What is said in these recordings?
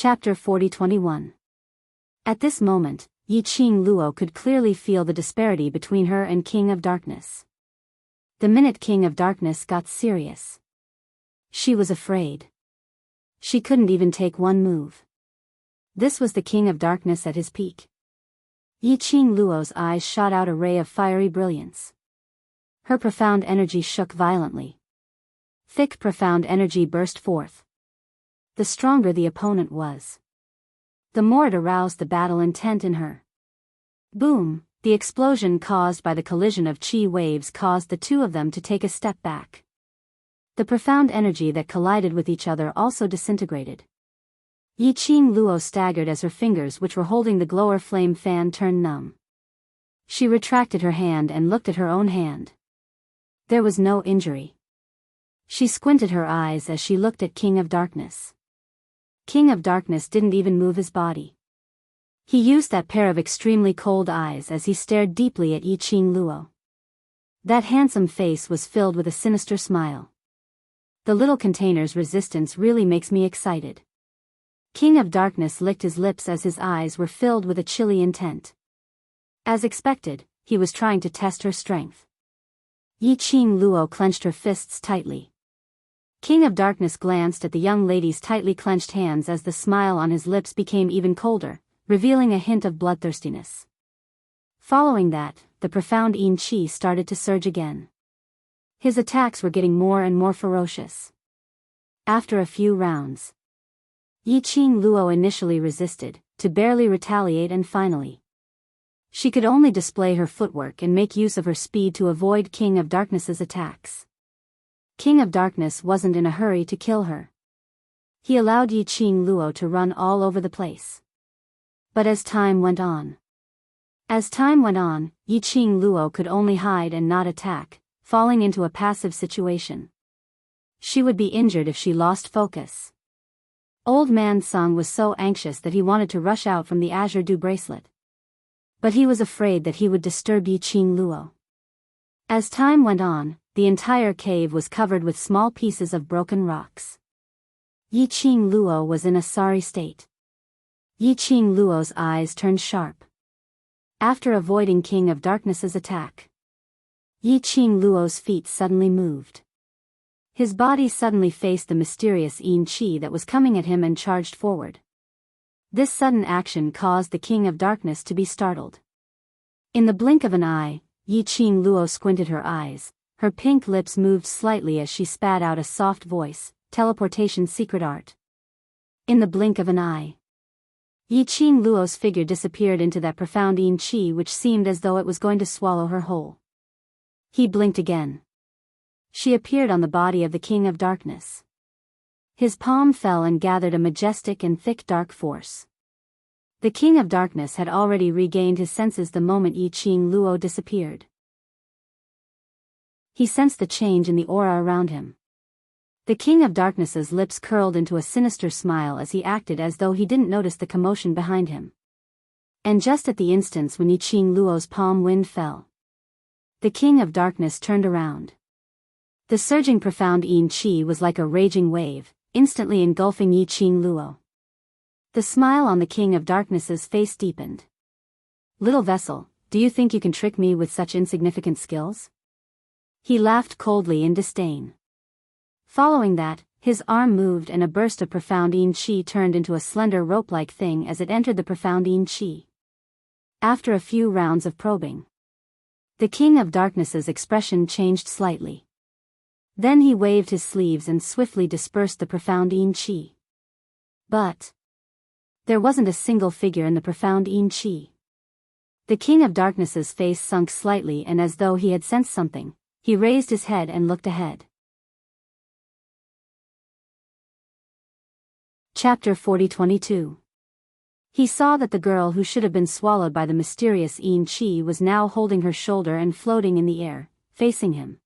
Chapter 40-21. At this moment, Yi-Ching Luo could clearly feel the disparity between her and King of Darkness. The minute King of Darkness got serious, she was afraid. She couldn't even take one move. This was the King of Darkness at his peak. Yi-Ching Luo's eyes shot out a ray of fiery brilliance. Her profound energy shook violently. Thick, profound energy burst forth. The stronger the opponent was, the more it aroused the battle intent in her. Boom! The explosion caused by the collision of chi waves caused the two of them to take a step back. The profound energy that collided with each other also disintegrated. Yi-Ching Luo staggered as her fingers, which were holding the glower flame fan, turned numb. She retracted her hand and looked at her own hand. There was no injury. She squinted her eyes as she looked at King of Darkness. King of Darkness didn't even move his body. He used that pair of extremely cold eyes as he stared deeply at Yi-Ching Luo. That handsome face was filled with a sinister smile. The little container's resistance really makes me excited. King of Darkness licked his lips as his eyes were filled with a chilly intent. As expected, he was trying to test her strength. Yi-Ching Luo clenched her fists tightly. King of Darkness glanced at the young lady's tightly clenched hands as the smile on his lips became even colder, revealing a hint of bloodthirstiness. Following that, the profound yin chi started to surge again. His attacks were getting more and more ferocious. After a few rounds, Yi-Ching Luo initially resisted, to barely retaliate, and finally, she could only display her footwork and make use of her speed to avoid King of Darkness's attacks. King of Darkness wasn't in a hurry to kill her. He allowed Yi-Ching Luo to run all over the place. But as time went on, Yi-Ching Luo could only hide and not attack, falling into a passive situation. She would be injured if she lost focus. Old Man Sung was so anxious that he wanted to rush out from the Azure Dew bracelet. But he was afraid that he would disturb Yi-Ching Luo. As time went on, the entire cave was covered with small pieces of broken rocks. Yi-Ching Luo was in a sorry state. Yi-Ching Luo's eyes turned sharp. After avoiding King of Darkness's attack, Yi-Ching Luo's feet suddenly moved. His body suddenly faced the mysterious yin chi that was coming at him and charged forward. This sudden action caused the King of Darkness to be startled. In the blink of an eye, Yi-Ching Luo squinted her eyes. Her pink lips moved slightly as she spat out a soft voice, teleportation secret art. In the blink of an eye, Yi-Ching Luo's figure disappeared into that profound yin chi which seemed as though it was going to swallow her whole. He blinked again. She appeared on the body of the King of Darkness. His palm fell and gathered a majestic and thick dark force. The King of Darkness had already regained his senses the moment Yi-Ching Luo disappeared. He sensed the change in the aura around him. The King of Darkness's lips curled into a sinister smile as he acted as though he didn't notice the commotion behind him. And just at the instance when Yi-Ching Luo's palm wind fell, the King of Darkness turned around. The surging profound yin chi was like a raging wave, instantly engulfing Yi-Ching Luo. The smile on the King of Darkness's face deepened. "Little vessel, do you think you can trick me with such insignificant skills?" He laughed coldly in disdain. Following that, his arm moved and a burst of profound yin chi turned into a slender rope-like thing as it entered the profound yin chi. After a few rounds of probing, the King of Darkness's expression changed slightly. Then he waved his sleeves and swiftly dispersed the profound yin chi. But there wasn't a single figure in the profound yin chi. The King of Darkness's face sunk slightly, and as though he had sensed something, he raised his head and looked ahead. Chapter 40-22. He saw that the girl who should have been swallowed by the mysterious yin chi was now holding her shoulder and floating in the air, facing him.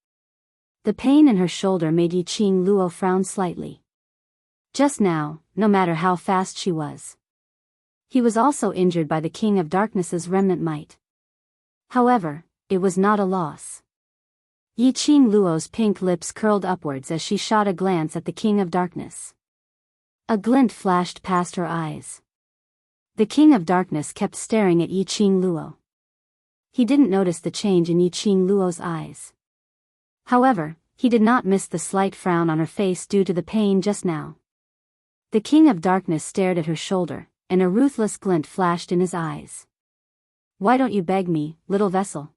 The pain in her shoulder made Yi-Ching Luo frown slightly. Just now, no matter how fast she was, he was also injured by the King of Darkness's remnant might. However, it was not a loss. Yi-Ching Luo's pink lips curled upwards as she shot a glance at the King of Darkness. A glint flashed past her eyes. The King of Darkness kept staring at Yiqing Luo. He didn't notice the change in Yiqing Luo's eyes. However, he did not miss the slight frown on her face due to the pain just now. The King of Darkness stared at her shoulder, and a ruthless glint flashed in his eyes. Why don't you beg me, little vessel?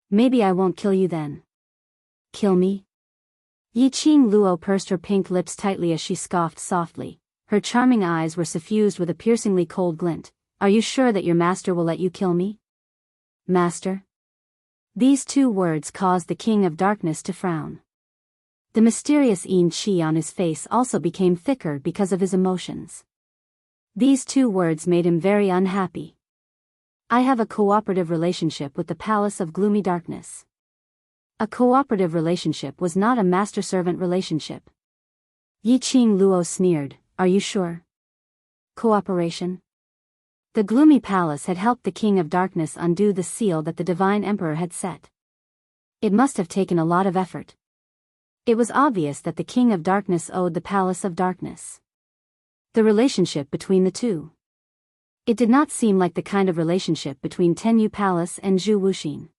Maybe I won't kill you then. Kill me? Yiqing Luo pursed her pink lips tightly as she scoffed softly. Her charming eyes were suffused with a piercingly cold glint. Are you sure that your master will let you kill me? Master? These two words caused the King of Darkness to frown. The mysterious Qi on his face also became thicker because of his emotions. These two words made him very unhappy. I have a cooperative relationship with the Palace of Gloomy Darkness. A cooperative relationship was not a master-servant relationship. Yiqing Luo sneered, are you sure? Cooperation? The Gloomy Palace had helped the King of Darkness undo the seal that the Divine Emperor had set. It must have taken a lot of effort. It was obvious that the King of Darkness owed the Palace of Darkness. The relationship between the two. It did not seem like the kind of relationship between Tenyu Palace and Zhu Wuxin.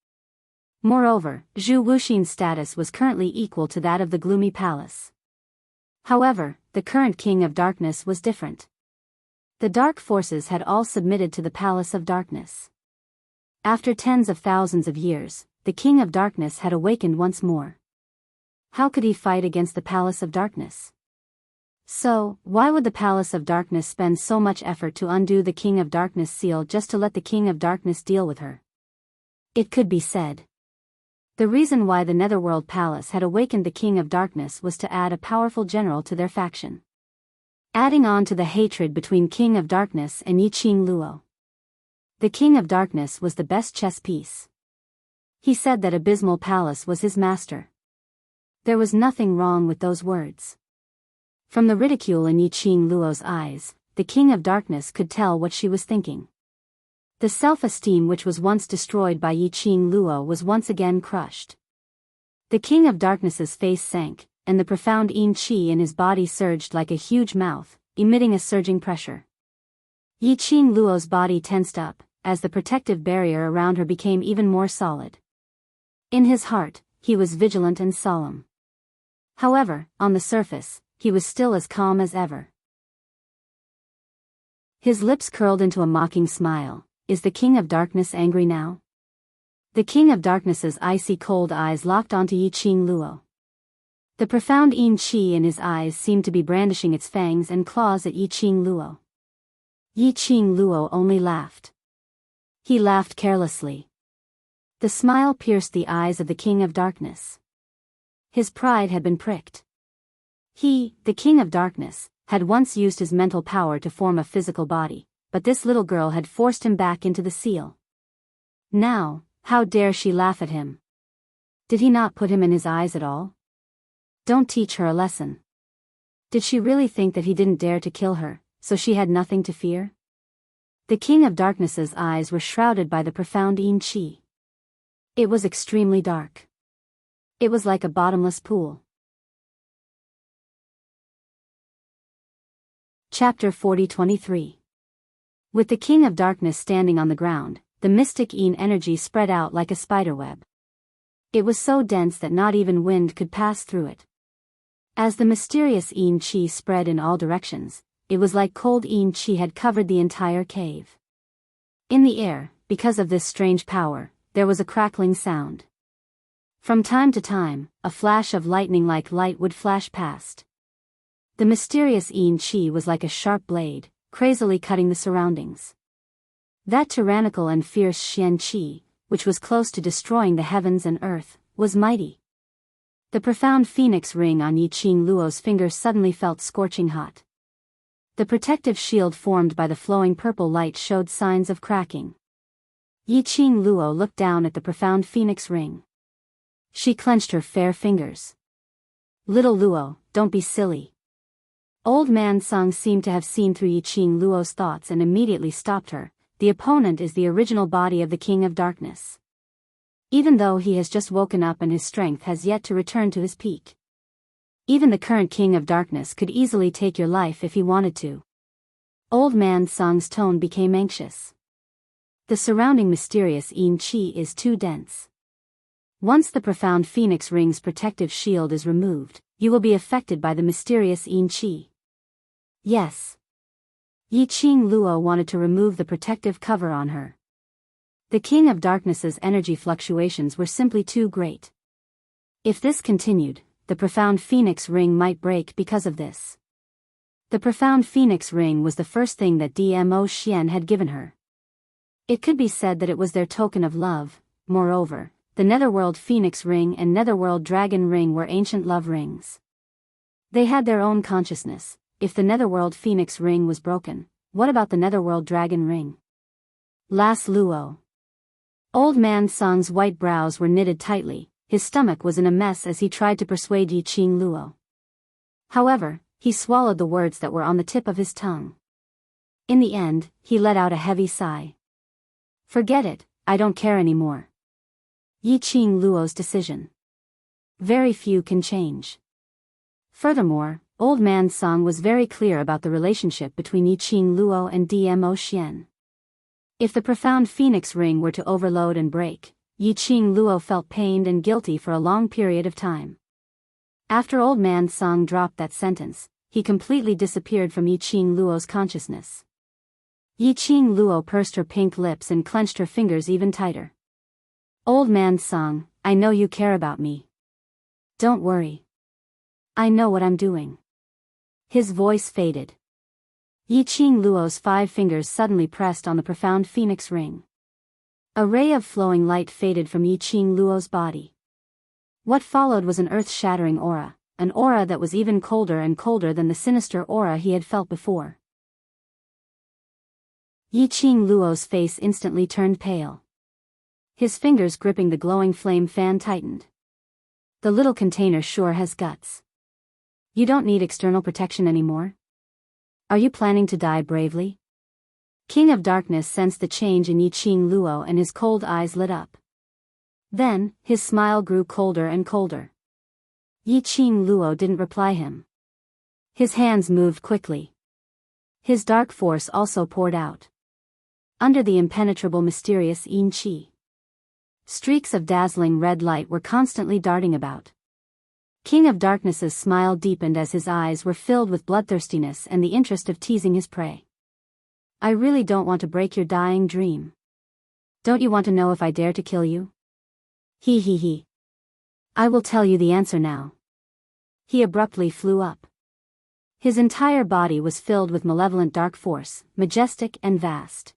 Moreover, Zhu Wuxin's status was currently equal to that of the Gloomy Palace. However, the current King of Darkness was different. The dark forces had all submitted to the Palace of Darkness. After tens of thousands of years, the King of Darkness had awakened once more. How could he fight against the Palace of Darkness? So, why would the Palace of Darkness spend so much effort to undo the King of Darkness seal just to let the King of Darkness deal with her? It could be said. The reason why the Netherworld Palace had awakened the King of Darkness was to add a powerful general to their faction. Adding on to the hatred between King of Darkness and Yiqing Luo. The King of Darkness was the best chess piece. He said that Abysmal Palace was his master. There was nothing wrong with those words. From the ridicule in Yiqing Luo's eyes, the King of Darkness could tell what she was thinking. The self-esteem which was once destroyed by Yiqing Luo was once again crushed. The King of Darkness's face sank, and the profound Qi in his body surged like a huge mouth, emitting a surging pressure. Yiqing Luo's body tensed up, as the protective barrier around her became even more solid. In his heart, he was vigilant and solemn. However, on the surface, he was still as calm as ever. His lips curled into a mocking smile. Is the King of Darkness angry now? The King of Darkness's icy cold eyes locked onto Yiqing Luo. The profound Qi in his eyes seemed to be brandishing its fangs and claws at Yiqing Luo. Yiqing Luo only laughed. He laughed carelessly. The smile pierced the eyes of the King of Darkness. His pride had been pricked. He, the King of Darkness, had once used his mental power to form a physical body, but this little girl had forced him back into the seal. Now, how dare she laugh at him? Did he not put him in his eyes at all? Don't teach her a lesson. Did she really think that he didn't dare to kill her, so she had nothing to fear? The King of Darkness's eyes were shrouded by the profound Qi. It was extremely dark. It was like a bottomless pool. Chapter 40-23. With the King of Darkness standing on the ground, the mystic energy spread out like a spiderweb. It was so dense that not even wind could pass through it. As the mysterious Qi spread in all directions, it was like cold Qi had covered the entire cave. In the air, because of this strange power, there was a crackling sound. From time to time, a flash of lightning-like light would flash past. The mysterious Qi was like a sharp blade, crazily cutting the surroundings. That tyrannical and fierce Xian Qi, which was close to destroying the heavens and earth, was mighty. The profound phoenix ring on Yiqing Luo's finger suddenly felt scorching hot. The protective shield formed by the flowing purple light showed signs of cracking. Yiqing Luo looked down at the profound phoenix ring. She clenched her fair fingers. Little Luo, don't be silly. Old Man Sung seemed to have seen through Yiqing Luo's thoughts and immediately stopped her. The opponent is the original body of the King of Darkness. Even though he has just woken up and his strength has yet to return to his peak. Even the current King of Darkness could easily take your life if he wanted to. Old Man Song's tone became anxious. The surrounding mysterious Qi is too dense. Once the profound Phoenix Ring's protective shield is removed, you will be affected by the mysterious Qi. Yes. Yiqing Luo wanted to remove the protective cover on her. The King of Darkness's energy fluctuations were simply too great. If this continued, the profound Phoenix Ring might break because of this. The profound Phoenix Ring was the first thing that Dmo Xian had given her. It could be said that it was their token of love. Moreover, the Netherworld Phoenix Ring and Netherworld Dragon Ring were ancient love rings. They had their own consciousness. If the Netherworld Phoenix Ring was broken, what about the Netherworld Dragon Ring? Las Luo. Old Man Song's white brows were knitted tightly. His stomach was in a mess as he tried to persuade Yiqing Luo. However, he swallowed the words that were on the tip of his tongue. In the end, he let out a heavy sigh. Forget it, I don't care anymore. Yiqing Luo's decision. Very few can change. Furthermore, Old Man Song was very clear about the relationship between Yiqing Luo and Dmo Xian. If the profound Phoenix Ring were to overload and break, Yiqing Luo felt pained and guilty for a long period of time. After Old Man Song dropped that sentence, he completely disappeared from Yiqing Luo's consciousness. Yiqing Luo pursed her pink lips and clenched her fingers even tighter. Old Man Song, I know you care about me. Don't worry. I know what I'm doing. His voice faded. Yiqing Luo's 5 fingers suddenly pressed on the profound Phoenix Ring. A ray of flowing light faded from Yiqing Luo's body. What followed was an earth-shattering aura, an aura that was even colder and colder than the sinister aura he had felt before. Yiqing Luo's face instantly turned pale. His fingers gripping the glowing flame fan tightened. The little container sure has guts. You don't need external protection anymore? Are you planning to die bravely? King of Darkness sensed the change in Yiqing Luo and his cold eyes lit up. Then, his smile grew colder and colder. Yiqing Luo didn't reply him. His hands moved quickly. His dark force also poured out. Under the impenetrable mysterious Qi. Streaks of dazzling red light were constantly darting about. King of Darkness's smile deepened as his eyes were filled with bloodthirstiness and the interest of teasing his prey. I really don't want to break your dying dream. Don't you want to know if I dare to kill you? He. I will tell you the answer now. He abruptly flew up. His entire body was filled with malevolent dark force, majestic and vast.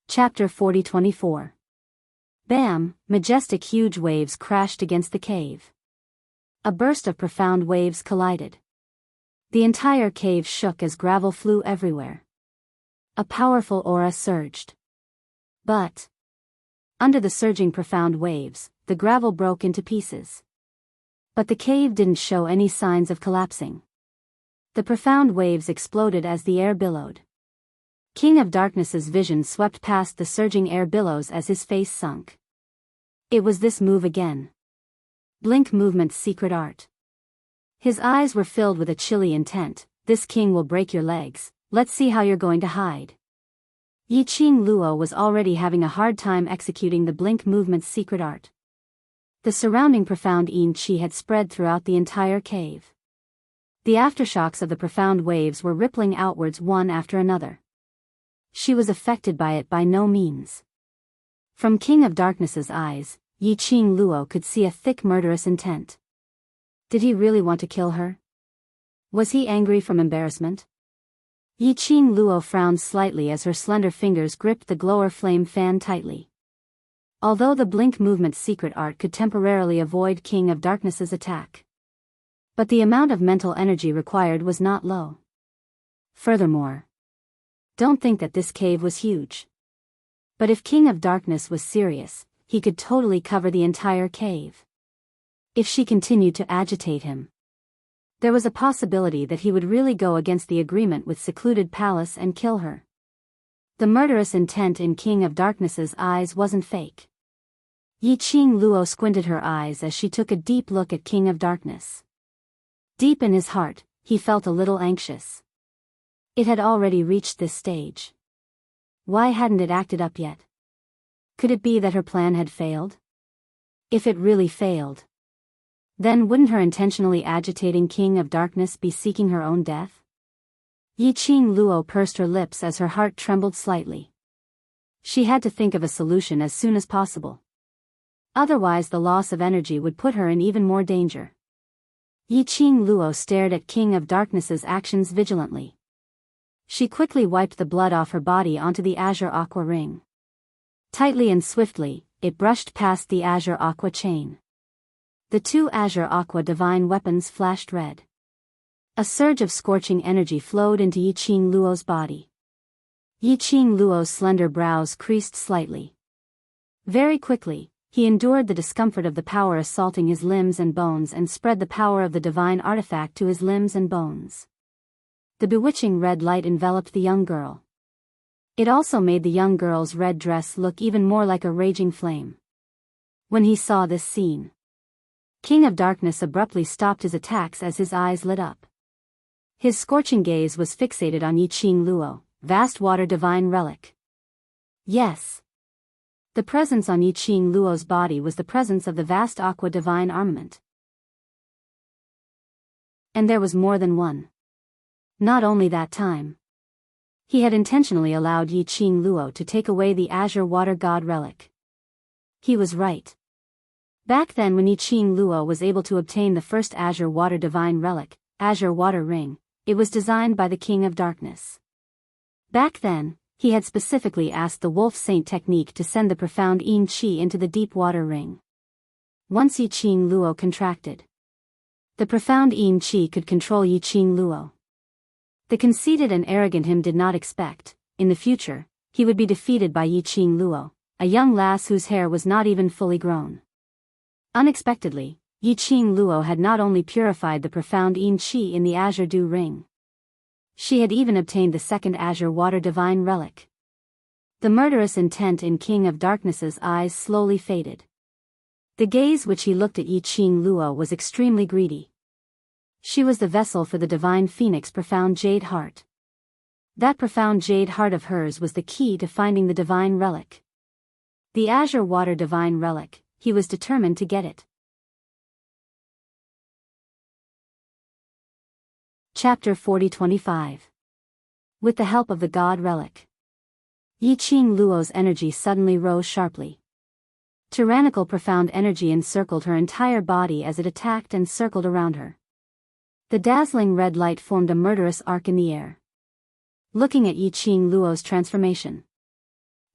Chapter 40-24. Bam! Majestic huge waves crashed against the cave. A burst of profound waves collided. The entire cave shook as gravel flew everywhere. A powerful aura surged. But under the surging profound waves, the gravel broke into pieces. But the cave didn't show any signs of collapsing. The profound waves exploded as the air billowed. King of Darkness's vision swept past the surging air billows as his face sunk. It was this move again. Blink movement's secret art. His eyes were filled with a chilly intent. This king will break your legs, let's see how you're going to hide. Yiqing Luo was already having a hard time executing the blink movement's secret art. The surrounding profound Qi had spread throughout the entire cave. The aftershocks of the profound waves were rippling outwards one after another. She was affected by it by no means. From King of Darkness's eyes, Yiqing Luo could see a thick murderous intent. Did he really want to kill her? Was he angry from embarrassment? Yiqing Luo frowned slightly as her slender fingers gripped the glower flame fan tightly. Although the blink movement's secret art could temporarily avoid King of Darkness's attack. But the amount of mental energy required was not low. Furthermore, don't think that this cave was huge. But if King of Darkness was serious, he could totally cover the entire cave. If she continued to agitate him, there was a possibility that he would really go against the agreement with Secluded Palace and kill her. The murderous intent in King of Darkness's eyes wasn't fake. Yi Qing Luo squinted her eyes as she took a deep look at King of Darkness. Deep in his heart, he felt a little anxious. It had already reached this stage. Why hadn't it acted up yet? Could it be that her plan had failed? If it really failed, then wouldn't her intentionally agitating King of Darkness be seeking her own death? Yi Qing Luo pursed her lips as her heart trembled slightly. She had to think of a solution as soon as possible. Otherwise the loss of energy would put her in even more danger. Yi Qing Luo stared at King of Darkness's actions vigilantly. She quickly wiped the blood off her body onto the azure aqua ring. Tightly and swiftly, it brushed past the azure aqua chain. The two azure aqua divine weapons flashed red. A surge of scorching energy flowed into Yi Qing Luo's body. Yi Qing Luo's slender brows creased slightly. Very quickly, he endured the discomfort of the power assaulting his limbs and bones and spread the power of the divine artifact to his limbs and bones. The bewitching red light enveloped the young girl. It also made the young girl's red dress look even more like a raging flame. When he saw this scene, King of Darkness abruptly stopped his attacks as his eyes lit up. His scorching gaze was fixated on Yi Qing Luo, vast water divine relic. Yes. The presence on Yi Qing Luo's body was the presence of the vast aqua divine armament. And there was more than one. Not only that time. He had intentionally allowed Yi Qing Luo to take away the azure water god relic. He was right. Back then when Yi Qing Luo was able to obtain the first azure water divine relic, azure water ring, it was designed by the King of Darkness. Back then, he had specifically asked the Wolf Saint technique to send the profound Yin Qi into the deep water ring. Once Yi Qing Luo contracted, the profound Yin Qi could control Yi Qing Luo. The conceited and arrogant him did not expect, in the future, he would be defeated by Yi Qing Luo, a young lass whose hair was not even fully grown. Unexpectedly, Yi Qing Luo had not only purified the profound Yin Qi in the azure dew ring. She had even obtained the second azure water divine relic. The murderous intent in King of Darkness's eyes slowly faded. The gaze which he looked at Yi Qing Luo was extremely greedy. She was the vessel for the divine phoenix profound jade heart. That profound jade heart of hers was the key to finding the divine relic. The azure water divine relic, he was determined to get it. Chapter 40-25. With the help of the god relic. Yi Qing Luo's energy suddenly rose sharply. Tyrannical profound energy encircled her entire body as it attacked and circled around her. The dazzling red light formed a murderous arc in the air. Looking at Yi Qing Luo's transformation,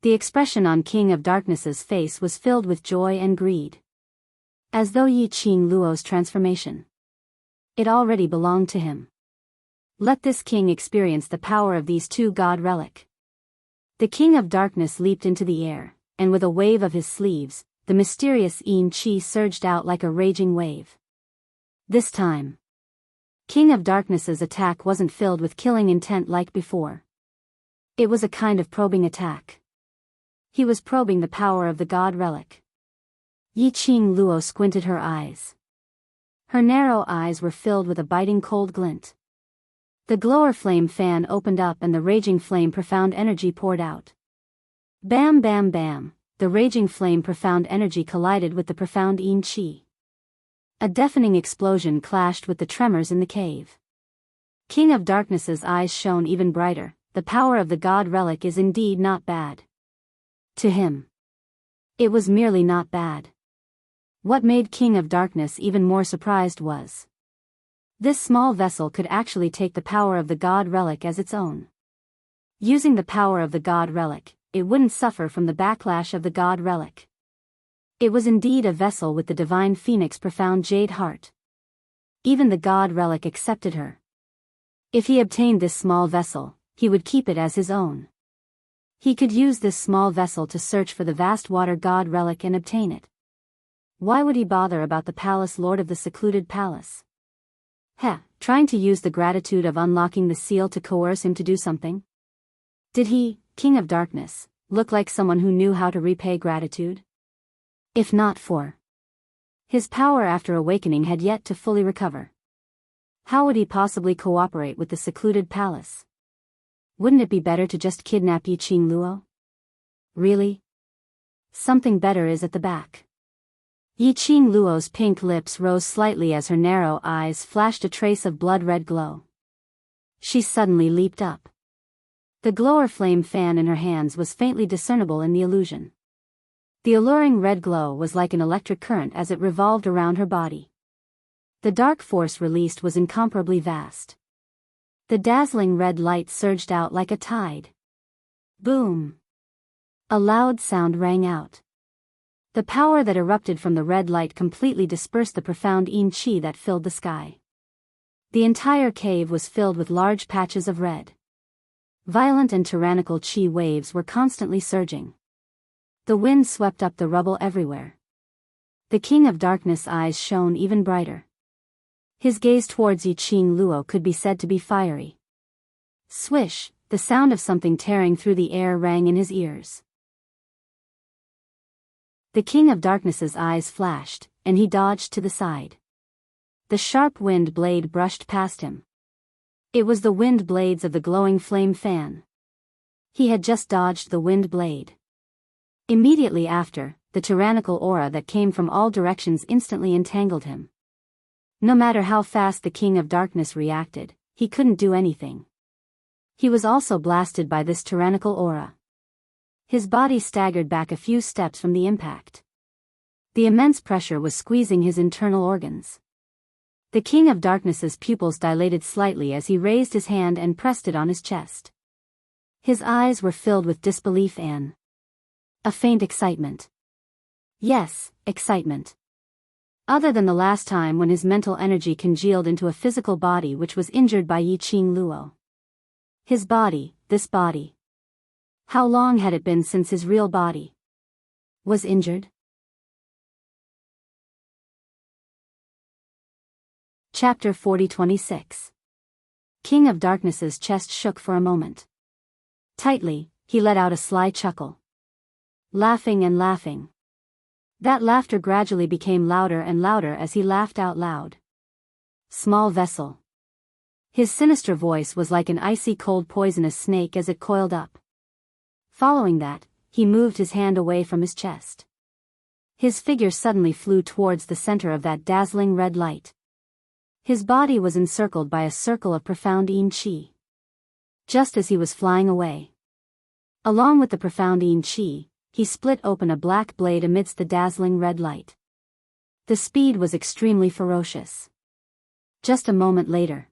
the expression on King of Darkness's face was filled with joy and greed. As though Yi Qing Luo's transformation, it already belonged to him. Let this king experience the power of these two god relic. The King of Darkness leaped into the air, and with a wave of his sleeves, the mysterious Yin Qi surged out like a raging wave. This time, King of Darkness's attack wasn't filled with killing intent like before. It was a kind of probing attack. He was probing the power of the god relic. Yi Qing Luo squinted her eyes. Her narrow eyes were filled with a biting cold glint. The glower flame fan opened up and the raging flame profound energy poured out. Bam bam bam, the raging flame profound energy collided with the profound Yin Qi. A deafening explosion clashed with the tremors in the cave. King of Darkness's eyes shone even brighter. The power of the god relic is indeed not bad. To him, it was merely not bad. What made King of Darkness even more surprised was this small vessel could actually take the power of the god relic as its own. Using the power of the god relic, it wouldn't suffer from the backlash of the god relic. It was indeed a vessel with the divine phoenix profound jade heart. Even the god relic accepted her. If he obtained this small vessel, he would keep it as his own. He could use this small vessel to search for the vast water god relic and obtain it. Why would he bother about the palace lord of the secluded palace? Trying to use the gratitude of unlocking the seal to coerce him to do something? Did he, King of Darkness, look like someone who knew how to repay gratitude? If not for his power after awakening had yet to fully recover. How would he possibly cooperate with the secluded palace? Wouldn't it be better to just kidnap Yiqing Luo? Really? Something better is at the back. Yiqing Luo's pink lips rose slightly as her narrow eyes flashed a trace of blood-red glow. She suddenly leaped up. The glower flame fan in her hands was faintly discernible in the illusion. The alluring red glow was like an electric current as it revolved around her body. The dark force released was incomparably vast. The dazzling red light surged out like a tide. Boom! A loud sound rang out. The power that erupted from the red light completely dispersed the profound yin qi that filled the sky. The entire cave was filled with large patches of red. Violent and tyrannical qi waves were constantly surging. The wind swept up the rubble everywhere. The King of Darkness' eyes shone even brighter. His gaze towards Yiqing Luo could be said to be fiery. Swish, the sound of something tearing through the air rang in his ears. The King of Darkness's eyes flashed, and he dodged to the side. The sharp wind blade brushed past him. It was the wind blades of the glowing flame fan. He had just dodged the wind blade. Immediately after, the tyrannical aura that came from all directions instantly entangled him. No matter how fast the King of Darkness reacted, he couldn't do anything. He was also blasted by this tyrannical aura. His body staggered back a few steps from the impact. The immense pressure was squeezing his internal organs. The King of Darkness's pupils dilated slightly as he raised his hand and pressed it on his chest. His eyes were filled with disbelief and a faint excitement. Yes, excitement. Other than the last time when his mental energy congealed into a physical body which was injured by Yiqing Luo. His body, this body. How long had it been since his real body was injured? Chapter 40-26. King of Darkness's chest shook for a moment. Tightly, he let out a sly chuckle. Laughing and laughing. That laughter gradually became louder and louder as he laughed out loud. Small vessel. His sinister voice was like an icy cold poisonous snake as it coiled up. Following that, he moved his hand away from his chest. His figure suddenly flew towards the center of that dazzling red light. His body was encircled by a circle of profound yin qi. Just as he was flying away, along with the profound yin qi, he split open a black blade amidst the dazzling red light. The speed was extremely ferocious. Just a moment later.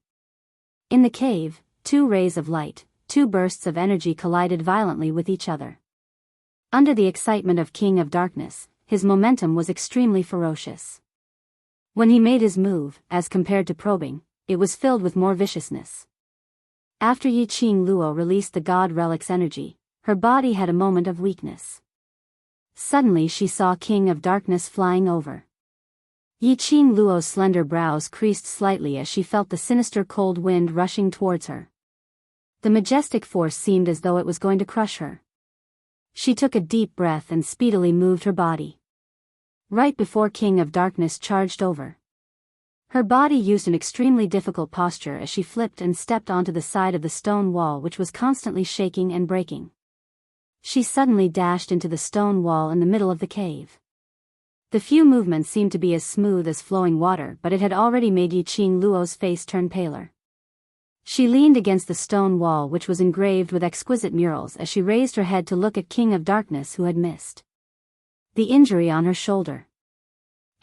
In the cave, two rays of light, two bursts of energy collided violently with each other. Under the excitement of King of Darkness, his momentum was extremely ferocious. When he made his move, as compared to probing, it was filled with more viciousness. After Yiqing Luo released the God Relic's energy, her body had a moment of weakness. Suddenly she saw King of Darkness flying over. Yiqing Luo's slender brows creased slightly as she felt the sinister cold wind rushing towards her. The majestic force seemed as though it was going to crush her. She took a deep breath and speedily moved her body. Right before King of Darkness charged over. Her body used an extremely difficult posture as she flipped and stepped onto the side of the stone wall which was constantly shaking and breaking. She suddenly dashed into the stone wall in the middle of the cave. The few movements seemed to be as smooth as flowing water, but it had already made Yiqing Luo's face turn paler. She leaned against the stone wall which was engraved with exquisite murals as she raised her head to look at King of Darkness who had missed the injury on her shoulder,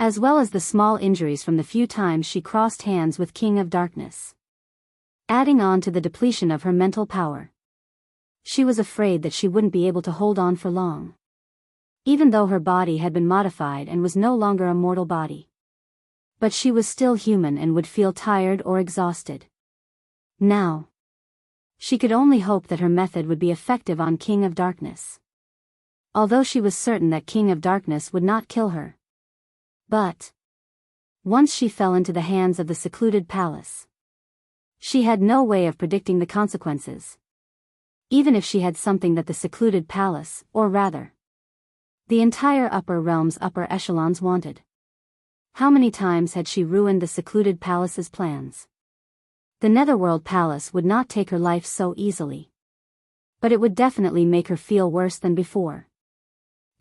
as well as the small injuries from the few times she crossed hands with King of Darkness. Adding on to the depletion of her mental power. She was afraid that she wouldn't be able to hold on for long. Even though her body had been modified and was no longer a mortal body. But she was still human and would feel tired or exhausted. Now, she could only hope that her method would be effective on King of Darkness. Although she was certain that King of Darkness would not kill her. But once she fell into the hands of the secluded palace, she had no way of predicting the consequences. Even if she had something that the secluded palace, or rather, The entire upper realm's upper echelons wanted. How many times had she ruined the secluded palace's plans? The Netherworld Palace would not take her life so easily. But it would definitely make her feel worse than before.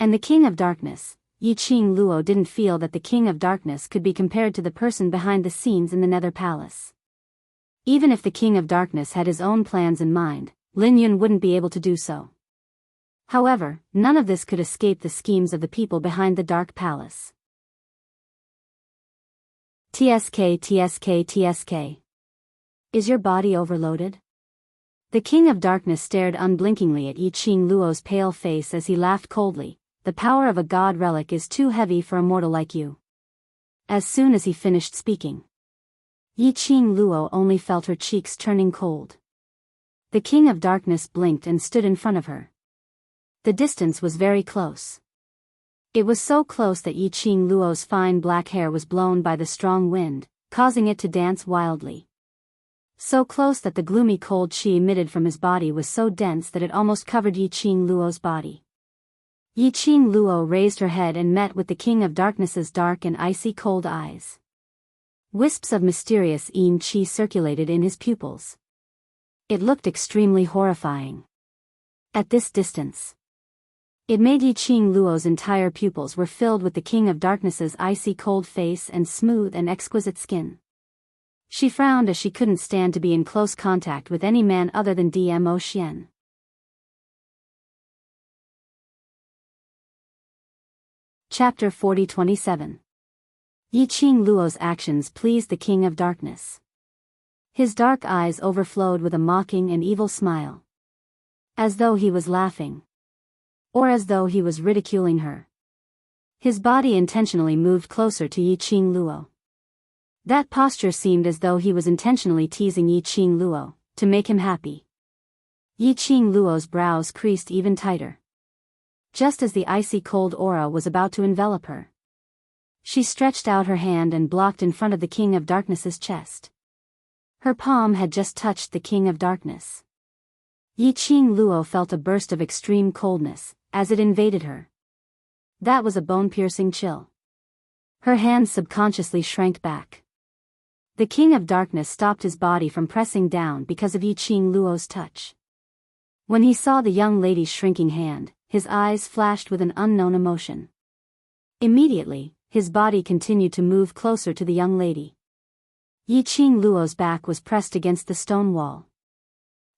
And the King of Darkness, Yiqing Luo, didn't feel that the King of Darkness could be compared to the person behind the scenes in the Nether Palace. Even if the King of Darkness had his own plans in mind, Lin Yun wouldn't be able to do so. However, none of this could escape the schemes of the people behind the Dark Palace. TSK. Is your body overloaded? The King of Darkness stared unblinkingly at Yiqing Luo's pale face as he laughed coldly. The power of a god relic is too heavy for a mortal like you. As soon as he finished speaking, Yiqing Luo only felt her cheeks turning cold. The King of Darkness blinked and stood in front of her. The distance was very close. It was so close that Yiqing Luo's fine black hair was blown by the strong wind, causing it to dance wildly. So close that the gloomy cold chi emitted from his body was so dense that it almost covered Yiqing Luo's body. Yiqing Luo raised her head and met with the King of Darkness's dark and icy cold eyes. Wisps of mysterious yin chi circulated in his pupils. It looked extremely horrifying. At this distance, it made Yiqing Luo's entire pupils were filled with the King of Darkness's icy cold face and smooth and exquisite skin. She frowned as she couldn't stand to be in close contact with any man other than Dmo Xian. Chapter 40-27. Yiqing Luo's actions pleased the King of Darkness. His dark eyes overflowed with a mocking and evil smile. As though he was laughing. Or as though he was ridiculing her. His body intentionally moved closer to Yiqing Luo. That posture seemed as though he was intentionally teasing Yiqing Luo, to make him happy. Yiqing Luo's brows creased even tighter. Just as the icy cold aura was about to envelop her, she stretched out her hand and blocked in front of the King of Darkness's chest. Her palm had just touched the King of Darkness. Yiqing Luo felt a burst of extreme coldness as it invaded her. That was a bone-piercing chill. Her hands subconsciously shrank back. The King of Darkness stopped his body from pressing down because of Yiqing Luo's touch. When he saw the young lady's shrinking hand, his eyes flashed with an unknown emotion. Immediately, his body continued to move closer to the young lady. Yiqing Luo's back was pressed against the stone wall.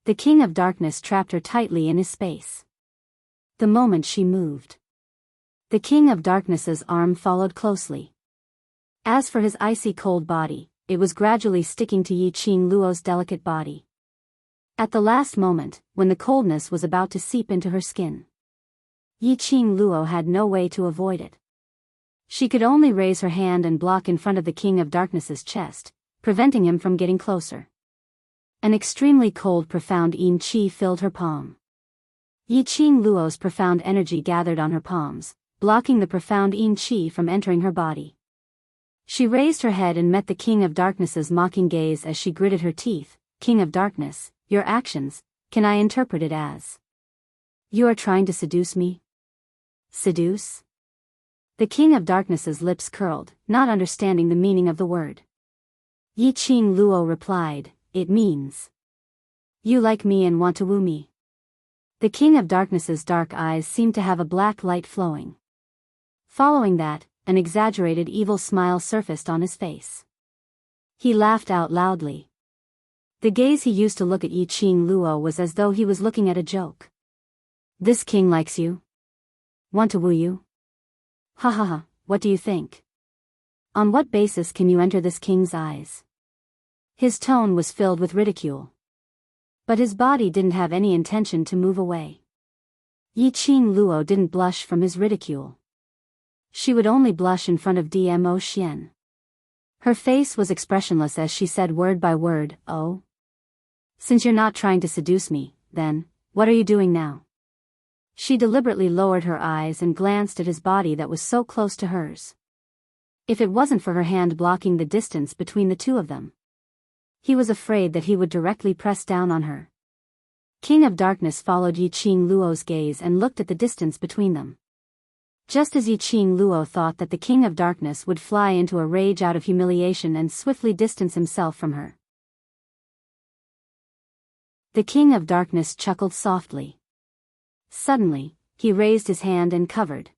The King of Darkness trapped her tightly in his space. The moment she moved, the King of Darkness's arm followed closely. As for his icy cold body, it was gradually sticking to Yiqing Luo's delicate body. At the last moment, when the coldness was about to seep into her skin, Yiqing Luo had no way to avoid it. She could only raise her hand and block in front of the King of Darkness's chest, preventing him from getting closer. An extremely cold profound yin chi filled her palm. Yiqing Luo's profound energy gathered on her palms, blocking the profound yin chi from entering her body. She raised her head and met the King of Darkness's mocking gaze as she gritted her teeth. King of Darkness, your actions, can I interpret it as? You are trying to seduce me? Seduce? The King of Darkness's lips curled, not understanding the meaning of the word. Yiqing Luo replied, it means you like me and want to woo me. The King of Darkness's dark eyes seemed to have a black light flowing. Following that, an exaggerated evil smile surfaced on his face. He laughed out loudly. The gaze he used to look at Yiqing Luo was as though he was looking at a joke. This king likes you? Want to woo you? Ha ha ha, what do you think? On what basis can you enter this king's eyes? His tone was filled with ridicule. But his body didn't have any intention to move away. Yiqing Luo didn't blush from his ridicule. She would only blush in front of Dmo Xian. Her face was expressionless as she said word by word, oh? Since you're not trying to seduce me, then, what are you doing now? She deliberately lowered her eyes and glanced at his body that was so close to hers. If it wasn't for her hand blocking the distance between the two of them, he was afraid that he would directly press down on her. King of Darkness followed Yiqing Luo's gaze and looked at the distance between them. Just as Yiqing Luo thought that the King of Darkness would fly into a rage out of humiliation and swiftly distance himself from her. The King of Darkness chuckled softly. Suddenly, he raised his hand and covered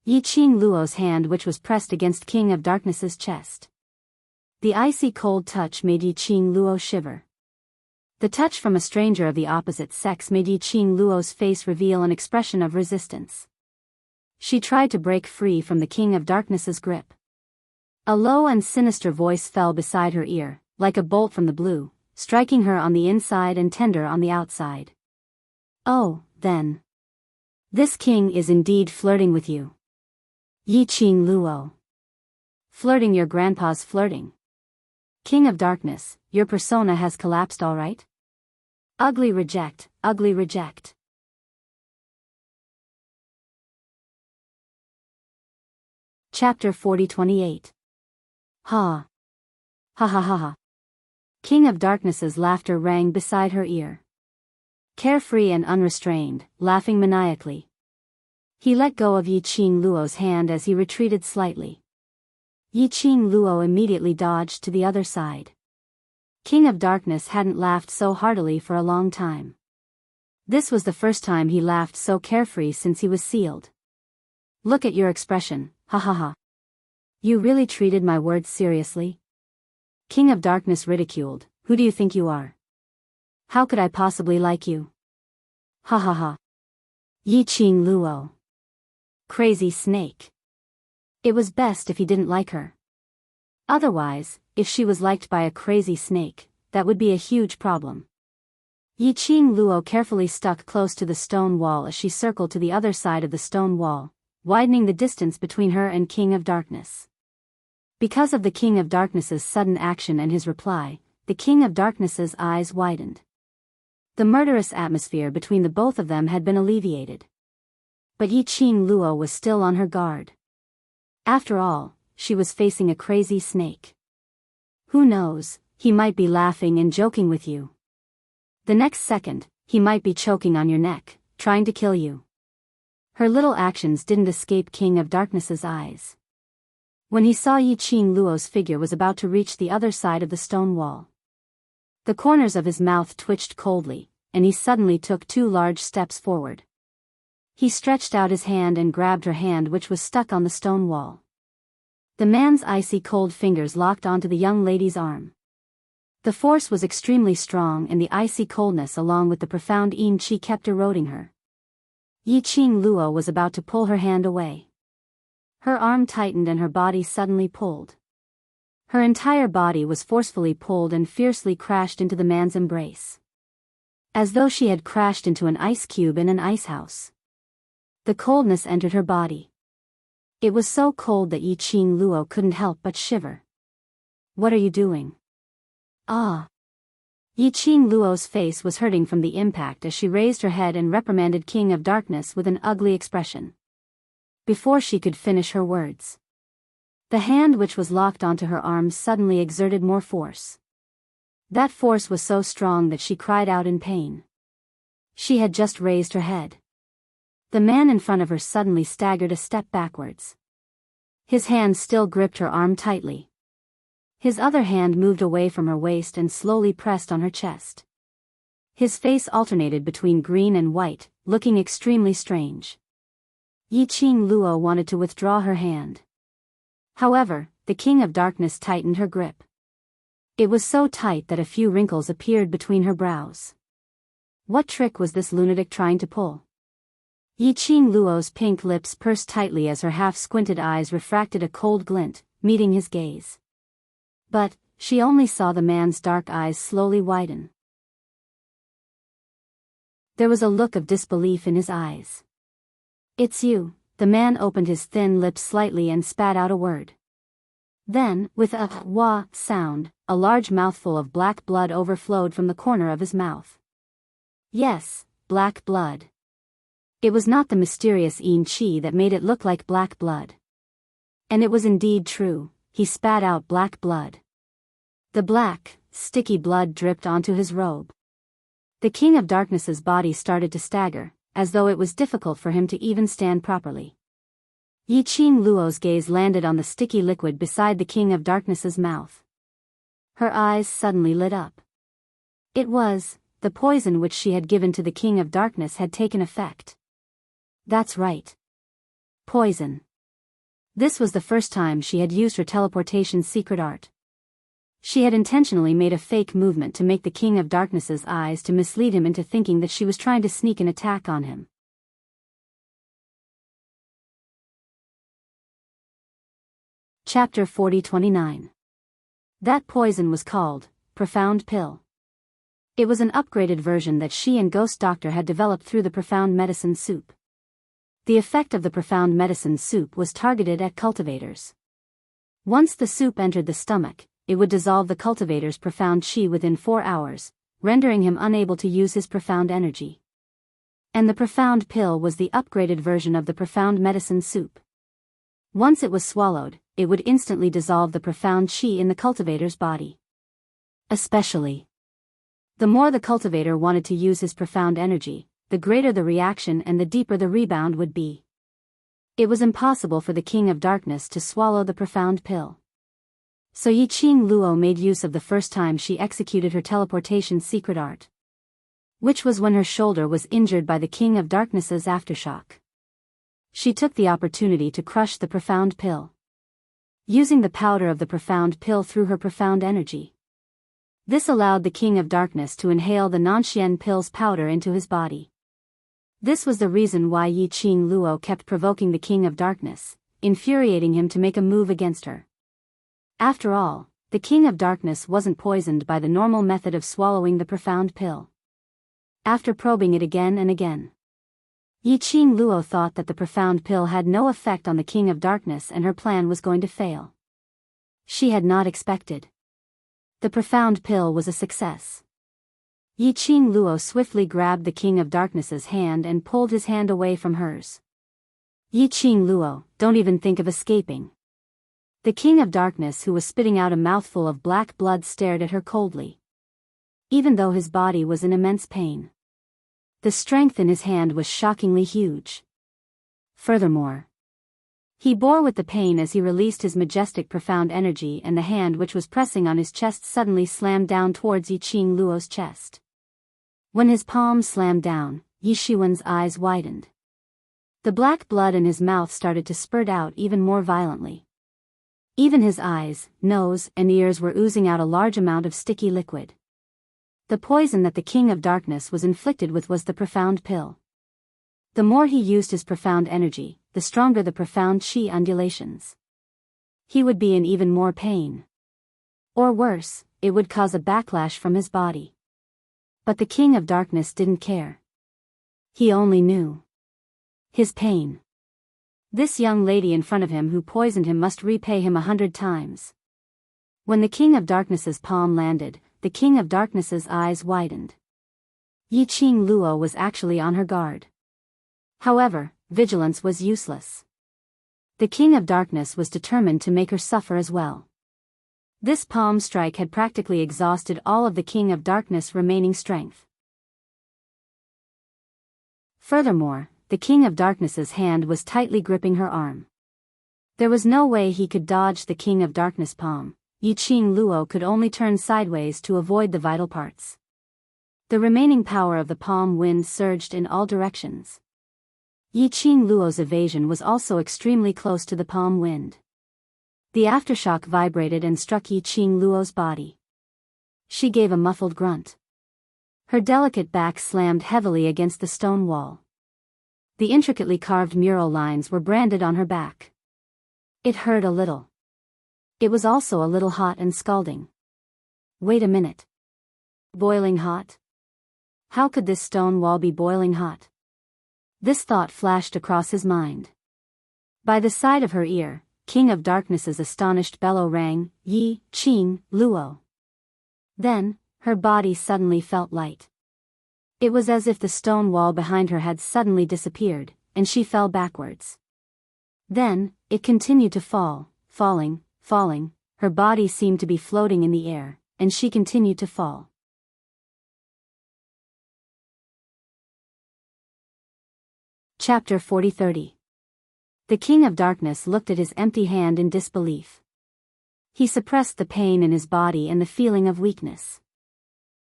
Yiqing Luo's hand, which was pressed against King of Darkness's chest. The icy cold touch made Yiqing Luo shiver. The touch from a stranger of the opposite sex made Yiqing Luo's face reveal an expression of resistance. She tried to break free from the King of Darkness's grip. A low and sinister voice fell beside her ear, like a bolt from the blue, striking her on the inside and tender on the outside. "Oh, then. This king is indeed flirting with you. Yiqing Luo. Flirting? Your grandpa's flirting. King of Darkness, your persona has collapsed, all right? Ugly reject, ugly reject." Chapter 40-28. Ha. Ha ha ha ha. King of Darkness's laughter rang beside her ear. Carefree and unrestrained, laughing maniacally. He let go of Yiqing Luo's hand as he retreated slightly. Yiqing Luo immediately dodged to the other side. King of Darkness hadn't laughed so heartily for a long time. This was the first time he laughed so carefree since he was sealed. "Look at your expression, ha ha ha. You really treated my words seriously?" King of Darkness ridiculed. "Who do you think you are? How could I possibly like you? Ha ha ha. Yiqing Luo. Crazy snake." It was best if he didn't like her. Otherwise, if she was liked by a crazy snake, that would be a huge problem. Yiqing Luo carefully stuck close to the stone wall as she circled to the other side of the stone wall, widening the distance between her and King of Darkness. Because of the King of Darkness's sudden action and his reply, the King of Darkness's eyes widened. The murderous atmosphere between the both of them had been alleviated. But Yiqing Luo was still on her guard. After all, she was facing a crazy snake. Who knows, he might be laughing and joking with you. The next second, he might be choking on your neck, trying to kill you. Her little actions didn't escape King of Darkness's eyes. When he saw Yiqing Luo's figure was about to reach the other side of the stone wall, the corners of his mouth twitched coldly, and he suddenly took 2 large steps forward. He stretched out his hand and grabbed her hand, which was stuck on the stone wall. The man's icy cold fingers locked onto the young lady's arm. The force was extremely strong, and the icy coldness along with the profound yin qi kept eroding her. Yiqing Luo was about to pull her hand away. Her arm tightened and her body suddenly pulled. Her entire body was forcefully pulled and fiercely crashed into the man's embrace. As though she had crashed into an ice cube in an ice house. The coldness entered her body. It was so cold that Yiqing Luo couldn't help but shiver. "What are you doing?" "Ah." Yiqing Luo's face was hurting from the impact as she raised her head and reprimanded King of Darkness with an ugly expression. Before she could finish her words, the hand which was locked onto her arm suddenly exerted more force. That force was so strong that she cried out in pain. She had just raised her head. The man in front of her suddenly staggered a step backwards. His hand still gripped her arm tightly. His other hand moved away from her waist and slowly pressed on her chest. His face alternated between green and white, looking extremely strange. Yiqing Luo wanted to withdraw her hand. However, the King of Darkness tightened her grip. It was so tight that a few wrinkles appeared between her brows. What trick was this lunatic trying to pull? Yiqing Luo's pink lips pursed tightly as her half-squinted eyes refracted a cold glint, meeting his gaze. But she only saw the man's dark eyes slowly widen. There was a look of disbelief in his eyes. "It's you." The man opened his thin lips slightly and spat out a word. Then, with a wah sound, a large mouthful of black blood overflowed from the corner of his mouth. Yes, black blood. It was not the mysterious yin qi that made it look like black blood. And it was indeed true, he spat out black blood. The black, sticky blood dripped onto his robe. The King of Darkness's body started to stagger, as though it was difficult for him to even stand properly. Yiqing Luo's gaze landed on the sticky liquid beside the King of Darkness's mouth. Her eyes suddenly lit up. It was, the poison which she had given to the King of Darkness had taken effect. That's right. Poison. This was the first time she had used her teleportation's secret art. She had intentionally made a fake movement to make the King of Darkness's eyes to mislead him into thinking that she was trying to sneak an attack on him. Chapter 40-29. That poison was called Profound Pill. It was an upgraded version that she and Ghost Doctor had developed through the Profound Medicine Soup. The effect of the Profound Medicine Soup was targeted at cultivators. Once the soup entered the stomach, it would dissolve the cultivator's profound chi within 4 hours, rendering him unable to use his profound energy. And the Profound Pill was the upgraded version of the Profound Medicine Soup. Once it was swallowed, it would instantly dissolve the profound chi in the cultivator's body. Especially, the more the cultivator wanted to use his profound energy, the greater the reaction and the deeper the rebound would be. It was impossible for the King of Darkness to swallow the Profound Pill. So Yiqing Luo made use of the first time she executed her teleportation secret art, which was when her shoulder was injured by the King of Darkness's aftershock. She took the opportunity to crush the Profound Pill, using the powder of the Profound Pill through her profound energy. This allowed the King of Darkness to inhale the Nanxian Pill's powder into his body. This was the reason why Yiqing Luo kept provoking the King of Darkness, infuriating him to make a move against her. After all, the King of Darkness wasn't poisoned by the normal method of swallowing the Profound Pill. After probing it again and again, Yiqing Luo thought that the Profound Pill had no effect on the King of Darkness and her plan was going to fail. She had not expected. The Profound Pill was a success. Yiqing Luo swiftly grabbed the King of Darkness's hand and pulled his hand away from hers. Yiqing Luo, don't even think of escaping. The King of Darkness, who was spitting out a mouthful of black blood, stared at her coldly. Even though his body was in immense pain, the strength in his hand was shockingly huge. Furthermore, he bore with the pain as he released his majestic profound energy, and the hand which was pressing on his chest suddenly slammed down towards Yiqing Luo's chest. When his palm slammed down, Yishuan's eyes widened. The black blood in his mouth started to spurt out even more violently. Even his eyes, nose, and ears were oozing out a large amount of sticky liquid. The poison that the King of Darkness was inflicted with was the Profound Pill. The more he used his profound energy, the stronger the profound chi undulations. He would be in even more pain. Or worse, it would cause a backlash from his body. But the King of Darkness didn't care. He only knew his pain. This young lady in front of him who poisoned him must repay him 100 times. When the King of Darkness's palm landed, the King of Darkness's eyes widened. Yiqing Luo was actually on her guard. However, vigilance was useless. The King of Darkness was determined to make her suffer as well. This palm strike had practically exhausted all of the King of Darkness' remaining strength. Furthermore, the King of Darkness's hand was tightly gripping her arm. There was no way he could dodge the King of Darkness' palm. Yiqing Luo could only turn sideways to avoid the vital parts. The remaining power of the palm wind surged in all directions. Yiqing Luo's evasion was also extremely close to the palm wind. The aftershock vibrated and struck Yiqing Luo's body. She gave a muffled grunt. Her delicate back slammed heavily against the stone wall. The intricately carved mural lines were branded on her back. It hurt a little. It was also a little hot and scalding. Wait a minute. Boiling hot? How could this stone wall be boiling hot? This thought flashed across his mind. By the side of her ear, King of Darkness's astonished bellow rang, Yiqing Luo. Then, her body suddenly felt light. It was as if the stone wall behind her had suddenly disappeared, and she fell backwards. Then, it continued to fall, falling, her body seemed to be floating in the air, and she continued to fall. Chapter 40-30. The King of Darkness looked at his empty hand in disbelief. He suppressed the pain in his body and the feeling of weakness.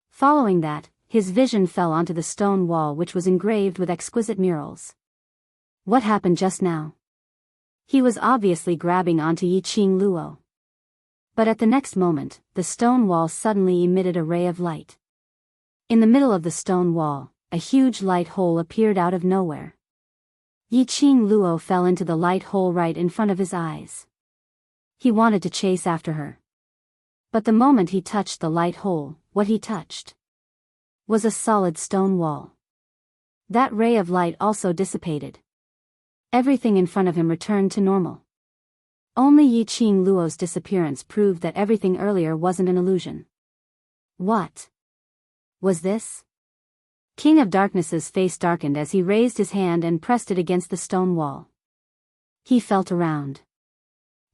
Following that, his vision fell onto the stone wall which was engraved with exquisite murals. What happened just now? He was obviously grabbing onto Yiqing Luo. But at the next moment, the stone wall suddenly emitted a ray of light. In the middle of the stone wall, a huge light hole appeared out of nowhere. Yiqing Luo fell into the light hole right in front of his eyes. He wanted to chase after her. But the moment he touched the light hole, what he touched was a solid stone wall. That ray of light also dissipated. Everything in front of him returned to normal. Only Yiqing Luo's disappearance proved that everything earlier wasn't an illusion. What was this? King of Darkness's face darkened as he raised his hand and pressed it against the stone wall. He felt around.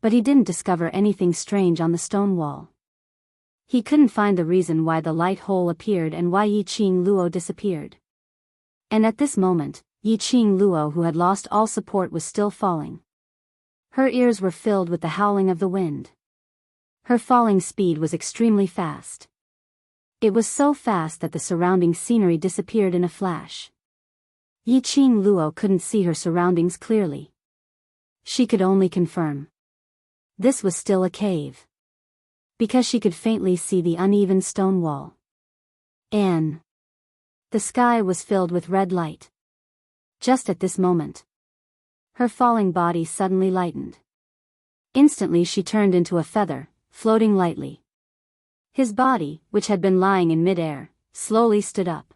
But he didn't discover anything strange on the stone wall. He couldn't find the reason why the light hole appeared and why Yiqing Luo disappeared. And at this moment, Yiqing Luo, who had lost all support, was still falling. Her ears were filled with the howling of the wind. Her falling speed was extremely fast. It was so fast that the surrounding scenery disappeared in a flash. Yiqing Luo couldn't see her surroundings clearly. She could only confirm this was still a cave, because she could faintly see the uneven stone wall. And the sky was filled with red light. Just at this moment, her falling body suddenly lightened. Instantly she turned into a feather, floating lightly. His body, which had been lying in mid-air, slowly stood up.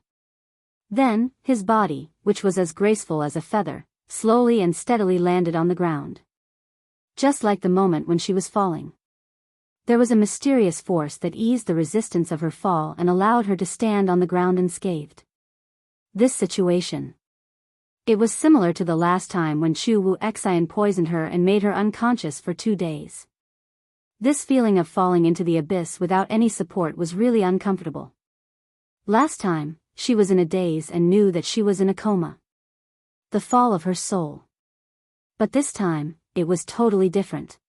Then, his body, which was as graceful as a feather, slowly and steadily landed on the ground. Just like the moment when she was falling. There was a mysterious force that eased the resistance of her fall and allowed her to stand on the ground unscathed. This situation. It was similar to the last time when Chu Wu Xian poisoned her and made her unconscious for 2 days. This feeling of falling into the abyss without any support was really uncomfortable. Last time, she was in a daze and knew that she was in a coma. The fall of her soul. But this time, it was totally different.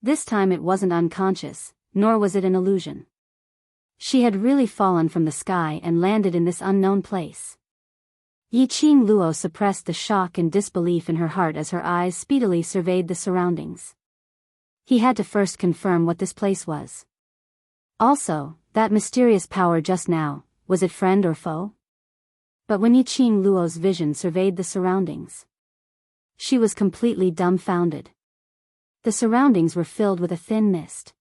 This time it wasn't unconscious, nor was it an illusion. She had really fallen from the sky and landed in this unknown place. Yiqing Luo suppressed the shock and disbelief in her heart as her eyes speedily surveyed the surroundings. He had to first confirm what this place was. Also, that mysterious power just now, was it friend or foe? But when Yiqing Luo's vision surveyed the surroundings, she was completely dumbfounded. The surroundings were filled with a thin mist.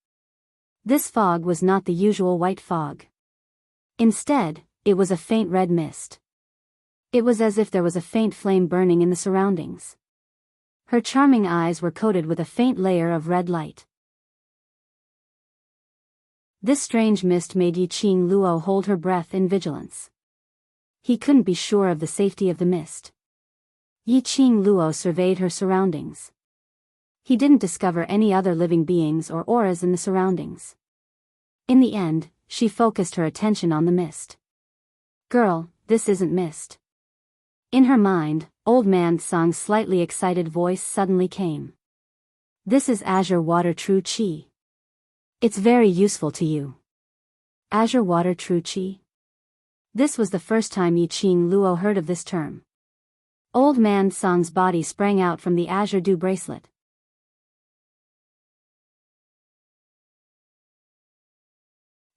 This fog was not the usual white fog. Instead, it was a faint red mist. It was as if there was a faint flame burning in the surroundings. Her charming eyes were coated with a faint layer of red light. This strange mist made Yiqing Luo hold her breath in vigilance. He couldn't be sure of the safety of the mist. Yiqing Luo surveyed her surroundings. He didn't discover any other living beings or auras in the surroundings. In the end, she focused her attention on the mist. Girl, this isn't mist. In her mind, Old Man Song's slightly excited voice suddenly came. This is azure water true qi. It's very useful to you. Azure water true qi? This was the first time Yiqing Luo heard of this term. Old Man Song's body sprang out from the azure dew bracelet.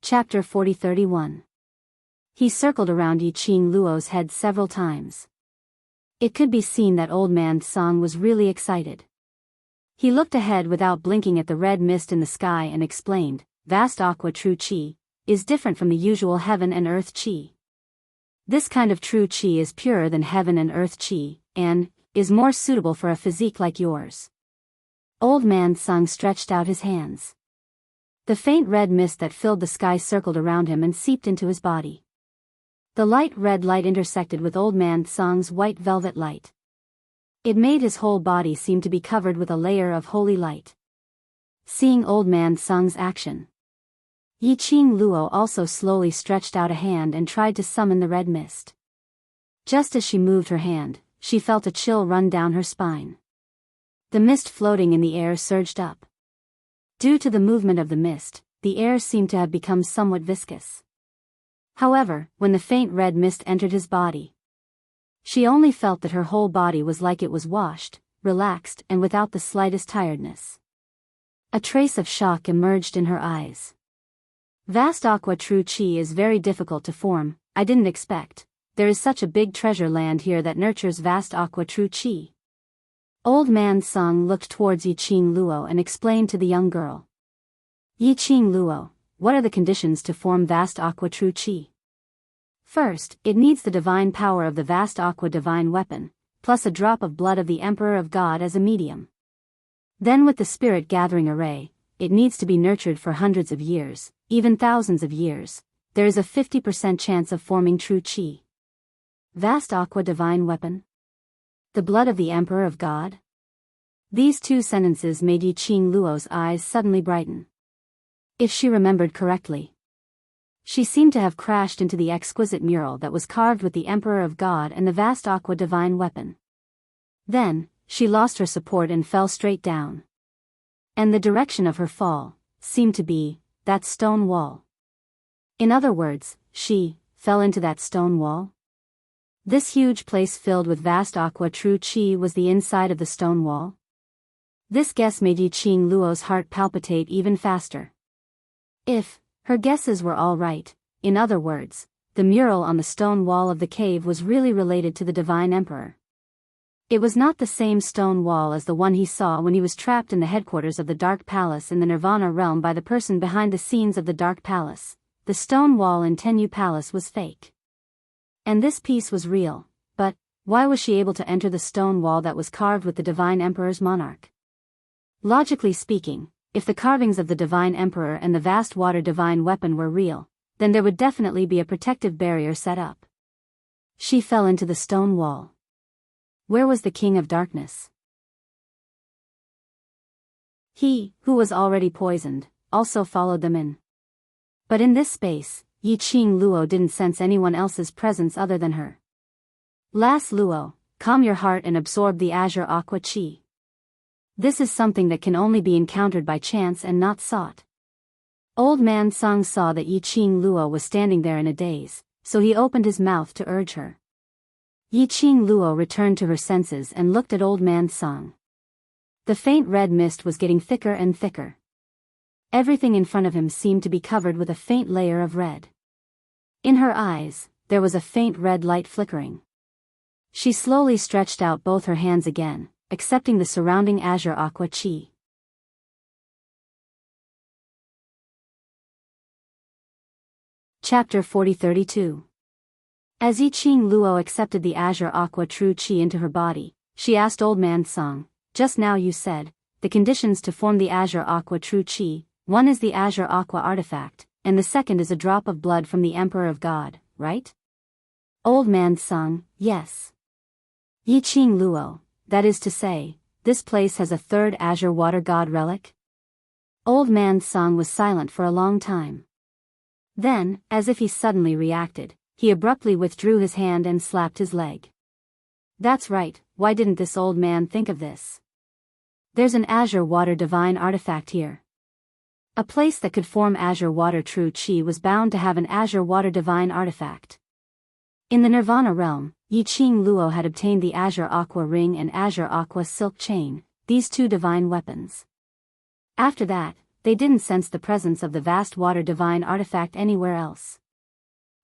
Chapter 40-31. He circled around Yiqing Luo's head several times. It could be seen that Old Man Song was really excited. He looked ahead without blinking at the red mist in the sky and explained, vast aqua true qi, is different from the usual heaven and earth qi. This kind of true qi is purer than heaven and earth qi, and is more suitable for a physique like yours. Old Man Song stretched out his hands. The faint red mist that filled the sky circled around him and seeped into his body. The light red light intersected with Old Man Song's white velvet light. It made his whole body seem to be covered with a layer of holy light. Seeing Old Man Song's action, Yiqing Luo also slowly stretched out a hand and tried to summon the red mist. Just as she moved her hand, she felt a chill run down her spine. The mist floating in the air surged up. Due to the movement of the mist, the air seemed to have become somewhat viscous. However, when the faint red mist entered his body, she only felt that her whole body was like it was washed, relaxed and without the slightest tiredness. A trace of shock emerged in her eyes. Vast aqua true chi is very difficult to form, I didn't expect. There is such a big treasure land here that nurtures vast aqua true chi. Old man Sung looked towards Yiqing Luo and explained to the young girl. Yiqing Luo, what are the conditions to form vast aqua true chi? First, it needs the divine power of the vast aqua divine weapon, plus a drop of blood of the Emperor of God as a medium. Then with the spirit gathering array, it needs to be nurtured for hundreds of years, even thousands of years. There is a 50% chance of forming true chi. Vast aqua divine weapon? The blood of the Emperor of God? These two sentences made Yiqing Luo's eyes suddenly brighten. If she remembered correctly, she seemed to have crashed into the exquisite mural that was carved with the Emperor of God and the vast aqua divine weapon. Then, she lost her support and fell straight down. And the direction of her fall seemed to be that stone wall. In other words, she fell into that stone wall. This huge place filled with vast aqua true chi was the inside of the stone wall. This guess made Yiqing Luo's heart palpitate even faster. If her guesses were all right, in other words, the mural on the stone wall of the cave was really related to the divine emperor. It was not the same stone wall as the one he saw when he was trapped in the headquarters of the Dark Palace in the Nirvana realm by the person behind the scenes of the Dark Palace. The stone wall in Tenyu Palace was fake. And this piece was real, but why was she able to enter the stone wall that was carved with the divine emperor's monarch? Logically speaking, if the carvings of the divine emperor and the vast water divine weapon were real, then there would definitely be a protective barrier set up. She fell into the stone wall. Where was the King of Darkness? He, who was already poisoned, also followed them in. But in this space, Yiqing Luo didn't sense anyone else's presence other than her. Lass Luo, calm your heart and absorb the azure aqua chi. This is something that can only be encountered by chance and not sought. Old man Song saw that Yiqing Luo was standing there in a daze, so he opened his mouth to urge her. Yiqing Luo returned to her senses and looked at old man Song. The faint red mist was getting thicker and thicker. Everything in front of him seemed to be covered with a faint layer of red. In her eyes, there was a faint red light flickering. She slowly stretched out both her hands again, accepting the surrounding azure aqua chi. Chapter 40-32. As Yiqing Luo accepted the azure aqua true chi into her body, she asked old man Song, just now you said, the conditions to form the azure aqua true chi, one is the azure aqua artifact, and the second is a drop of blood from the Emperor of God, right? Old man Sung, yes. Yiqing Luo, that is to say, this place has a third azure water god relic? Old man Sung was silent for a long time. Then, as if he suddenly reacted, he abruptly withdrew his hand and slapped his leg. That's right, why didn't this old man think of this? There's an azure water divine artifact here. A place that could form azure water true chi was bound to have an azure water divine artifact. In the Nirvana realm, Yiqing Luo had obtained the azure aqua ring and azure aqua silk chain, these two divine weapons. After that, they didn't sense the presence of the vast water divine artifact anywhere else.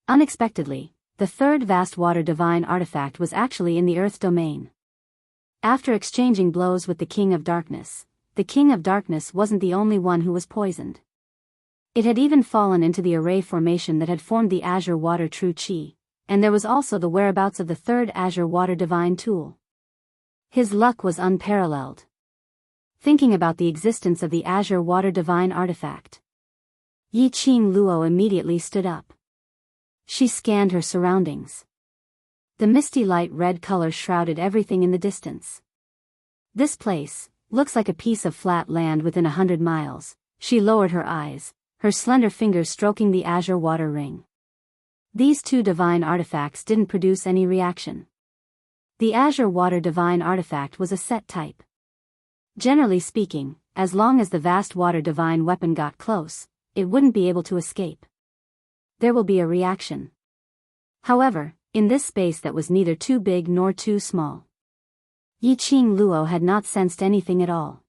Unexpectedly, the third vast water divine artifact was actually in the Earth domain. After exchanging blows with the King of Darkness, the King of Darkness wasn't the only one who was poisoned. It had even fallen into the array formation that had formed the azure water true chi, and there was also the whereabouts of the third azure water divine tool. His luck was unparalleled. Thinking about the existence of the azure water divine artifact, Yiqing Luo immediately stood up. She scanned her surroundings. The misty light red color shrouded everything in the distance. This place looks like a piece of flat land within 100 miles. She lowered her eyes, her slender fingers stroking the azure water ring. These two divine artifacts didn't produce any reaction. The azure water divine artifact was a set type. Generally speaking, as long as the vast water divine weapon got close, it wouldn't be able to escape. There will be a reaction. However, in this space that was neither too big nor too small, Yiqing Luo had not sensed anything at all.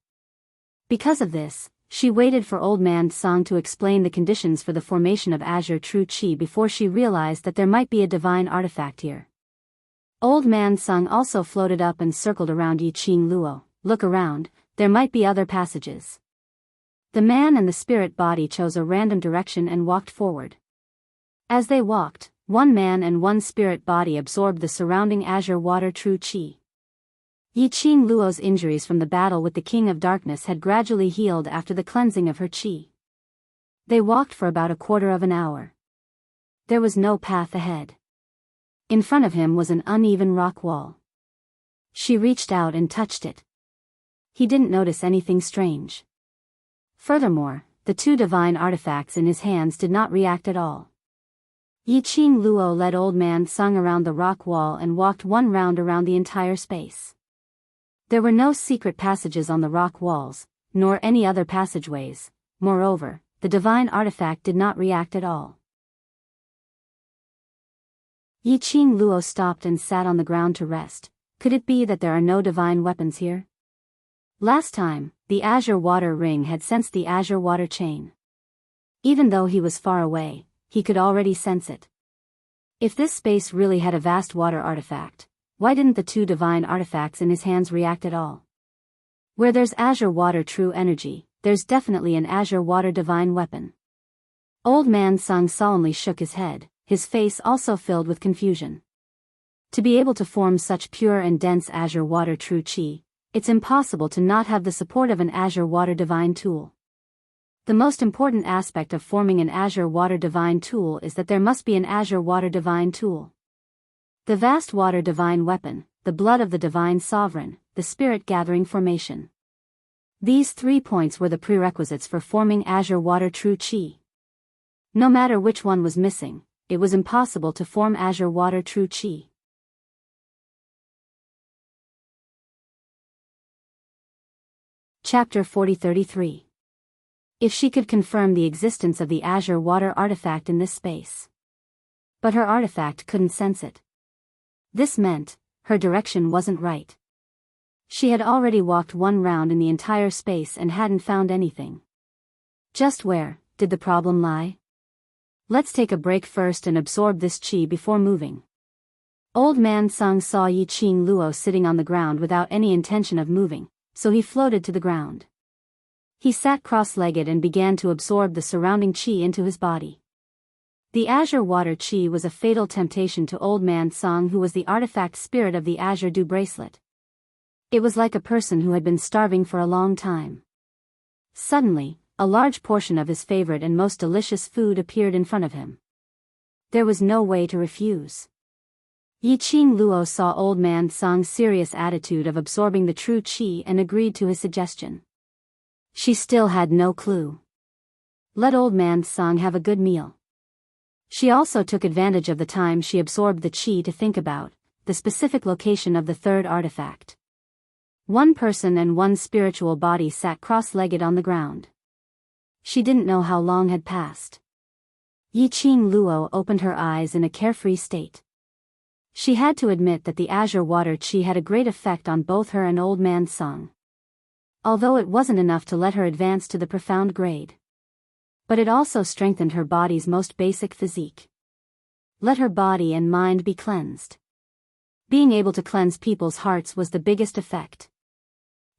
Because of this, she waited for Old Man Song to explain the conditions for the formation of Azure True Qi before she realized that there might be a divine artifact here. Old Man Song also floated up and circled around Yiqing Luo. Look around, there might be other passages. The man and the spirit body chose a random direction and walked forward. As they walked, one man and one spirit body absorbed the surrounding azure water true qi. Yiqing Luo's injuries from the battle with the King of Darkness had gradually healed after the cleansing of her qi. They walked for about a quarter of an hour. There was no path ahead. In front of him was an uneven rock wall. She reached out and touched it. He didn't notice anything strange. Furthermore, the two divine artifacts in his hands did not react at all. Yiqing Luo led Old Man Sung around the rock wall and walked one round around the entire space. There were no secret passages on the rock walls, nor any other passageways. Moreover, the divine artifact did not react at all. Yiqing Luo stopped and sat on the ground to rest. Could it be that there are no divine weapons here? Last time, the azure water ring had sensed the azure water chain. Even though he was far away, he could already sense it. If this space really had a vast water artifact, why didn't the two divine artifacts in his hands react at all? Where there's azure water true energy, there's definitely an azure water divine weapon. Old Man Sung solemnly shook his head, his face also filled with confusion. To be able to form such pure and dense azure water true qi, it's impossible to not have the support of an azure water divine tool. The most important aspect of forming an azure water divine tool is that there must be an azure water divine tool. The vast water divine weapon, the blood of the divine sovereign, the spirit gathering formation. These 3 points were the prerequisites for forming azure water true qi. No matter which one was missing, it was impossible to form azure water true qi. Chapter 40-33. If she could confirm the existence of the azure water artifact in this space. But her artifact couldn't sense it. This meant, her direction wasn't right. She had already walked one round in the entire space and hadn't found anything. Just where did the problem lie? Let's take a break first and absorb this qi before moving. Old Man Sung saw Yiqing Luo sitting on the ground without any intention of moving, so he floated to the ground. He sat cross-legged and began to absorb the surrounding qi into his body. The azure water qi was a fatal temptation to Old Man Song, who was the artifact spirit of the azure dew bracelet. It was like a person who had been starving for a long time. Suddenly, a large portion of his favorite and most delicious food appeared in front of him. There was no way to refuse. Yiqing Luo saw Old Man Song's serious attitude of absorbing the true qi and agreed to his suggestion. She still had no clue. Let Old Man Song have a good meal. She also took advantage of the time she absorbed the qi to think about the specific location of the third artifact. One person and one spiritual body sat cross-legged on the ground. She didn't know how long had passed. Yiqing Luo opened her eyes in a carefree state. She had to admit that the azure water qi had a great effect on both her and Old Man Song. Although it wasn't enough to let her advance to the profound grade. But it also strengthened her body's most basic physique. Let her body and mind be cleansed. Being able to cleanse people's hearts was the biggest effect.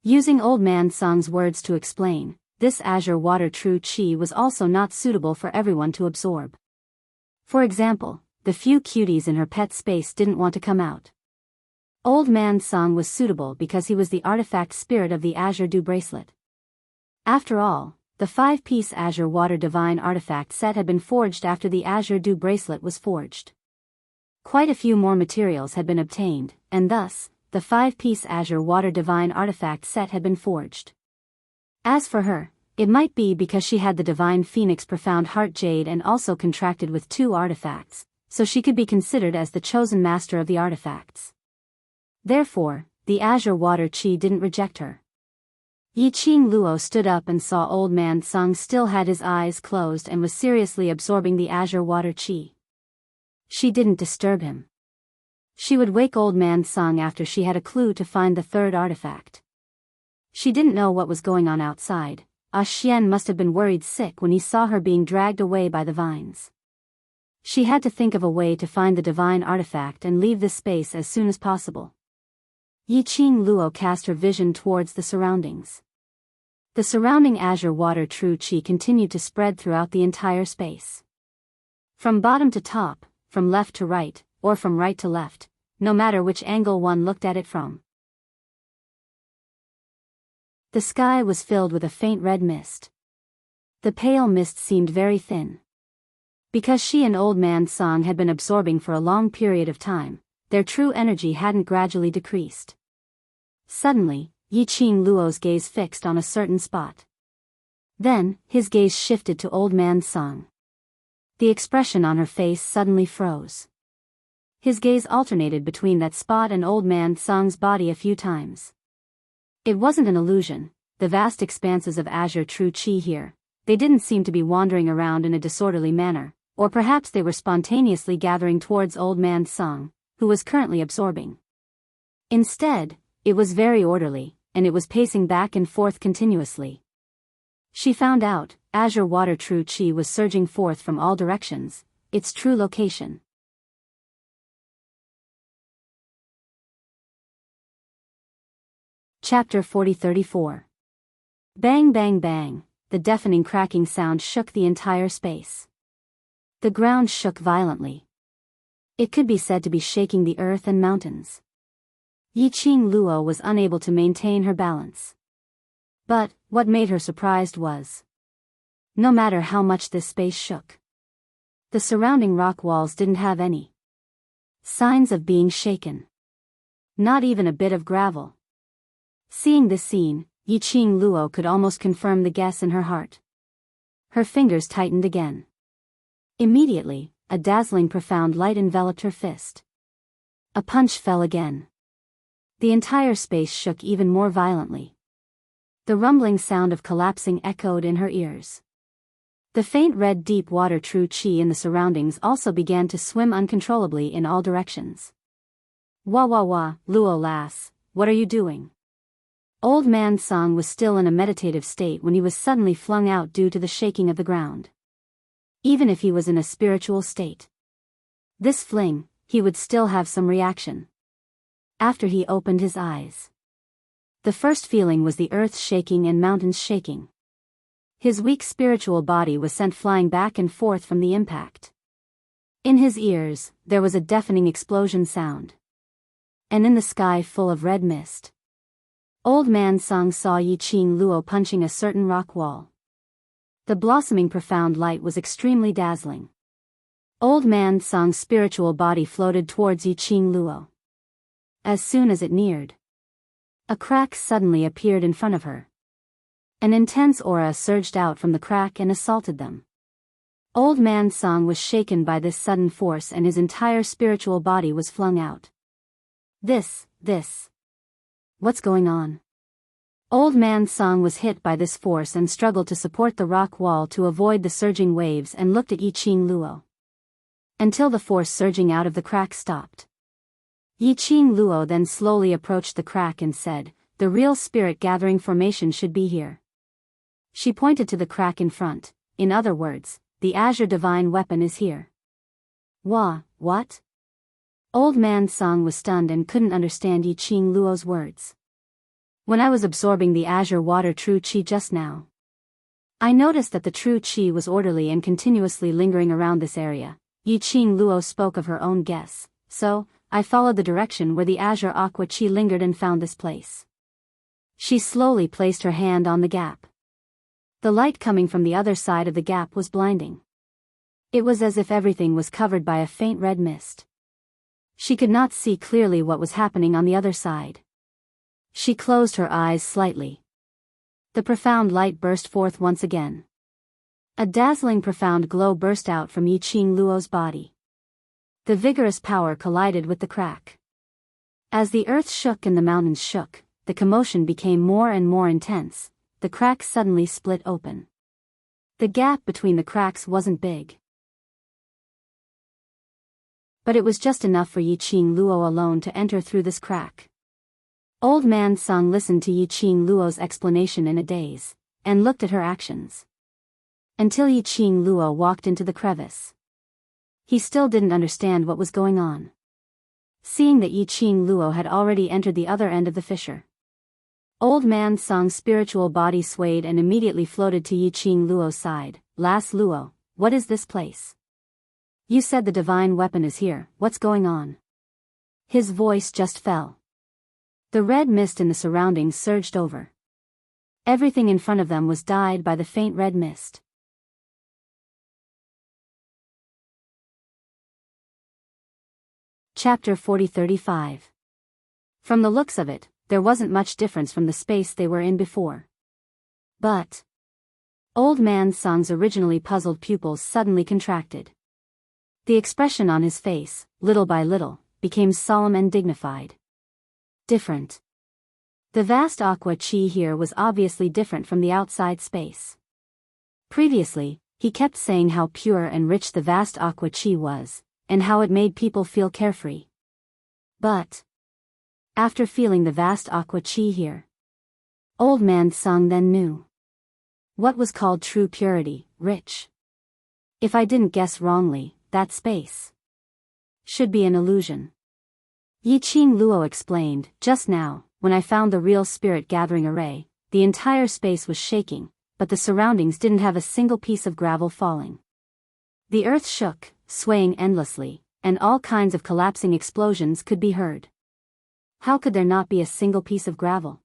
Using Old Man Song's words to explain, this azure water true qi was also not suitable for everyone to absorb. For example, the few cuties in her pet space didn't want to come out. Old Man Song was suitable because he was the artifact spirit of the azure dew bracelet. After all, the 5-piece azure water divine artifact set had been forged after the azure dew bracelet was forged. Quite a few more materials had been obtained, and thus, the 5-piece azure water divine artifact set had been forged. As for her, it might be because she had the divine phoenix profound heart jade and also contracted with 2 artifacts, so she could be considered as the chosen master of the artifacts. Therefore, the azure water qi didn't reject her. Yiqing Luo stood up and saw Old Man Sung still had his eyes closed and was seriously absorbing the azure water qi. She didn't disturb him. She would wake Old Man Sung after she had a clue to find the third artifact. She didn't know what was going on outside. Xian must have been worried sick when he saw her being dragged away by the vines. She had to think of a way to find the divine artifact and leave this space as soon as possible. Yiqing Luo cast her vision towards the surroundings. The surrounding azure water true qi continued to spread throughout the entire space. From bottom to top, from left to right, or from right to left, no matter which angle one looked at it from. The sky was filled with a faint red mist. The pale mist seemed very thin. Because she and Old Man Song had been absorbing for a long period of time, their true energy hadn't gradually decreased. Suddenly, Yiqing Luo's gaze fixed on a certain spot. Then, his gaze shifted to Old Man Song. The expression on her face suddenly froze. His gaze alternated between that spot and Old Man Song's body a few times. It wasn't an illusion, the vast expanses of azure true qi here, they didn't seem to be wandering around in a disorderly manner, or perhaps they were spontaneously gathering towards Old Man Song, who was currently absorbing. Instead, it was very orderly, and it was pacing back and forth continuously. She found out, azure water true qi was surging forth from all directions, its true location. Chapter 40-34. Bang bang bang, the deafening cracking sound shook the entire space. The ground shook violently. It could be said to be shaking the earth and mountains. Yiqing Luo was unable to maintain her balance. But, what made her surprised was, no matter how much this space shook, the surrounding rock walls didn't have any signs of being shaken. Not even a bit of gravel. Seeing this scene, Yiqing Luo could almost confirm the guess in her heart. Her fingers tightened again. Immediately, a dazzling profound light enveloped her fist. A punch fell again. The entire space shook even more violently. The rumbling sound of collapsing echoed in her ears. The faint red deep water true qi in the surroundings also began to swim uncontrollably in all directions. Wah wah wah, Luo lass, what are you doing? Old Man Song was still in a meditative state when he was suddenly flung out due to the shaking of the ground. Even if he was in a spiritual state, this fling, he would still have some reaction. After he opened his eyes, the first feeling was the earth shaking and mountains shaking. His weak spiritual body was sent flying back and forth from the impact. In his ears, there was a deafening explosion sound. And in the sky full of red mist, Old Man Song saw Yiqing Luo punching a certain rock wall. The blossoming profound light was extremely dazzling. Old Man Song's spiritual body floated towards Yiqing Luo. As soon as it neared, a crack suddenly appeared in front of her. An intense aura surged out from the crack and assaulted them. Old Man Song was shaken by this sudden force and his entire spiritual body was flung out. This. What's going on? Old Man Song was hit by this force and struggled to support the rock wall to avoid the surging waves and looked at Yiqing Luo. Until the force surging out of the crack stopped. Yiqing Luo then slowly approached the crack and said, "The real spirit gathering formation should be here." She pointed to the crack in front. In other words, the azure divine weapon is here. What? Old Man Song was stunned and couldn't understand Yiqing Luo's words. When I was absorbing the azure water true qi just now, I noticed that the true qi was orderly and continuously lingering around this area. Yiqing Luo spoke of her own guess, so I followed the direction where the azure aqua qi lingered and found this place. She slowly placed her hand on the gap. The light coming from the other side of the gap was blinding. It was as if everything was covered by a faint red mist. She could not see clearly what was happening on the other side. She closed her eyes slightly. The profound light burst forth once again. A dazzling profound glow burst out from Yiqing Luo's body. The vigorous power collided with the crack. As the earth shook and the mountains shook, the commotion became more and more intense. The cracks suddenly split open. The gap between the cracks wasn't big, but it was just enough for Yiqing Luo alone to enter through this crack. Old Man Song listened to Yiqing Luo's explanation in a daze, and looked at her actions. Until Yiqing Luo walked into the crevice. He still didn't understand what was going on. Seeing that Yiqing Luo had already entered the other end of the fissure, Old Man Song's spiritual body swayed and immediately floated to Yiqing Luo's side. "Las Luo, what is this place? You said the divine weapon is here, what's going on?" His voice just fell. The red mist in the surroundings surged over. Everything in front of them was dyed by the faint red mist. Chapter 40-35. From the looks of it, there wasn't much difference from the space they were in before. But Old Man Song's originally puzzled pupils suddenly contracted. The expression on his face, little by little, became solemn and dignified. Different. The vast aqua chi here was obviously different from the outside space. Previously, he kept saying how pure and rich the vast aqua chi was, and how it made people feel carefree. But after feeling the vast aqua chi here, Old Man Song then knew what was called true purity, rich. If I didn't guess wrongly, that space should be an illusion. Yiqing Luo explained, "Just now, when I found the real spirit gathering array, the entire space was shaking, but the surroundings didn't have a single piece of gravel falling. The earth shook, swaying endlessly, and all kinds of collapsing explosions could be heard. How could there not be a single piece of gravel?"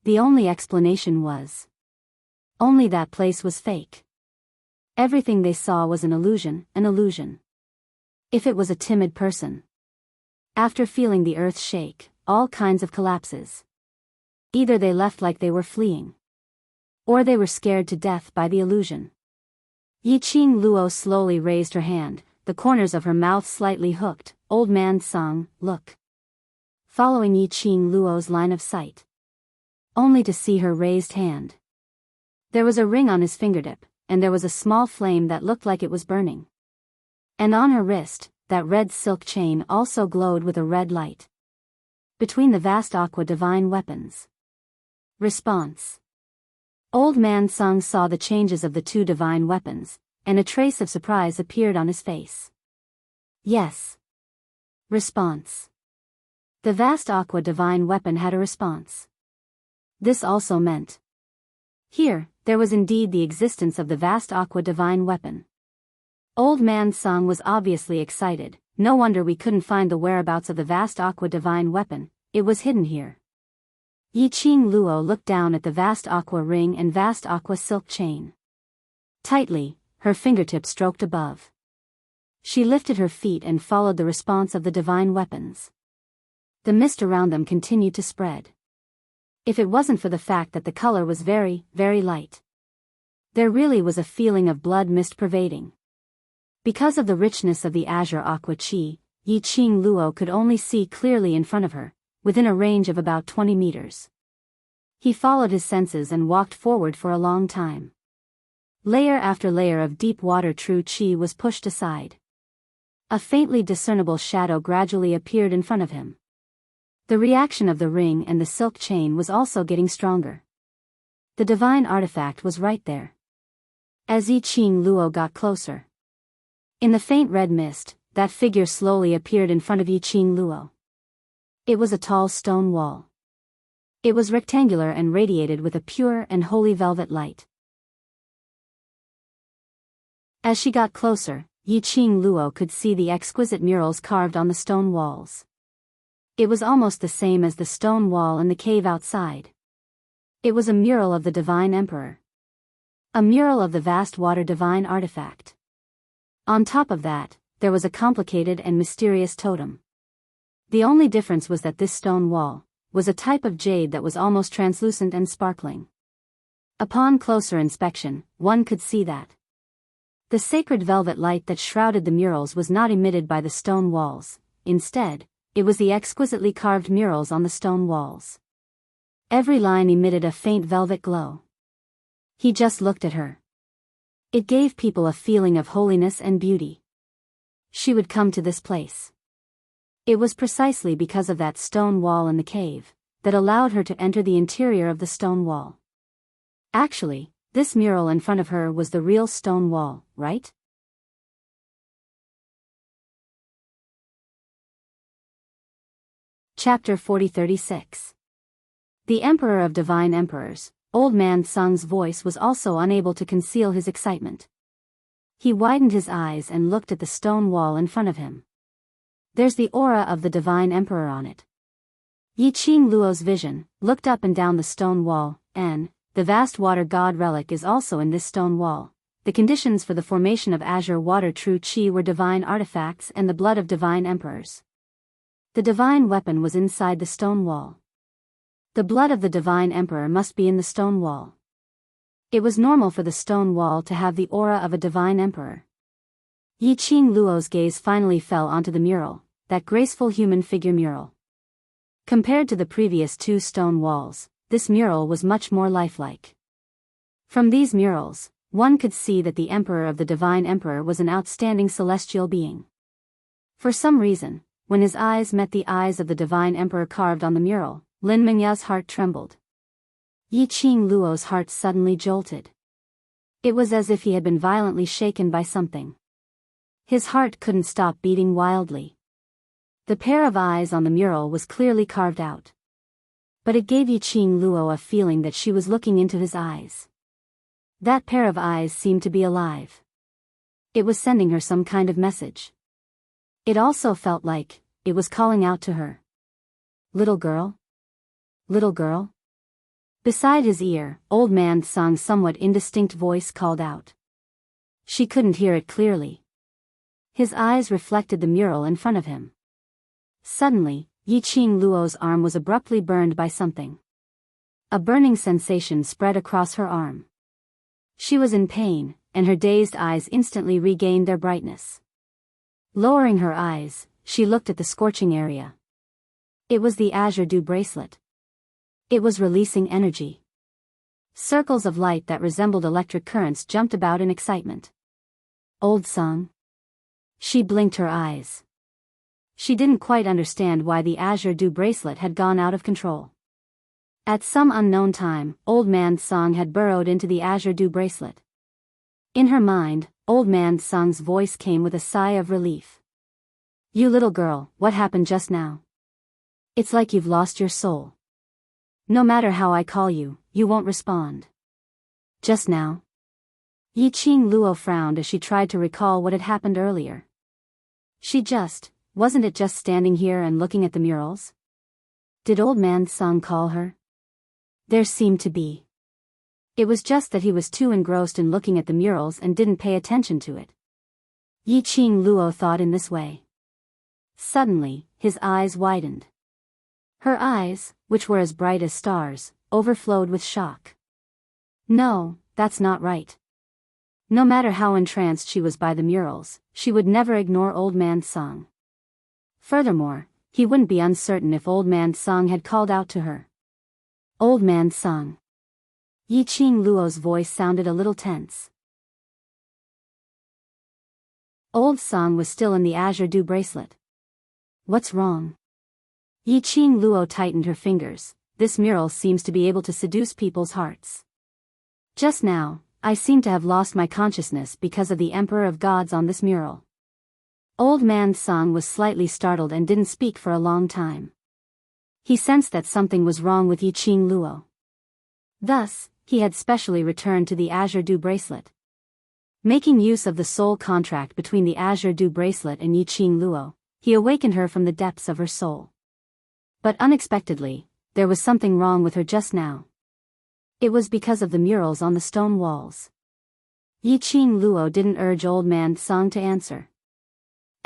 The only explanation was only that place was fake. Everything they saw was an illusion, an illusion. If it was a timid person, after feeling the earth shake, all kinds of collapses, either they left like they were fleeing, or they were scared to death by the illusion. Yiqing Luo slowly raised her hand, the corners of her mouth slightly hooked. "Old Man Song, look." Following Yiqing Luo's line of sight, only to see her raised hand. There was a ring on his fingertip, and there was a small flame that looked like it was burning. And on her wrist, that red silk chain also glowed with a red light. Between the vast aqua divine weapons. Response. Old Man Song saw the changes of the two divine weapons, and a trace of surprise appeared on his face. Yes. Response. The vast aqua divine weapon had a response. This also meant here, there was indeed the existence of the vast aqua divine weapon. Old Man Song was obviously excited. "No wonder we couldn't find the whereabouts of the vast aqua divine weapon, it was hidden here." Yiqing Luo looked down at the vast aqua ring and vast aqua silk chain. Tightly, her fingertips stroked above. She lifted her feet and followed the response of the divine weapons. The mist around them continued to spread. If it wasn't for the fact that the color was very, very light, there really was a feeling of blood mist pervading. Because of the richness of the azure aqua chi, Yiqing Luo could only see clearly in front of her, within a range of about 20 meters. He followed his senses and walked forward for a long time. Layer after layer of deep water true chi was pushed aside. A faintly discernible shadow gradually appeared in front of him. The reaction of the ring and the silk chain was also getting stronger. The divine artifact was right there. As Yiqing Luo got closer, in the faint red mist, that figure slowly appeared in front of Yiqing Luo. It was a tall stone wall. It was rectangular and radiated with a pure and holy velvet light. As she got closer, Yiqing Luo could see the exquisite murals carved on the stone walls. It was almost the same as the stone wall in the cave outside. It was a mural of the Divine Emperor. A mural of the vast water divine artifact. On top of that, there was a complicated and mysterious totem. The only difference was that this stone wall was a type of jade that was almost translucent and sparkling. Upon closer inspection, one could see that the sacred velvet light that shrouded the murals was not emitted by the stone walls. Instead, it was the exquisitely carved murals on the stone walls. Every line emitted a faint velvet glow. He just looked at her. It gave people a feeling of holiness and beauty. She would come to this place. It was precisely because of that stone wall in the cave that allowed her to enter the interior of the stone wall. Actually, this mural in front of her was the real stone wall, right? Chapter 40-36. The Emperor of Divine Emperors, Old Man Sung's voice was also unable to conceal his excitement. He widened his eyes and looked at the stone wall in front of him. There's the aura of the Divine Emperor on it. Yiqing Luo's vision looked up and down the stone wall, and the vast water god relic is also in this stone wall. The conditions for the formation of azure water true qi were divine artifacts and the blood of divine emperors. The divine weapon was inside the stone wall. The blood of the divine emperor must be in the stone wall. It was normal for the stone wall to have the aura of a divine emperor. Yiqing Luo's gaze finally fell onto the mural, that graceful human figure mural. Compared to the previous two stone walls, this mural was much more lifelike. From these murals, one could see that the emperor of the divine emperor was an outstanding celestial being. For some reason, when his eyes met the eyes of the divine emperor carved on the mural, Lin Mingya's heart trembled. Yiqing Luo's heart suddenly jolted. It was as if he had been violently shaken by something. His heart couldn't stop beating wildly. The pair of eyes on the mural was clearly carved out. But it gave Yiqing Luo a feeling that she was looking into his eyes. That pair of eyes seemed to be alive. It was sending her some kind of message. It also felt like it was calling out to her. Little girl? Little girl? Beside his ear, Old Man Sung's somewhat indistinct voice called out. She couldn't hear it clearly. His eyes reflected the mural in front of him. Suddenly, Yiqing Luo's arm was abruptly burned by something. A burning sensation spread across her arm. She was in pain, and her dazed eyes instantly regained their brightness. Lowering her eyes, she looked at the scorching area. It was the azure dew bracelet. It was releasing energy. Circles of light that resembled electric currents jumped about in excitement. Old Sung. She blinked her eyes. She didn't quite understand why the azure dew bracelet had gone out of control. At some unknown time, Old Man Sung had burrowed into the azure dew bracelet. In her mind, Old Man Sung's voice came with a sigh of relief. You little girl, what happened just now? It's like you've lost your soul. No matter how I call you, you won't respond. Just now? Yiqing Luo frowned as she tried to recall what had happened earlier. Wasn't it just standing here and looking at the murals? Did Old Man Sung call her? There seemed to be. It was just that he was too engrossed in looking at the murals and didn't pay attention to it. Yiqing Luo thought in this way. Suddenly, his eyes widened. Her eyes, which were as bright as stars, overflowed with shock. No, that's not right. No matter how entranced she was by the murals, she would never ignore Old Man Sung. Furthermore, he wouldn't be uncertain if Old Man Sung had called out to her. Old Man Sung. Yiqing Luo's voice sounded a little tense. Old Sung was still in the azure dew bracelet. What's wrong? Yiqing Luo tightened her fingers. This mural seems to be able to seduce people's hearts. Just now, I seem to have lost my consciousness because of the Emperor of Gods on this mural. Old Man Sung was slightly startled and didn't speak for a long time. He sensed that something was wrong with Yiqing Luo. Thus, he had specially returned to the azure dew bracelet. Making use of the soul contract between the azure dew bracelet and Yiqing Luo, he awakened her from the depths of her soul. But unexpectedly, there was something wrong with her just now. It was because of the murals on the stone walls. Yiqing Luo didn't urge Old Man Sung to answer.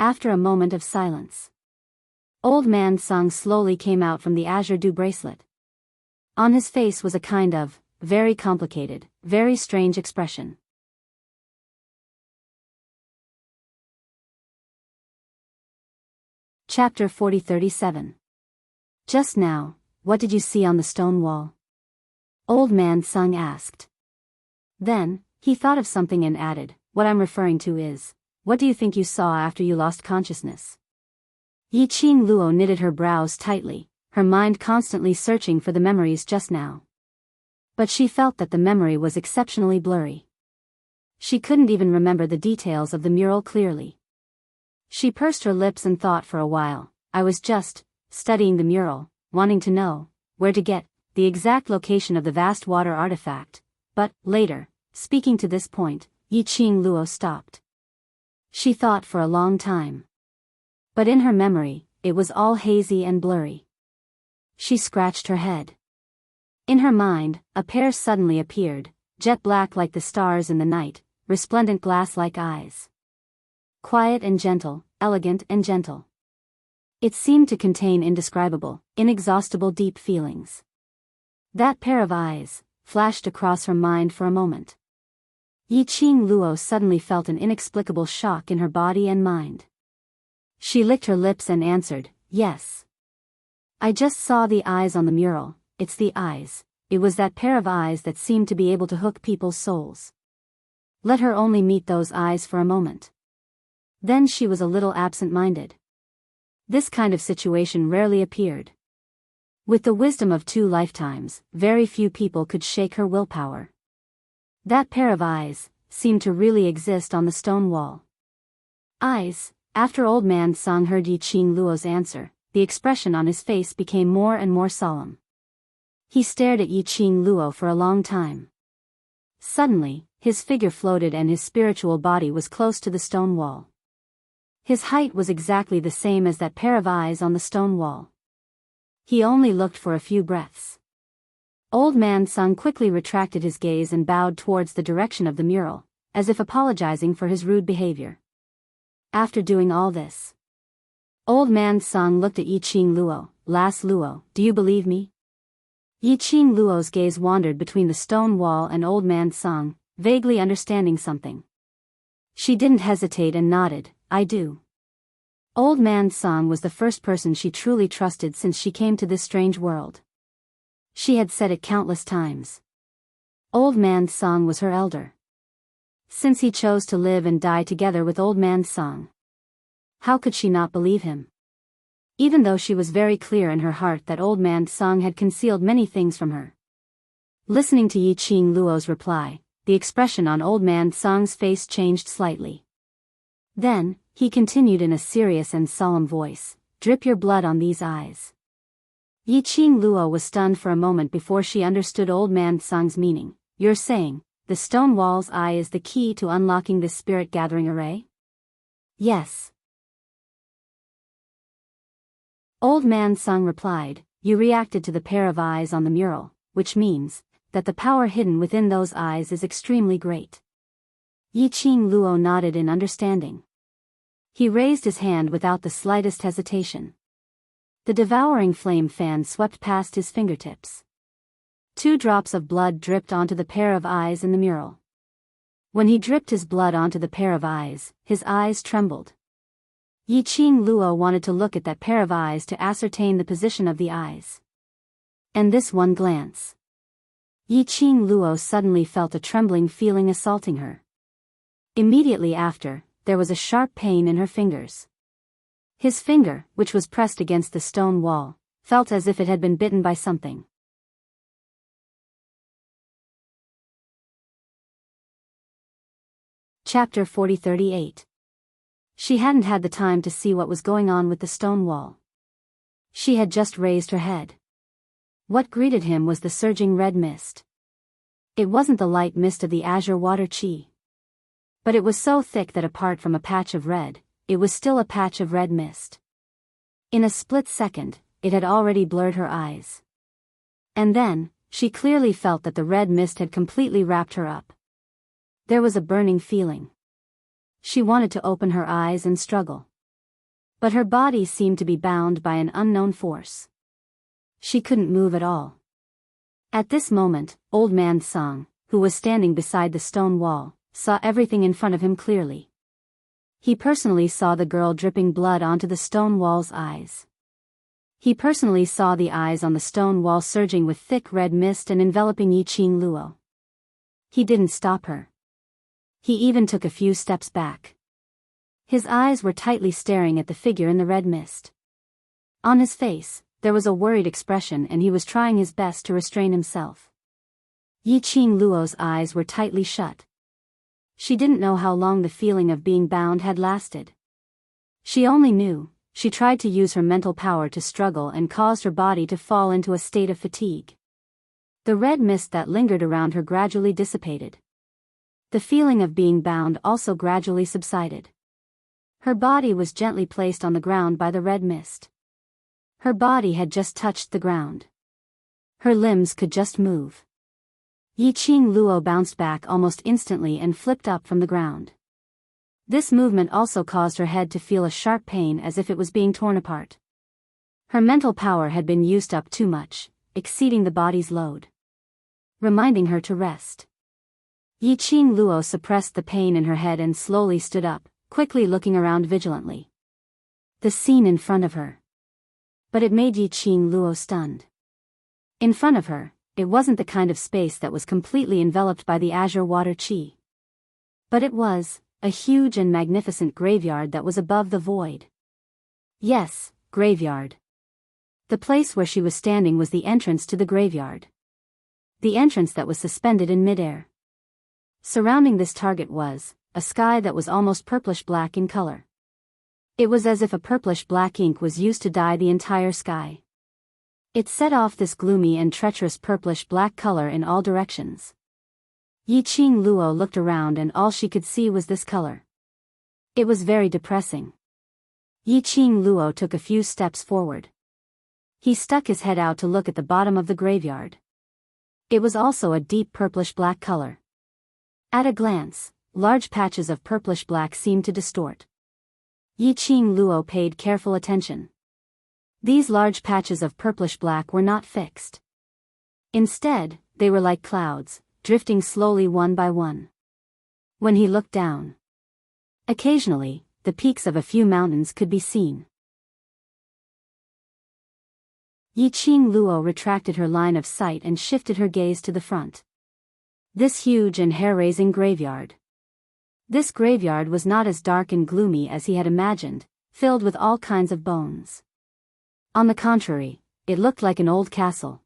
After a moment of silence, Old Man Sung slowly came out from the azure dew bracelet. On his face was a kind of very complicated, very strange expression. Chapter 40-37. Just now, what did you see on the stone wall? Old Man Sung asked. Then, he thought of something and added, what I'm referring to is, what do you think you saw after you lost consciousness? Yiqing Luo knitted her brows tightly, her mind constantly searching for the memories just now. But she felt that the memory was exceptionally blurry. She couldn't even remember the details of the mural clearly. She pursed her lips and thought for a while. I was just studying the mural, wanting to know where to get the exact location of the vast water artifact, but, later, speaking to this point, Yiqing Luo stopped. She thought for a long time. But in her memory, it was all hazy and blurry. She scratched her head. In her mind, a pair suddenly appeared, jet black like the stars in the night, resplendent glass-like eyes. Quiet and gentle, elegant and gentle. It seemed to contain indescribable, inexhaustible deep feelings. That pair of eyes flashed across her mind for a moment. Yiqing Luo suddenly felt an inexplicable shock in her body and mind. She licked her lips and answered, yes. I just saw the eyes on the mural. It's the eyes. It was that pair of eyes that seemed to be able to hook people's souls. Let her only meet those eyes for a moment. Then she was a little absent-minded. This kind of situation rarely appeared. With the wisdom of 2 lifetimes, very few people could shake her willpower. That pair of eyes seemed to really exist on the stone wall. Eyes. After Old Man Sung heard Yiqing Luo's answer, the expression on his face became more and more solemn. He stared at Yiqing Luo for a long time. Suddenly, his figure floated and his spiritual body was close to the stone wall. His height was exactly the same as that pair of eyes on the stone wall. He only looked for a few breaths. Old Man Sung quickly retracted his gaze and bowed towards the direction of the mural, as if apologizing for his rude behavior. After doing all this, Old Man Sung looked at Yiqing Luo. Las Luo, do you believe me? Yiqing Luo's gaze wandered between the stone wall and Old Man Sung, vaguely understanding something. She didn't hesitate and nodded, I do. Old Man Sung was the first person she truly trusted since she came to this strange world. She had said it countless times. Old Man Sung was her elder. Since he chose to live and die together with Old Man Sung, how could she not believe him? Even though she was very clear in her heart that Old Man Sung had concealed many things from her. Listening to Yiqing Luo's reply, the expression on Old Man Sung's face changed slightly. Then, he continued in a serious and solemn voice, drip your blood on these eyes. Yiqing Luo was stunned for a moment before she understood Old Man Sung's meaning. You're saying, the stone wall's eye is the key to unlocking this spirit-gathering array? Yes. Old Man Sung replied, you reacted to the pair of eyes on the mural, which means that the power hidden within those eyes is extremely great. Yiqing Luo nodded in understanding. He raised his hand without the slightest hesitation. The devouring flame fan swept past his fingertips. 2 drops of blood dripped onto the pair of eyes in the mural. When he dripped his blood onto the pair of eyes, his eyes trembled. Yiqing Luo wanted to look at that pair of eyes to ascertain the position of the eyes. And this one glance. Yiqing Luo suddenly felt a trembling feeling assaulting her. Immediately after, there was a sharp pain in her fingers. His finger, which was pressed against the stone wall, felt as if it had been bitten by something. Chapter 4038. She hadn't had the time to see what was going on with the stone wall. She had just raised her head. What greeted him was the surging red mist. It wasn't the light mist of the azure water chi. But it was so thick that apart from a patch of red, it was still a patch of red mist. In a split second, it had already blurred her eyes. And then, she clearly felt that the red mist had completely wrapped her up. There was a burning feeling. She wanted to open her eyes and struggle. But her body seemed to be bound by an unknown force. She couldn't move at all. At this moment, Old Man Sung, who was standing beside the stone wall, saw everything in front of him clearly. He personally saw the girl dripping blood onto the stone wall's eyes. He personally saw the eyes on the stone wall surging with thick red mist and enveloping Yiqing Luo. He didn't stop her. He even took a few steps back. His eyes were tightly staring at the figure in the red mist. On his face, there was a worried expression and he was trying his best to restrain himself. Yiqing Luo's eyes were tightly shut. She didn't know how long the feeling of being bound had lasted. She only knew, she tried to use her mental power to struggle and caused her body to fall into a state of fatigue. The red mist that lingered around her gradually dissipated. The feeling of being bound also gradually subsided. Her body was gently placed on the ground by the red mist. Her body had just touched the ground. Her limbs could just move. Yiqing Luo bounced back almost instantly and flipped up from the ground. This movement also caused her head to feel a sharp pain as if it was being torn apart. Her mental power had been used up too much, exceeding the body's load, reminding her to rest. Yiqing Luo suppressed the pain in her head and slowly stood up, quickly looking around vigilantly. The scene in front of her. But it made Yiqing Luo stunned. In front of her, it wasn't the kind of space that was completely enveloped by the azure water qi. But it was a huge and magnificent graveyard that was above the void. Yes, graveyard. The place where she was standing was the entrance to the graveyard. The entrance that was suspended in midair. Surrounding this target was a sky that was almost purplish-black in color. It was as if a purplish-black ink was used to dye the entire sky. It set off this gloomy and treacherous purplish-black color in all directions. Yiqing Luo looked around and all she could see was this color. It was very depressing. Yiqing Luo took a few steps forward. He stuck his head out to look at the bottom of the graveyard. It was also a deep purplish-black color. At a glance, large patches of purplish-black seemed to distort. Yiqing Luo paid careful attention. These large patches of purplish-black were not fixed. Instead, they were like clouds, drifting slowly one by one. When he looked down, occasionally, the peaks of a few mountains could be seen. Yiqing Luo retracted her line of sight and shifted her gaze to the front. This huge and hair-raising graveyard. This graveyard was not as dark and gloomy as he had imagined, filled with all kinds of bones. On the contrary, it looked like an old castle.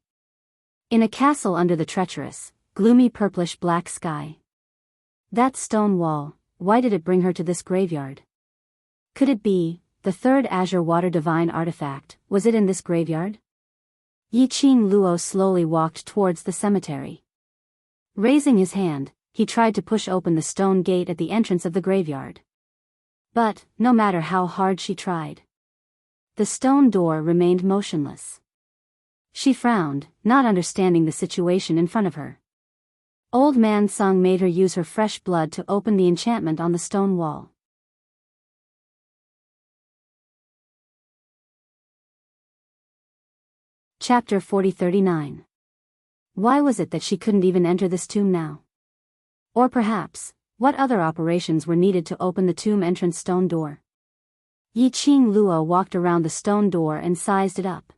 In a castle under the treacherous, gloomy purplish-black sky. That stone wall, why did it bring her to this graveyard? Could it be, the third azure water divine artifact, was it in this graveyard? Yiqing Luo slowly walked towards the cemetery. Raising his hand, he tried to push open the stone gate at the entrance of the graveyard. But, no matter how hard she tried, the stone door remained motionless. She frowned, not understanding the situation in front of her. Old Man Sung made her use her fresh blood to open the enchantment on the stone wall. Chapter 4039. Why was it that she couldn't even enter this tomb now? Or perhaps, what other operations were needed to open the tomb entrance stone door? Yiqing Luo walked around the stone door and sized it up.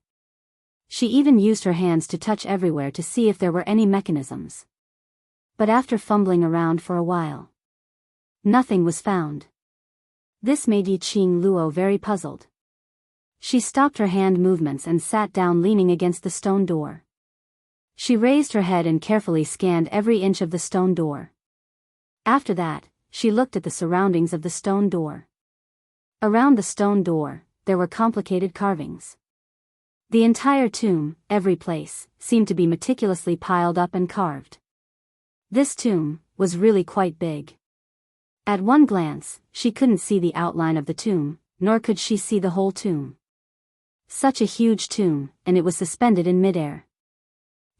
She even used her hands to touch everywhere to see if there were any mechanisms. But after fumbling around for a while, nothing was found. This made Yiqing Luo very puzzled. She stopped her hand movements and sat down leaning against the stone door. She raised her head and carefully scanned every inch of the stone door. After that, she looked at the surroundings of the stone door. Around the stone door, there were complicated carvings. The entire tomb, every place, seemed to be meticulously piled up and carved. This tomb was really quite big. At one glance, she couldn't see the outline of the tomb, nor could she see the whole tomb. Such a huge tomb, and it was suspended in midair.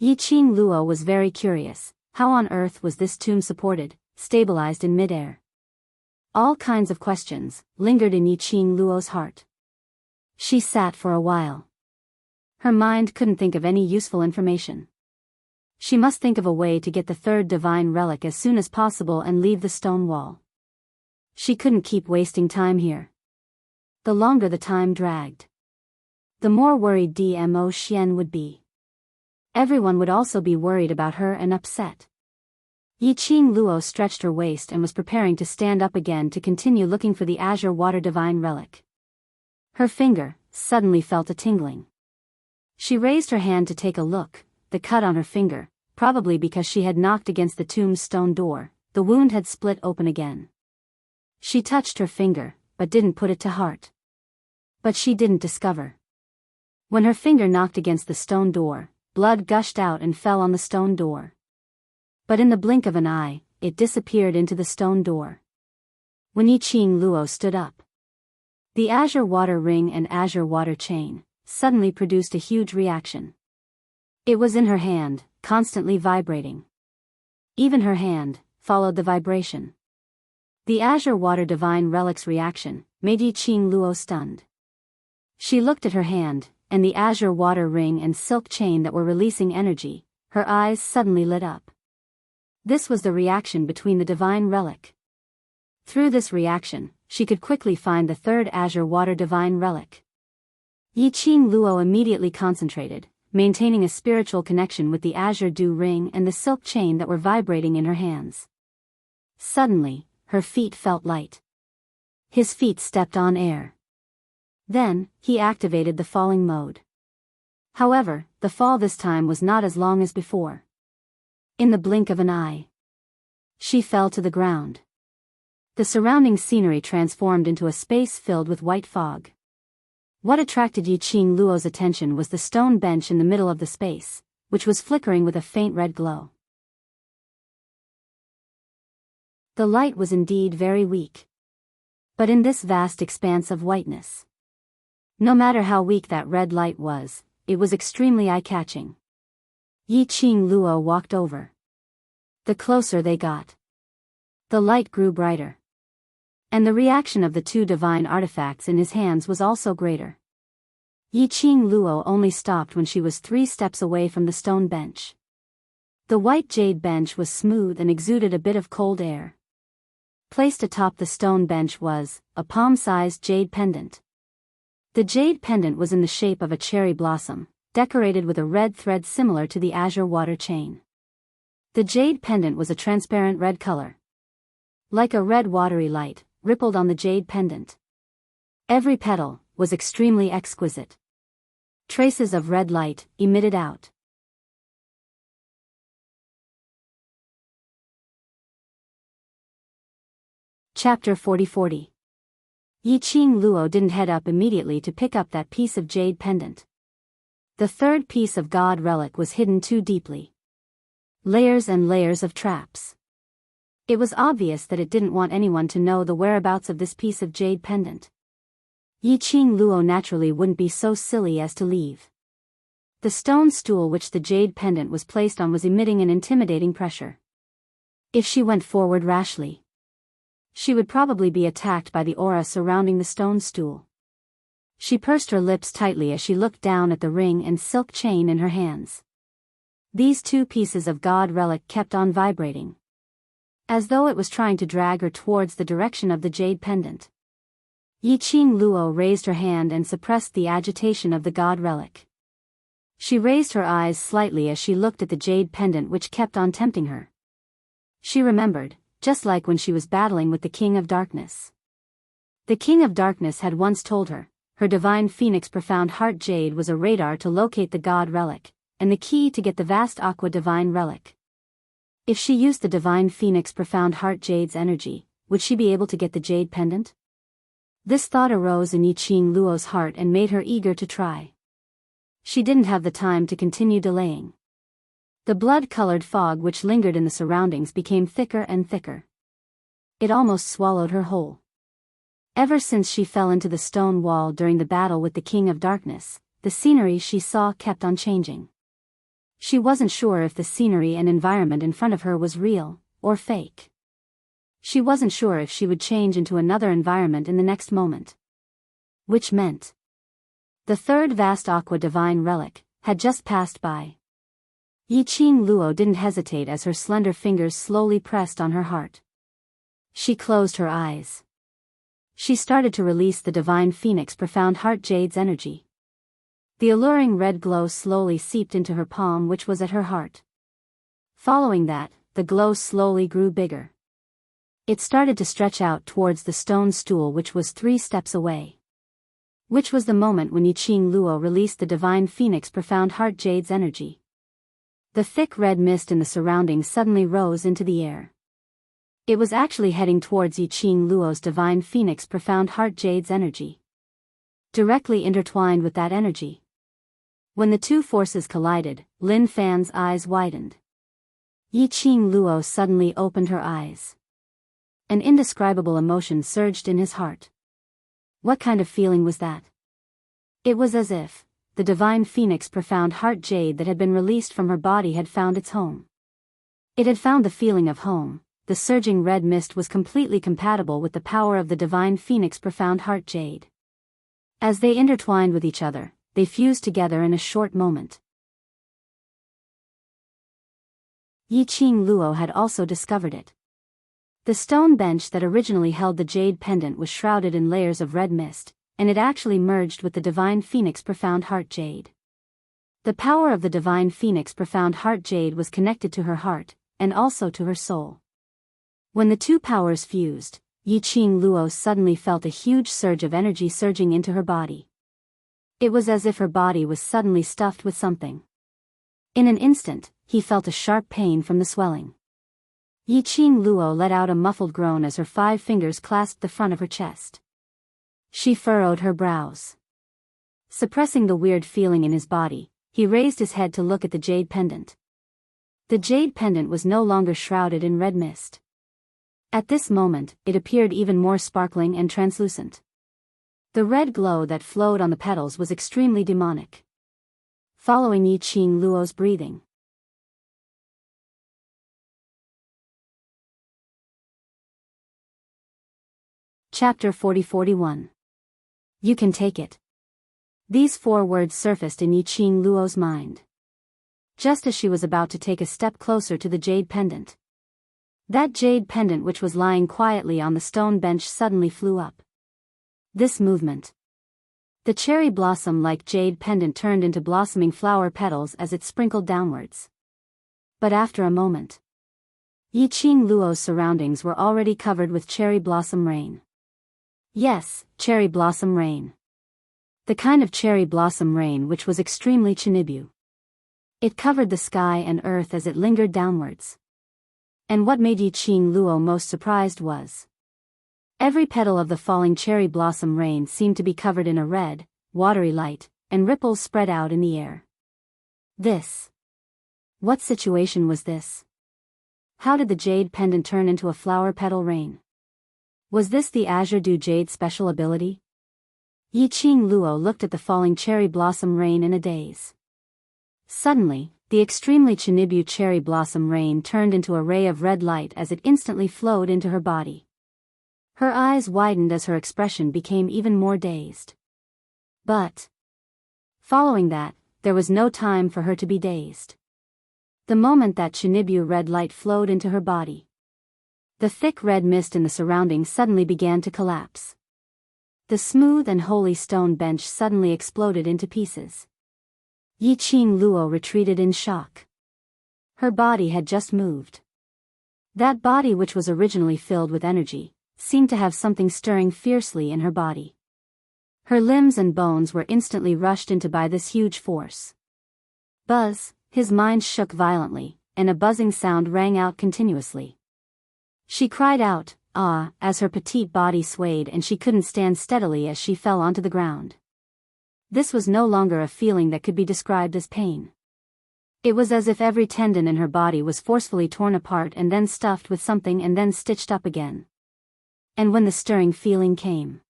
Yiqing Luo was very curious. How on earth was this tomb supported, stabilized in midair? All kinds of questions lingered in Yiqing Luo's heart. She sat for a while. Her mind couldn't think of any useful information. She must think of a way to get the third divine relic as soon as possible and leave the stone wall. She couldn't keep wasting time here. The longer the time dragged, the more worried Dmo Xian would be. Everyone would also be worried about her and upset. Yiqing Luo stretched her waist and was preparing to stand up again to continue looking for the azure water divine relic. Her finger suddenly felt a tingling. She raised her hand to take a look. The cut on her finger, probably because she had knocked against the tombstone door, the wound had split open again. She touched her finger, but didn't put it to heart. But she didn't discover. When her finger knocked against the stone door, blood gushed out and fell on the stone door. But in the blink of an eye, it disappeared into the stone door. When Yiqing Luo stood up, the azure water ring and azure water chain suddenly produced a huge reaction. It was in her hand, constantly vibrating. Even her hand followed the vibration. The azure water divine relic's reaction made Yiqing Luo stunned. She looked at her hand, and the azure water ring and silk chain that were releasing energy. Her eyes suddenly lit up. This was the reaction between the divine relic. Through this reaction, she could quickly find the third azure water divine relic. Yiqing Luo immediately concentrated, maintaining a spiritual connection with the azure dew ring and the silk chain that were vibrating in her hands. Suddenly, her feet felt light. His feet stepped on air. Then, he activated the falling mode. However, the fall this time was not as long as before. In the blink of an eye, she fell to the ground. The surrounding scenery transformed into a space filled with white fog. What attracted Yiqing Luo's attention was the stone bench in the middle of the space, which was flickering with a faint red glow. The light was indeed very weak. But in this vast expanse of whiteness, no matter how weak that red light was, it was extremely eye-catching. Yiqing Luo walked over. The closer they got, the light grew brighter. And the reaction of the two divine artifacts in his hands was also greater. Yiqing Luo only stopped when she was 3 steps away from the stone bench. The white jade bench was smooth and exuded a bit of cold air. Placed atop the stone bench was a palm-sized jade pendant. The jade pendant was in the shape of a cherry blossom, decorated with a red thread similar to the azure water chain. The jade pendant was a transparent red color. Like a red watery light, rippled on the jade pendant. Every petal was extremely exquisite. Traces of red light emitted out. Chapter 40. Yiqing Luo didn't head up immediately to pick up that piece of jade pendant. The third piece of god relic was hidden too deeply. Layers and layers of traps. It was obvious that it didn't want anyone to know the whereabouts of this piece of jade pendant. Yiqing Luo naturally wouldn't be so silly as to leave. The stone stool which the jade pendant was placed on was emitting an intimidating pressure. If she went forward rashly, she would probably be attacked by the aura surrounding the stone stool. She pursed her lips tightly as she looked down at the ring and silk chain in her hands. These two pieces of god relic kept on vibrating, as though it was trying to drag her towards the direction of the jade pendant. Yiqing Luo raised her hand and suppressed the agitation of the god relic. She raised her eyes slightly as she looked at the jade pendant which kept on tempting her. She remembered, just like when she was battling with the King of Darkness. The King of Darkness had once told her, her divine phoenix profound heart jade was a radar to locate the god relic, and the key to get the vast aqua divine relic. If she used the divine phoenix profound heart jade's energy, would she be able to get the jade pendant? This thought arose in Yiqing Luo's heart and made her eager to try. She didn't have the time to continue delaying. The blood-colored fog which lingered in the surroundings became thicker and thicker. It almost swallowed her whole. Ever since she fell into the stone wall during the battle with the King of Darkness, the scenery she saw kept on changing. She wasn't sure if the scenery and environment in front of her was real or fake. She wasn't sure if she would change into another environment in the next moment. Which meant the third vast aqua divine relic had just passed by. Yiqing Luo didn't hesitate as her slender fingers slowly pressed on her heart. She closed her eyes. She started to release the divine phoenix profound heart jade's energy. The alluring red glow slowly seeped into her palm, which was at her heart. Following that, the glow slowly grew bigger. It started to stretch out towards the stone stool, which was 3 steps away. Which was the moment when Yiqing Luo released the divine phoenix profound heart jade's energy. The thick red mist in the surroundings suddenly rose into the air. It was actually heading towards Yiqing Luo's divine phoenix profound heart jade's energy. Directly intertwined with that energy. When the two forces collided, Lin Fan's eyes widened. Yiqing Luo suddenly opened her eyes. An indescribable emotion surged in his heart. What kind of feeling was that? It was as if the divine phoenix profound heart jade that had been released from her body had found its home. It had found the feeling of home. The surging red mist was completely compatible with the power of the divine phoenix profound heart jade. As they intertwined with each other, they fused together in a short moment. Yiqing Luo had also discovered it. The stone bench that originally held the jade pendant was shrouded in layers of red mist, and it actually merged with the divine phoenix profound heart jade. The power of the divine phoenix profound heart jade was connected to her heart, and also to her soul. When the two powers fused, Yiqing Luo suddenly felt a huge surge of energy surging into her body. It was as if her body was suddenly stuffed with something. In an instant, he felt a sharp pain from the swelling. Yiqing Luo let out a muffled groan as her 5 fingers clasped the front of her chest. She furrowed her brows. Suppressing the weird feeling in his body, he raised his head to look at the jade pendant. The jade pendant was no longer shrouded in red mist. At this moment, it appeared even more sparkling and translucent. The red glow that flowed on the petals was extremely demonic. Following Yiqing Luo's breathing. Chapter 40-41. You can take it. These 4 words surfaced in Yiqing Luo's mind. Just as she was about to take a step closer to the jade pendant. That jade pendant which was lying quietly on the stone bench suddenly flew up. This movement. The cherry blossom-like jade pendant turned into blossoming flower petals as it sprinkled downwards. But after a moment, Yiqing Luo's surroundings were already covered with cherry blossom rain. Yes, cherry blossom rain. The kind of cherry blossom rain which was extremely Chinibu. It covered the sky and earth as it lingered downwards. And what made Yiqing Luo most surprised was every petal of the falling cherry blossom rain seemed to be covered in a red, watery light, and ripples spread out in the air. What situation was this? How did the jade pendant turn into a flower petal rain? Was this the Azure Dew Jade special ability? Yiqing Luo looked at the falling cherry blossom rain in a daze. Suddenly, the extremely Chinibu cherry blossom rain turned into a ray of red light as it instantly flowed into her body. Her eyes widened as her expression became even more dazed. But following that, there was no time for her to be dazed. The moment that Chinibu red light flowed into her body, the thick red mist in the surroundings suddenly began to collapse. The smooth and holy stone bench suddenly exploded into pieces. Yiqing Luo retreated in shock. Her body had just moved. That body, which was originally filled with energy, seemed to have something stirring fiercely in her body. Her limbs and bones were instantly rushed into by this huge force. Buzz, his mind shook violently, and a buzzing sound rang out continuously. She cried out, "Ah," as her petite body swayed and she couldn't stand steadily as she fell onto the ground. This was no longer a feeling that could be described as pain. It was as if every tendon in her body was forcefully torn apart and then stuffed with something and then stitched up again. And when the stirring feeling came,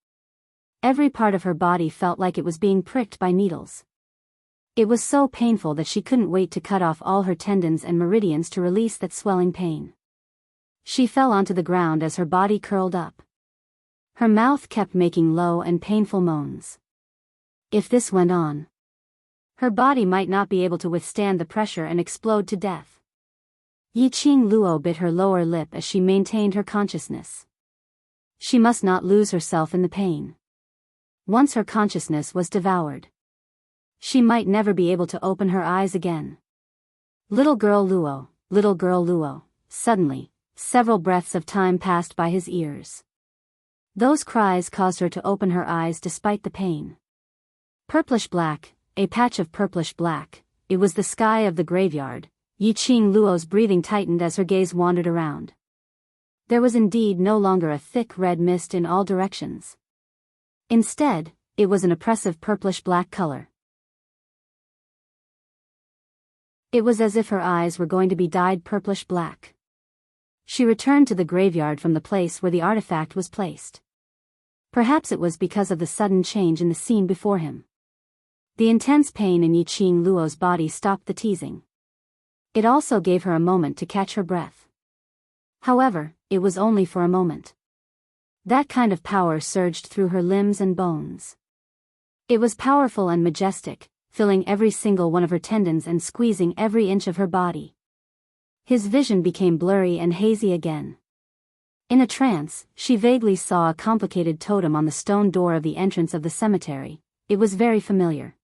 every part of her body felt like it was being pricked by needles. It was so painful that she couldn't wait to cut off all her tendons and meridians to release that swelling pain. She fell onto the ground as her body curled up. Her mouth kept making low and painful moans. If this went on, her body might not be able to withstand the pressure and explode to death. Yiqing Luo bit her lower lip as she maintained her consciousness. She must not lose herself in the pain. Once her consciousness was devoured, She might never be able to open her eyes again. Little girl Luo, little girl Luo. Suddenly, several breaths of time passed by his ears. Those cries caused her to open her eyes despite the pain. Purplish black, a patch of purplish black, it was the sky of the graveyard. Yiqing Luo's breathing tightened as her gaze wandered around. There was indeed no longer a thick red mist in all directions. Instead, it was an oppressive purplish-black color. It was as if her eyes were going to be dyed purplish-black. She returned to the graveyard from the place where the artifact was placed. Perhaps it was because of the sudden change in the scene before him. The intense pain in Yiqing Luo's body stopped the teasing. It also gave her a moment to catch her breath. However, it was only for a moment. That kind of power surged through her limbs and bones. It was powerful and majestic, filling every single one of her tendons and squeezing every inch of her body. His vision became blurry and hazy again. In a trance, she vaguely saw a complicated totem on the stone door of the entrance of the cemetery. It was very familiar.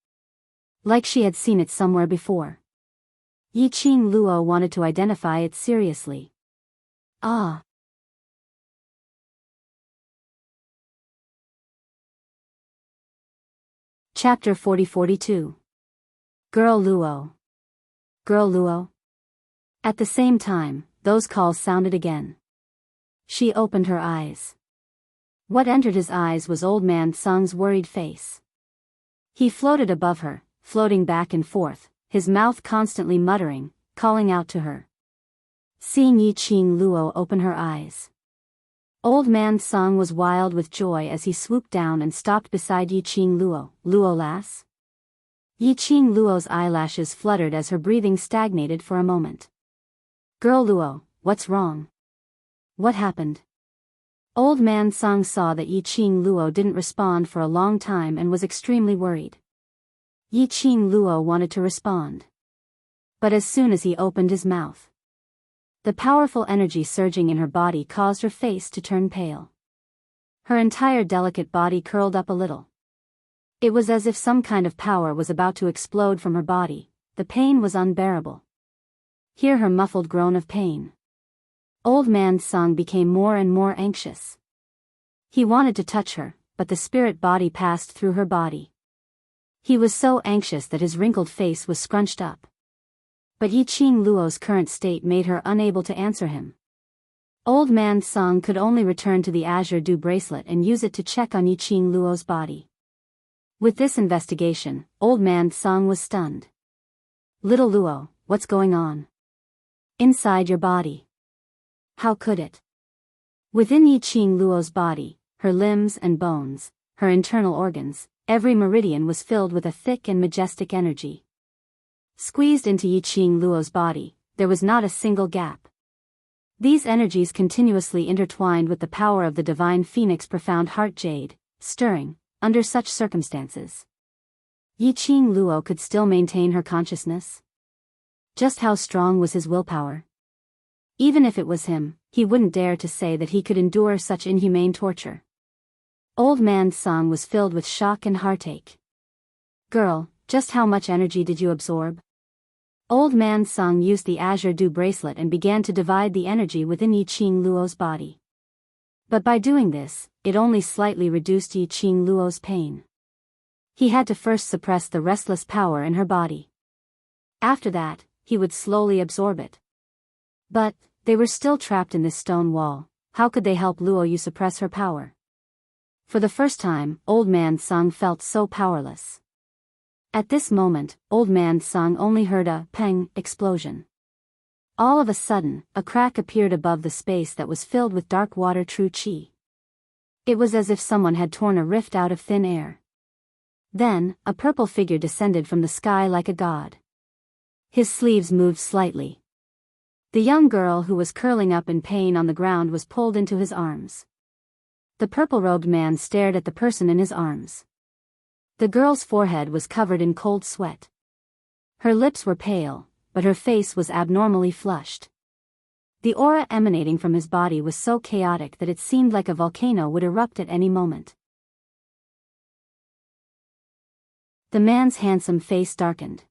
Like she had seen it somewhere before. Yiqing Luo wanted to identify it seriously. Ah. Chapter 40-42. Girl Luo. Girl Luo. At the same time, those calls sounded again. She opened her eyes. What entered his eyes was Old Man Sung's worried face. He floated above her, floating back and forth, his mouth constantly muttering, calling out to her. Seeing Yiqing Luo open her eyes. Old Man Sung was wild with joy as he swooped down and stopped beside Yiqing Luo. Luo lass? Yiqing Luo's eyelashes fluttered as her breathing stagnated for a moment. Girl Luo, what's wrong? What happened? Old Man Sung saw that Yiqing Luo didn't respond for a long time and was extremely worried. Yiqing Luo wanted to respond. But as soon as he opened his mouth, the powerful energy surging in her body caused her face to turn pale. Her entire delicate body curled up a little. It was as if some kind of power was about to explode from her body. The pain was unbearable. Hear her muffled groan of pain. Old Man Sung became more and more anxious. He wanted to touch her, but the spirit body passed through her body. He was so anxious that his wrinkled face was scrunched up. But Yiqing Luo's current state made her unable to answer him. Old Man Sung could only return to the Azure Dew bracelet and use it to check on Yiqing Luo's body. With this investigation, Old Man Sung was stunned. Little Luo, what's going on? Inside your body. How could it? Within Yiqing Luo's body, her limbs and bones, her internal organs, every meridian was filled with a thick and majestic energy. Squeezed into Yiqing Luo's body, there was not a single gap. These energies continuously intertwined with the power of the divine phoenix profound heart jade, stirring, under such circumstances. Yiqing Luo could still maintain her consciousness. Just how strong was his willpower? Even if it was him, he wouldn't dare to say that he could endure such inhumane torture. Old Man Sung was filled with shock and heartache. Girl, just how much energy did you absorb? Old Man Sung used the Azure Dew bracelet and began to divide the energy within Yiqing Luo's body. But by doing this, it only slightly reduced Yiqing Luo's pain. He had to first suppress the restless power in her body. After that, he would slowly absorb it. But, they were still trapped in this stone wall. How could they help Luo Yu suppress her power? For the first time, Old Man Sung felt so powerless. At this moment, Old Man Sung only heard a pang explosion. All of a sudden, a crack appeared above the space that was filled with dark water true chi. It was as if someone had torn a rift out of thin air. Then, a purple figure descended from the sky like a god. His sleeves moved slightly. The young girl who was curling up in pain on the ground was pulled into his arms. The purple-robed man stared at the person in his arms. The girl's forehead was covered in cold sweat. Her lips were pale, but her face was abnormally flushed. The aura emanating from his body was so chaotic that it seemed like a volcano would erupt at any moment. The man's handsome face darkened.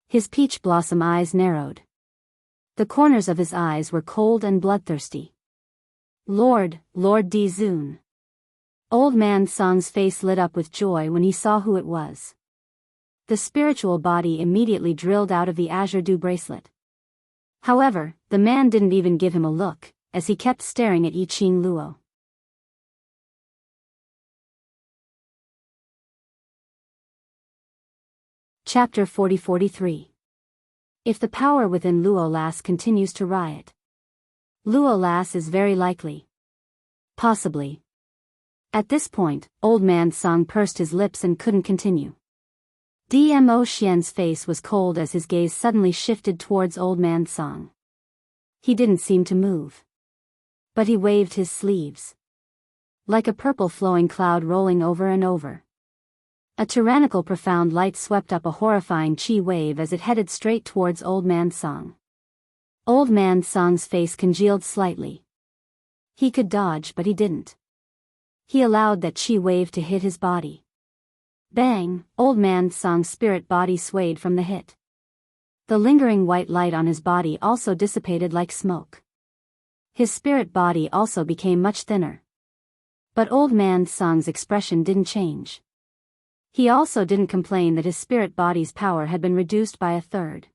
His peach blossom eyes narrowed. The corners of his eyes were cold and bloodthirsty. Lord Di Zun. Old man Song's face lit up with joy when he saw who it was. The spiritual body immediately drilled out of the azure dew bracelet. However, the man didn't even give him a look, as he kept staring at Yiqing Luo. Chapter 40-43. If the power within Luo Lass continues to riot. Luo Lass is very likely. Possibly. At this point, old man Song pursed his lips and couldn't continue. Dmo Xian's face was cold as his gaze suddenly shifted towards old man Song. He didn't seem to move. But he waved his sleeves. Like a purple flowing cloud rolling over and over. A tyrannical profound light swept up a horrifying chi wave as it headed straight towards old man Song. Old man Song's face congealed slightly. He could dodge but he didn't. He allowed that chi wave to hit his body. Bang! Old man Song's spirit body swayed from the hit. The lingering white light on his body also dissipated like smoke. His spirit body also became much thinner. But old man Song's expression didn't change. He also didn't complain that his spirit body's power had been reduced by a third.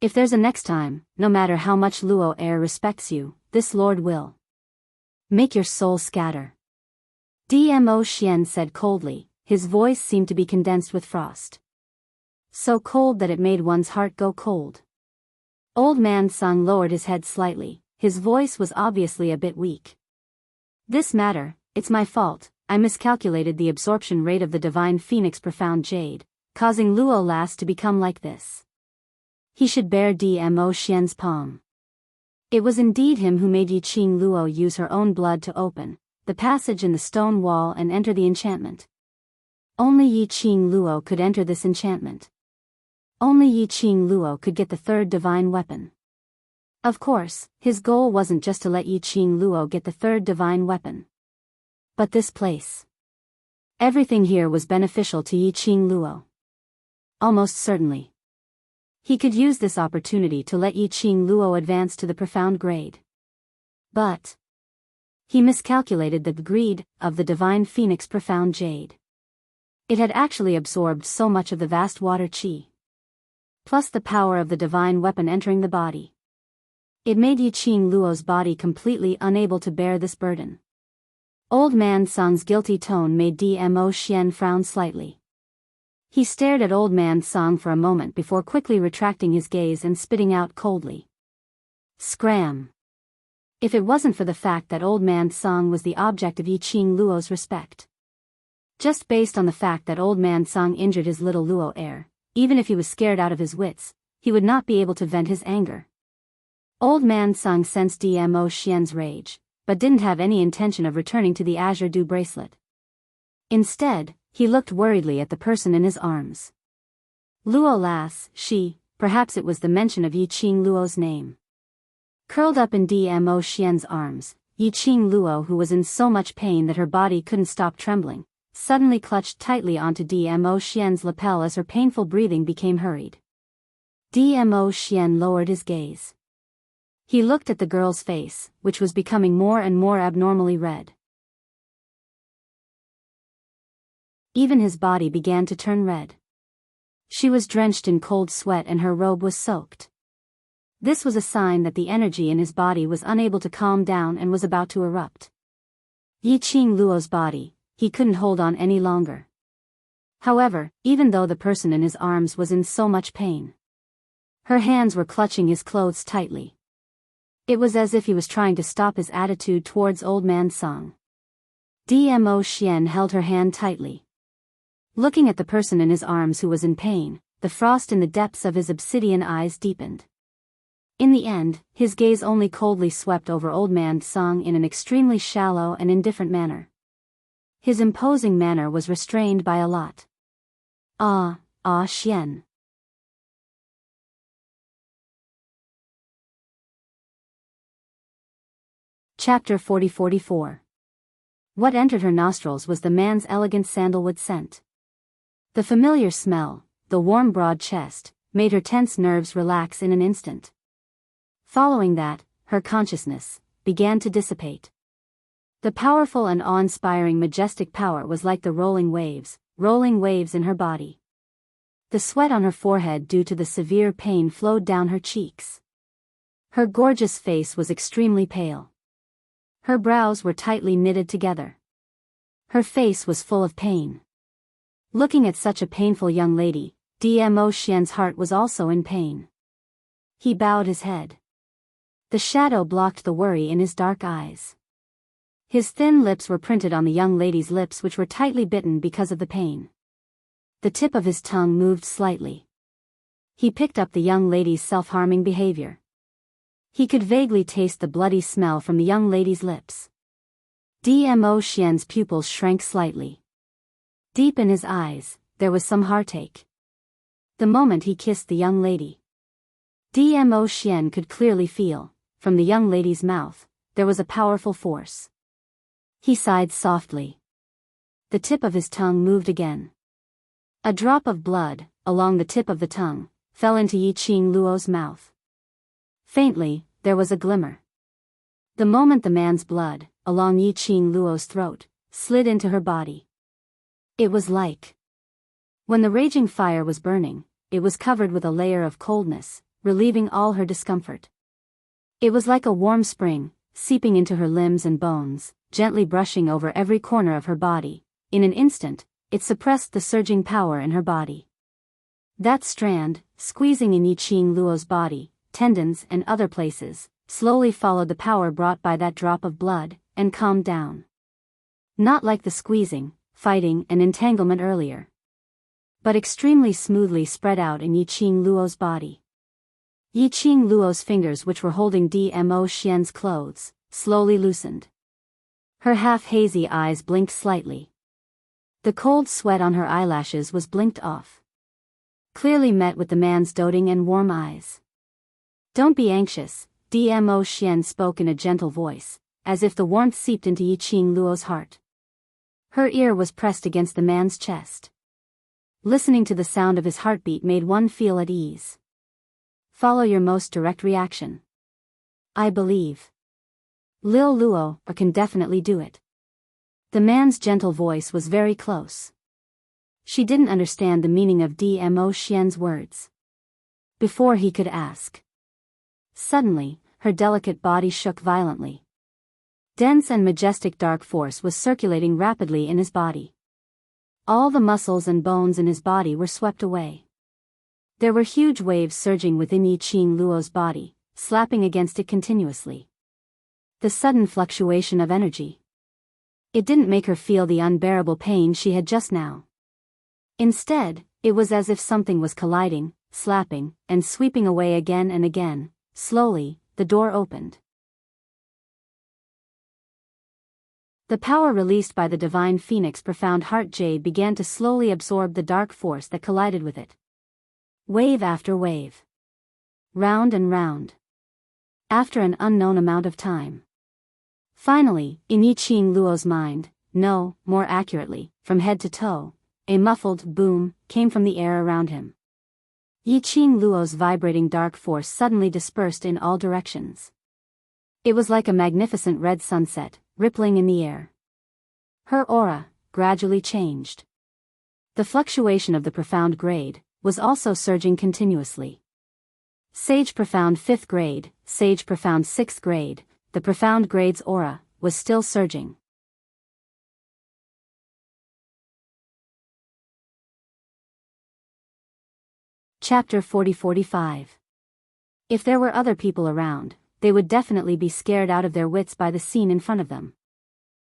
If there's a next time, no matter how much Luo Air respects you, this lord will make your soul scatter. Dmo Xian said coldly, his voice seemed to be condensed with frost. So cold that it made one's heart go cold. Old man Song lowered his head slightly, his voice was obviously a bit weak. This matter, it's my fault. I miscalculated the absorption rate of the divine phoenix profound jade, causing Luo Lass to become like this. He should bear Dmo Xian's palm. It was indeed him who made Yiqing Luo use her own blood to open the passage in the stone wall and enter the enchantment. Only Yiqing Luo could enter this enchantment. Only Yiqing Luo could get the third divine weapon. Of course, his goal wasn't just to let Yiqing Luo get the third divine weapon. But this place. Everything here was beneficial to Yiqing Luo. Almost certainly. He could use this opportunity to let Yiqing Luo advance to the profound grade. But he miscalculated the greed of the divine phoenix profound jade. It had actually absorbed so much of the vast water chi. Plus the power of the divine weapon entering the body. It made Yiqing Luo's body completely unable to bear this burden. Old man Song's guilty tone made Dmo Xian frown slightly. He stared at old man Song for a moment before quickly retracting his gaze and spitting out coldly. Scram! If it wasn't for the fact that old man Song was the object of Yiqing Luo's respect. Just based on the fact that old man Song injured his little Luo Heir, even if he was scared out of his wits, he would not be able to vent his anger. Old man Song sensed Dmo Xian's rage, but didn't have any intention of returning to the azure dew bracelet. Instead, he looked worriedly at the person in his arms. Luo Lass, perhaps it was the mention of Yiqing Luo's name. Curled up in Dmo Xian's arms, Yiqing Luo, who was in so much pain that her body couldn't stop trembling, suddenly clutched tightly onto Dmo Xian's lapel as her painful breathing became hurried. Dmo Xian lowered his gaze. He looked at the girl's face, which was becoming more and more abnormally red. Even his body began to turn red. She was drenched in cold sweat and her robe was soaked. This was a sign that the energy in his body was unable to calm down and was about to erupt. Yiqing Luo's body, he couldn't hold on any longer. However, even though the person in his arms was in so much pain, her hands were clutching his clothes tightly. It was as if he was trying to stop his attitude towards old man Song. Dmo Xian held her hand tightly. Looking at the person in his arms who was in pain, the frost in the depths of his obsidian eyes deepened. In the end, his gaze only coldly swept over old man Song in an extremely shallow and indifferent manner. His imposing manner was restrained by a lot. Xian. Chapter 40-44. What entered her nostrils was the man's elegant sandalwood scent. The familiar smell, the warm broad chest, made her tense nerves relax in an instant. Following that, her consciousness began to dissipate. The powerful and awe-inspiring majestic power was like the rolling waves in her body. The sweat on her forehead due to the severe pain flowed down her cheeks. Her gorgeous face was extremely pale. Her brows were tightly knitted together. Her face was full of pain. Looking at such a painful young lady, Dmo Xian's heart was also in pain. He bowed his head. The shadow blocked the worry in his dark eyes. His thin lips were printed on the young lady's lips, which were tightly bitten because of the pain. The tip of his tongue moved slightly. He picked up the young lady's self-harming behavior. He could vaguely taste the bloody smell from the young lady's lips. Dmo Xian's pupils shrank slightly. Deep in his eyes, there was some heartache. The moment he kissed the young lady, Dmo Xian could clearly feel, from the young lady's mouth, there was a powerful force. He sighed softly. The tip of his tongue moved again. A drop of blood, along the tip of the tongue, fell into Yiqing Luo's mouth. Faintly, there was a glimmer. The moment the man's blood, along Yiqing Luo's throat, slid into her body. It was like when the raging fire was burning, it was covered with a layer of coldness, relieving all her discomfort. It was like a warm spring, seeping into her limbs and bones, gently brushing over every corner of her body. In an instant, it suppressed the surging power in her body. That strand, squeezing in Yiqing Luo's body, tendons and other places, slowly followed the power brought by that drop of blood, and calmed down. Not like the squeezing, fighting and entanglement earlier, but extremely smoothly spread out in Yiqing Luo's body. Yiqing Luo's fingers, which were holding Dmo Xian's clothes, slowly loosened. Her half-hazy eyes blinked slightly. The cold sweat on her eyelashes was blinked off. Clearly met with the man's doting and warm eyes. "Don't be anxious," Dmo Xian spoke in a gentle voice, as if the warmth seeped into Yiqing Luo's heart. Her ear was pressed against the man's chest. Listening to the sound of his heartbeat made one feel at ease. "Follow your most direct reaction. I believe Lil Luo can definitely do it." The man's gentle voice was very close. She didn't understand the meaning of Dmo Xian's words. Before he could ask, suddenly, her delicate body shook violently. Dense and majestic dark force was circulating rapidly in his body. All the muscles and bones in his body were swept away. There were huge waves surging within Yiqing Luo's body, slapping against it continuously. The sudden fluctuation of energy. It didn't make her feel the unbearable pain she had just now. Instead, it was as if something was colliding, slapping, and sweeping away again and again. Slowly, the door opened. The power released by the divine phoenix profound heart jade began to slowly absorb the dark force that collided with it. Wave after wave. Round and round. After an unknown amount of time. Finally, in Yiqing Luo's mind, no, more accurately, from head to toe, a muffled boom came from the air around him. Yiqing Luo's vibrating dark force suddenly dispersed in all directions. It was like a magnificent red sunset, rippling in the air. Her aura gradually changed. The fluctuation of the profound grade was also surging continuously. Sage profound 5th grade, sage profound 6th grade, the profound grade's aura was still surging. Chapter 40-45. If there were other people around, they would definitely be scared out of their wits by the scene in front of them.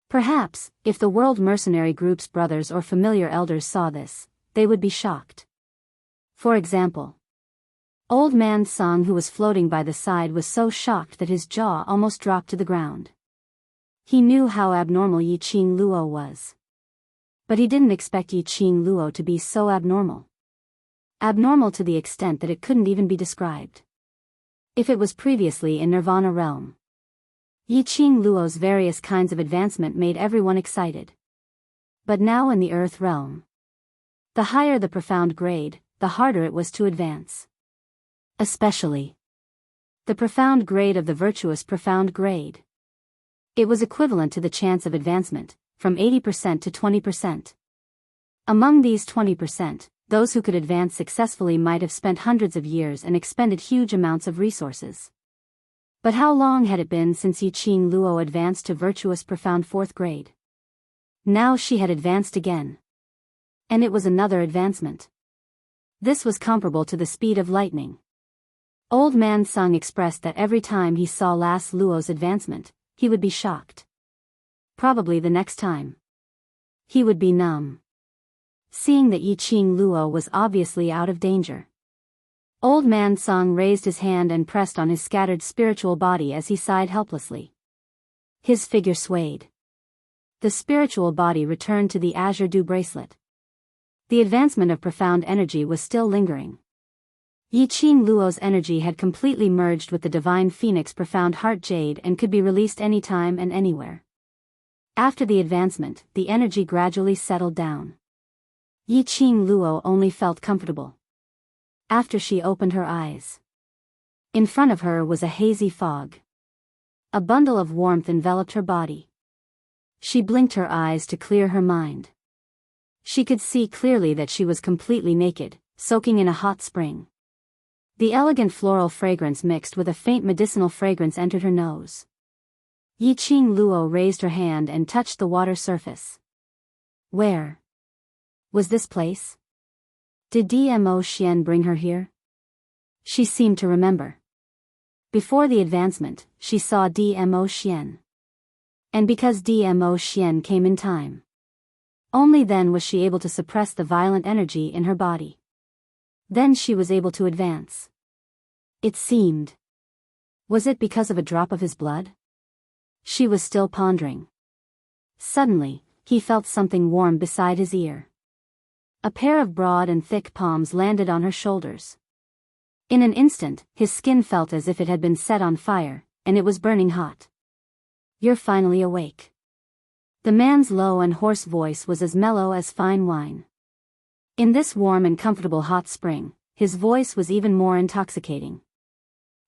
Perhaps, if the World Mercenary Group's brothers or familiar elders saw this, they would be shocked. For example, Old Man Song, who was floating by the side, was so shocked that his jaw almost dropped to the ground. He knew how abnormal Yiqing Luo was. But he didn't expect Yiqing Luo to be so abnormal. Abnormal to the extent that it couldn't even be described. If it was previously in Nirvana realm, Yiqing Luo's various kinds of advancement made everyone excited. But now in the Earth realm, The higher the profound grade, the harder it was to advance. Especially the profound grade of the virtuous profound grade. It was equivalent to the chance of advancement, from 80% to 20%. Among these 20%, those who could advance successfully might have spent hundreds of years and expended huge amounts of resources. But how long had it been since Yiqing Luo advanced to virtuous profound 4th grade? Now she had advanced again. And it was another advancement. This was comparable to the speed of lightning. Old Man Sung expressed that every time he saw Las Luo's advancement, he would be shocked. Probably the next time, he would be numb. Seeing that Yiqing Luo was obviously out of danger, Old Man Sung raised his hand and pressed on his scattered spiritual body as he sighed helplessly. His figure swayed. The spiritual body returned to the azure dew bracelet. The advancement of profound energy was still lingering. Yiqing Luo's energy had completely merged with the divine phoenix profound heart jade and could be released anytime and anywhere. After the advancement, the energy gradually settled down. Yiqing Luo only felt comfortable after she opened her eyes. In front of her was a hazy fog. A bundle of warmth enveloped her body. She blinked her eyes to clear her mind. She could see clearly that she was completely naked, soaking in a hot spring. The elegant floral fragrance mixed with a faint medicinal fragrance entered her nose. Yiqing Luo raised her hand and touched the water surface. Where was this place? Did Dmo Xian bring her here? She seemed to remember. Before the advancement, she saw Dmo Xian. And because Dmo Xian came in time, only then was she able to suppress the violent energy in her body. Then she was able to advance. It seemed. Was it because of a drop of his blood? She was still pondering. Suddenly, he felt something warm beside his ear. A pair of broad and thick palms landed on her shoulders. In an instant, his skin felt as if it had been set on fire, and it was burning hot. You're finally awake. The man's low and hoarse voice was as mellow as fine wine. In this warm and comfortable hot spring, his voice was even more intoxicating.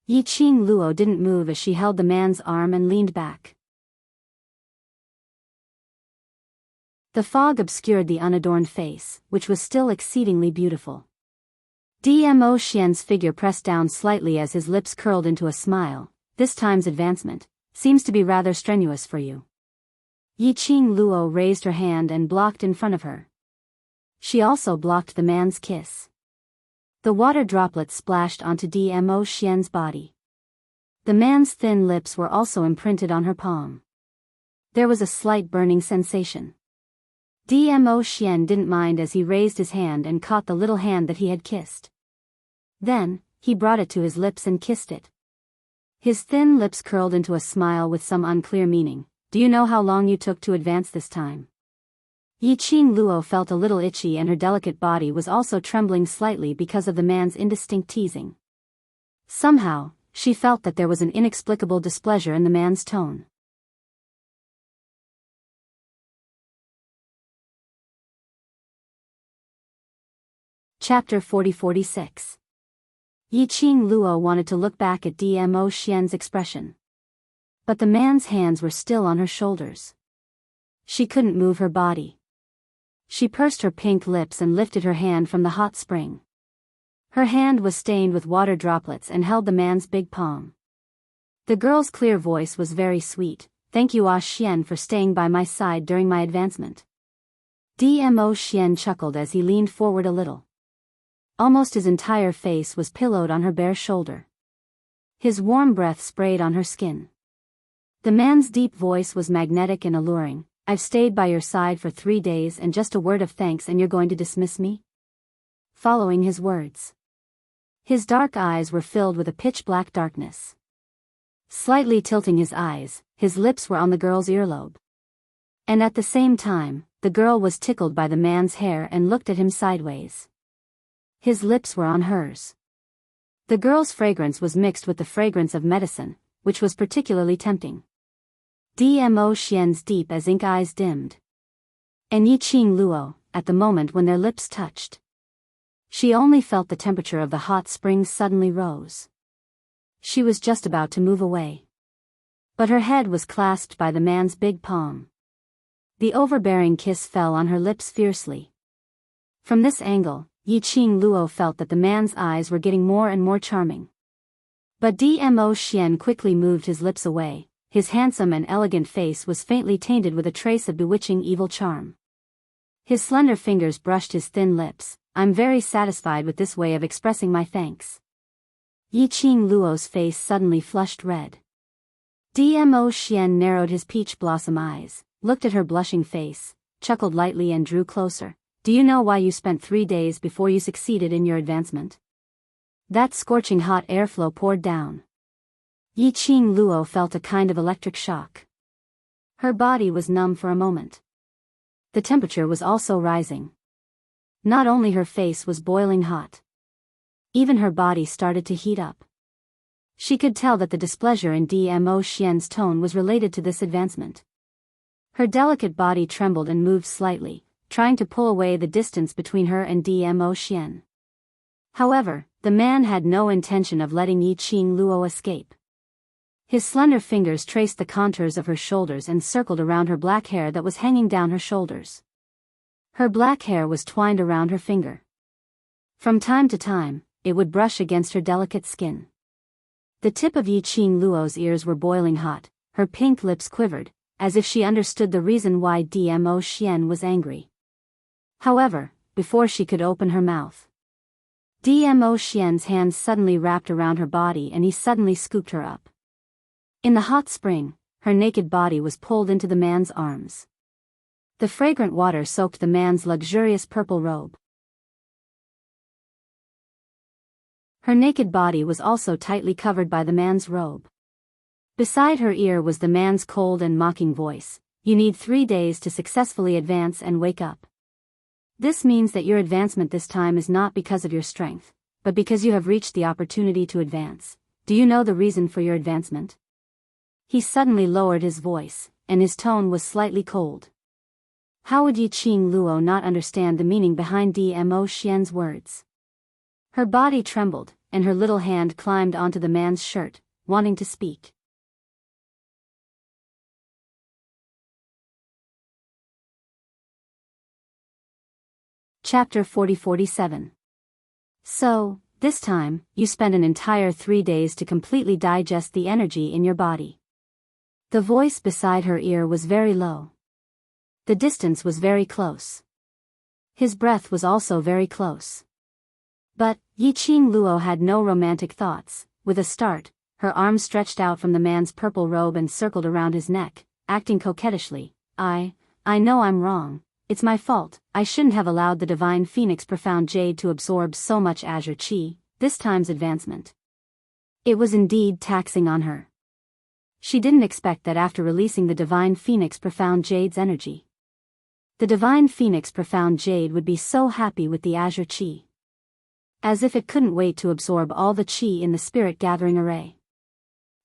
Yiqing Luo didn't move as she held the man's arm and leaned back. The fog obscured the unadorned face, which was still exceedingly beautiful. Dmo Xian's figure pressed down slightly as his lips curled into a smile. This time's advancement seems to be rather strenuous for you. Yiqing Luo raised her hand and blocked in front of her. She also blocked the man's kiss. The water droplets splashed onto Dmo Xian's body. The man's thin lips were also imprinted on her palm. There was a slight burning sensation. Dmo Xian didn't mind as he raised his hand and caught the little hand that he had kissed. Then, he brought it to his lips and kissed it. His thin lips curled into a smile with some unclear meaning. Do you know how long you took to advance this time? Yiqing Luo felt a little itchy and her delicate body was also trembling slightly because of the man's indistinct teasing. Somehow, she felt that there was an inexplicable displeasure in the man's tone. Chapter 40-46. Yiqing Luo wanted to look back at Dmo Xian's expression. But the man's hands were still on her shoulders. She couldn't move her body. She pursed her pink lips and lifted her hand from the hot spring. Her hand was stained with water droplets and held the man's big palm. The girl's clear voice was very sweet. Thank you, Ah Xian, for staying by my side during my advancement. Dmo Xian chuckled as he leaned forward a little. Almost his entire face was pillowed on her bare shoulder. His warm breath sprayed on her skin. The man's deep voice was magnetic and alluring. I've stayed by your side for 3 days and just a word of thanks and you're going to dismiss me? Following his words, his dark eyes were filled with a pitch-black darkness. Slightly tilting his eyes, his lips were on the girl's earlobe. And at the same time, the girl was tickled by the man's hair and looked at him sideways. His lips were on hers. The girl's fragrance was mixed with the fragrance of medicine, which was particularly tempting. Dmo Xian's deep as ink eyes dimmed. And Yiqing Luo, at the moment when their lips touched. She only felt the temperature of the hot springs suddenly rose. She was just about to move away. But her head was clasped by the man's big palm. The overbearing kiss fell on her lips fiercely. From this angle, Yiqing Luo felt that the man's eyes were getting more and more charming. But Dmo Xian quickly moved his lips away. His handsome and elegant face was faintly tainted with a trace of bewitching evil charm. His slender fingers brushed his thin lips. "I'm very satisfied with this way of expressing my thanks." Yiqing Luo's face suddenly flushed red. Dmo Xian narrowed his peach blossom eyes, looked at her blushing face, chuckled lightly and drew closer. "Do you know why you spent 3 days before you succeeded in your advancement?" That scorching hot airflow poured down. Yiqing Luo felt a kind of electric shock. Her body was numb for a moment. The temperature was also rising. Not only her face was boiling hot. Even her body started to heat up. She could tell that the displeasure in Dmo Xian's tone was related to this advancement. Her delicate body trembled and moved slightly, trying to pull away the distance between her and Dmo Xian. However, the man had no intention of letting Yiqing Luo escape. His slender fingers traced the contours of her shoulders and circled around her black hair that was hanging down her shoulders. Her black hair was twined around her finger. From time to time, it would brush against her delicate skin. The tip of Yiqing Luo's ears were boiling hot, her pink lips quivered, as if she understood the reason why Dmo Xian was angry. However, before she could open her mouth, Dmo Xian's hands suddenly wrapped around her body and he suddenly scooped her up. In the hot spring, her naked body was pulled into the man's arms. The fragrant water soaked the man's luxurious purple robe. Her naked body was also tightly covered by the man's robe. Beside her ear was the man's cold and mocking voice. "You need 3 days to successfully advance and wake up. This means that your advancement this time is not because of your strength, but because you have reached the opportunity to advance. Do you know the reason for your advancement?" He suddenly lowered his voice, and his tone was slightly cold. How would Yiqing Luo not understand the meaning behind Dmo Xian's words? Her body trembled, and her little hand climbed onto the man's shirt, wanting to speak. Chapter 40-47. So, this time, you spent an entire 3 days to completely digest the energy in your body. The voice beside her ear was very low. The distance was very close. His breath was also very close. But, Yiqing Luo had no romantic thoughts. With a start, her arms stretched out from the man's purple robe and circled around his neck, acting coquettishly. I know I'm wrong. It's my fault. I shouldn't have allowed the divine phoenix profound jade to absorb so much azure chi, this time's advancement. It was indeed taxing on her. She didn't expect that after releasing the divine phoenix profound jade's energy, the divine phoenix profound jade would be so happy with the azure chi. As if it couldn't wait to absorb all the chi in the spirit gathering array.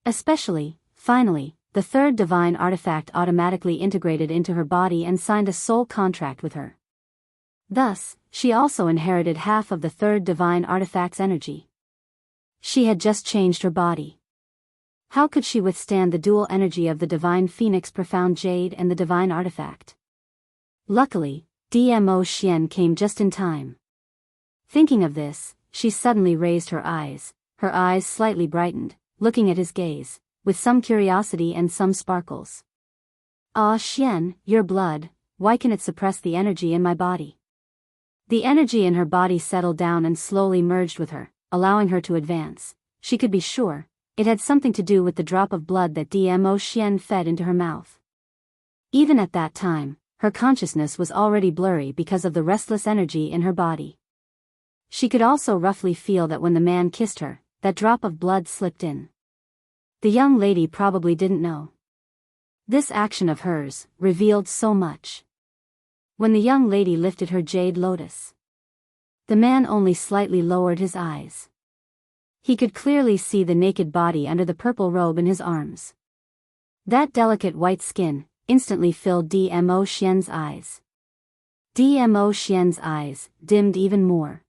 Especially, finally, the third divine artifact automatically integrated into her body and signed a soul contract with her. Thus, she also inherited half of the third divine artifact's energy. She had just changed her body. How could she withstand the dual energy of the divine phoenix profound jade and the divine artifact? Luckily, Dmo Xian came just in time. Thinking of this, she suddenly raised her eyes slightly brightened, looking at his gaze, with some curiosity and some sparkles. "Ah Xian, your blood, why can it suppress the energy in my body?" The energy in her body settled down and slowly merged with her, allowing her to advance. She could be sure, it had something to do with the drop of blood that Dmo Xian fed into her mouth. Even at that time, her consciousness was already blurry because of the restless energy in her body. She could also roughly feel that when the man kissed her, that drop of blood slipped in. The young lady probably didn't know. This action of hers revealed so much. When the young lady lifted her jade lotus, the man only slightly lowered his eyes. He could clearly see the naked body under the purple robe in his arms. That delicate white skin instantly filled Dmo Xian's eyes. Dmo Xian's eyes dimmed even more.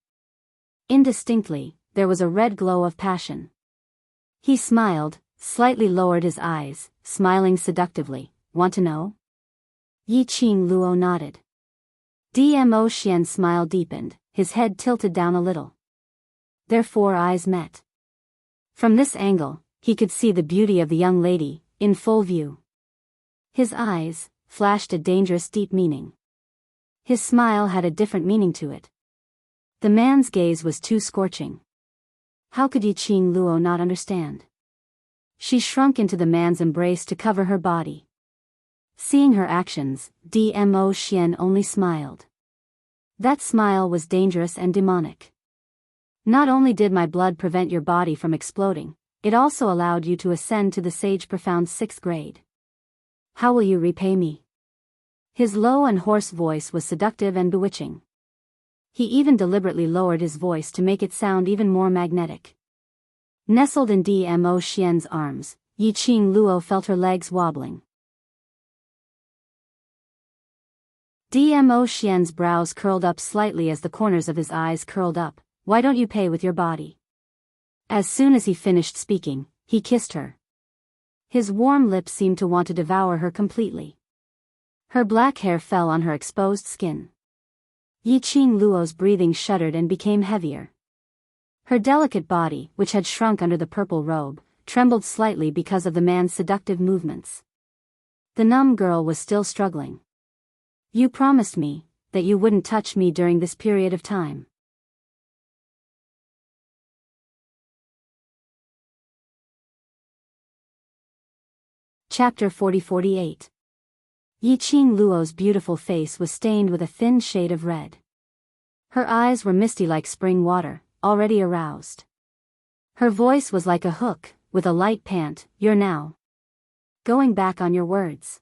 Indistinctly, there was a red glow of passion. He smiled, slightly lowered his eyes, smiling seductively. Want to know? Yiqing Luo nodded. Dmo Xian's smile deepened, his head tilted down a little. Their four eyes met. From this angle, he could see the beauty of the young lady, in full view. His eyes flashed a dangerous deep meaning. His smile had a different meaning to it. The man's gaze was too scorching. How could Yiqing Luo not understand? She shrunk into the man's embrace to cover her body. Seeing her actions, Dmo Xian only smiled. That smile was dangerous and demonic. Not only did my blood prevent your body from exploding, it also allowed you to ascend to the sage profound 6th grade. How will you repay me? His low and hoarse voice was seductive and bewitching. He even deliberately lowered his voice to make it sound even more magnetic. Nestled in Dmo Xian's arms, Yiqing Luo felt her legs wobbling. Dmo Xian's brows curled up slightly as the corners of his eyes curled up. Why don't you pay with your body? As soon as he finished speaking, he kissed her. His warm lips seemed to want to devour her completely. Her black hair fell on her exposed skin. Yiqing Luo's breathing shuddered and became heavier. Her delicate body, which had shrunk under the purple robe, trembled slightly because of the man's seductive movements. The numb girl was still struggling. You promised me that you wouldn't touch me during this period of time. Chapter 40-48. Yiqing Luo's beautiful face was stained with a thin shade of red. Her eyes were misty like spring water, already aroused. Her voice was like a hook, with a light pant. You're now going back on your words.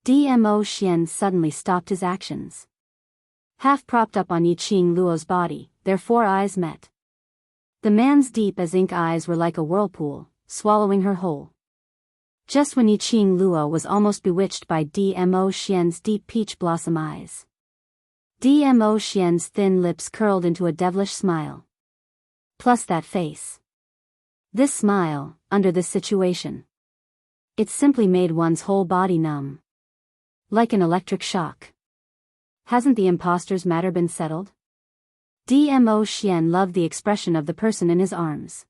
Dmo Xian suddenly stopped his actions. Half propped up on Yiqing Luo's body, their four eyes met. The man's deep as ink eyes were like a whirlpool, swallowing her whole. Just when Yiqing Luo was almost bewitched by Dmo Xian's deep peach blossom eyes. Dmo Xian's thin lips curled into a devilish smile. Plus that face. This smile, under this situation. It simply made one's whole body numb. Like an electric shock. Hasn't the imposter's matter been settled? Dmo Xian loved the expression of the person in his arms.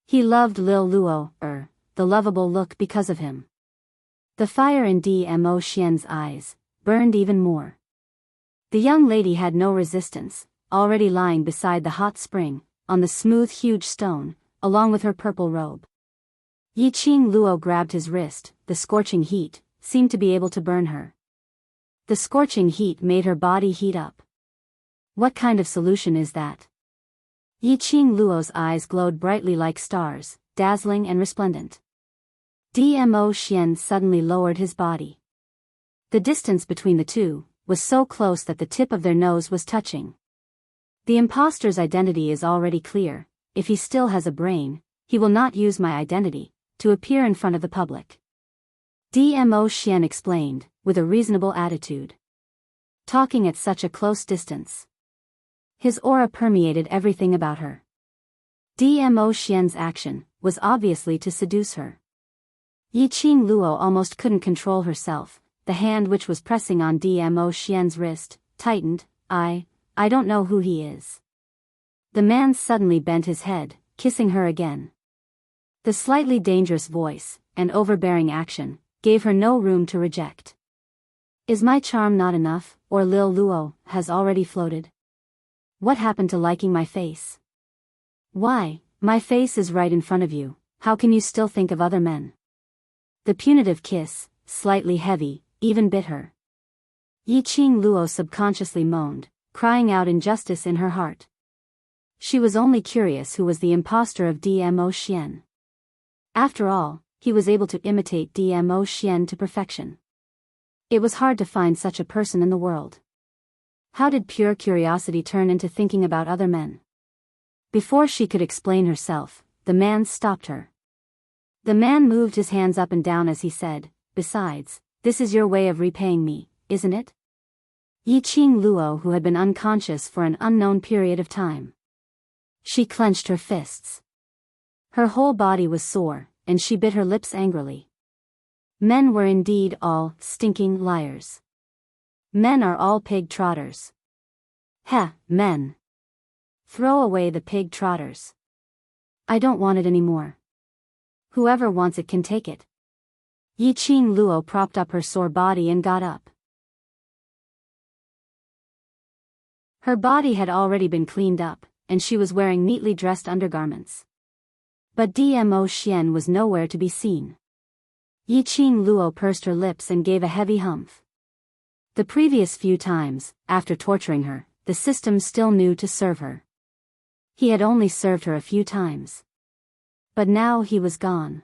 He loved Lil Luo, the lovable look because of him. The fire in Dmo Xian's eyes burned even more. The young lady had no resistance, already lying beside the hot spring, on the smooth huge stone, along with her purple robe. Yiqing Luo grabbed his wrist. The scorching heat seemed to be able to burn her. The scorching heat made her body heat up. What kind of solution is that? Yiqing Luo's eyes glowed brightly like stars, dazzling and resplendent. Dmo Xian suddenly lowered his body. The distance between the two was so close that the tip of their nose was touching. The imposter's identity is already clear. If he still has a brain, he will not use my identity to appear in front of the public. Dmo Xian explained, with a reasonable attitude. Talking at such a close distance. His aura permeated everything about her. Dmo Xian's action was obviously to seduce her. Yiqing Luo almost couldn't control herself. The hand which was pressing on Dmo Xian's wrist tightened. I don't know who he is. The man suddenly bent his head, kissing her again. The slightly dangerous voice and overbearing action gave her no room to reject. Is my charm not enough, or Lil Luo has already floated? What happened to liking my face? Why, my face is right in front of you, how can you still think of other men? The punitive kiss, slightly heavy, even bit her. Yiqing Luo subconsciously moaned, crying out injustice in her heart. She was only curious who was the imposter of Dmo Xian. After all, he was able to imitate Dmo Xian to perfection. It was hard to find such a person in the world. How did pure curiosity turn into thinking about other men? Before she could explain herself, the man stopped her. The man moved his hands up and down as he said, besides, this is your way of repaying me, isn't it? Yiqing Luo, who had been unconscious for an unknown period of time. She clenched her fists. Her whole body was sore, and she bit her lips angrily. Men were indeed all stinking liars. Men are all pig trotters. Heh, men. Throw away the pig trotters. I don't want it anymore. Whoever wants it can take it. Yiqing Luo propped up her sore body and got up. Her body had already been cleaned up, and she was wearing neatly dressed undergarments. But Dmo Xian was nowhere to be seen. Yiqing Luo pursed her lips and gave a heavy humph. The previous few times, after torturing her, the system still knew to serve her. He had only served her a few times. But now he was gone.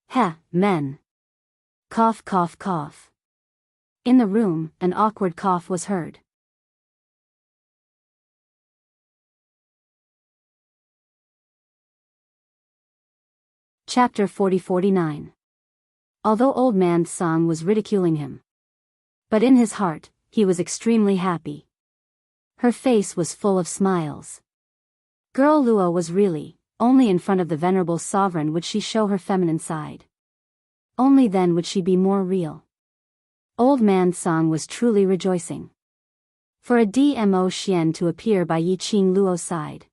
Heh, men. Cough, cough, cough. In the room, an awkward cough was heard. Chapter 40-49. Although Old Man Song was ridiculing him, but in his heart, he was extremely happy. Her face was full of smiles. Girl Luo was really, only in front of the venerable sovereign would she show her feminine side. Only then would she be more real. Old Man Song was truly rejoicing. For a Dmo Xian to appear by Yiqing Luo's side.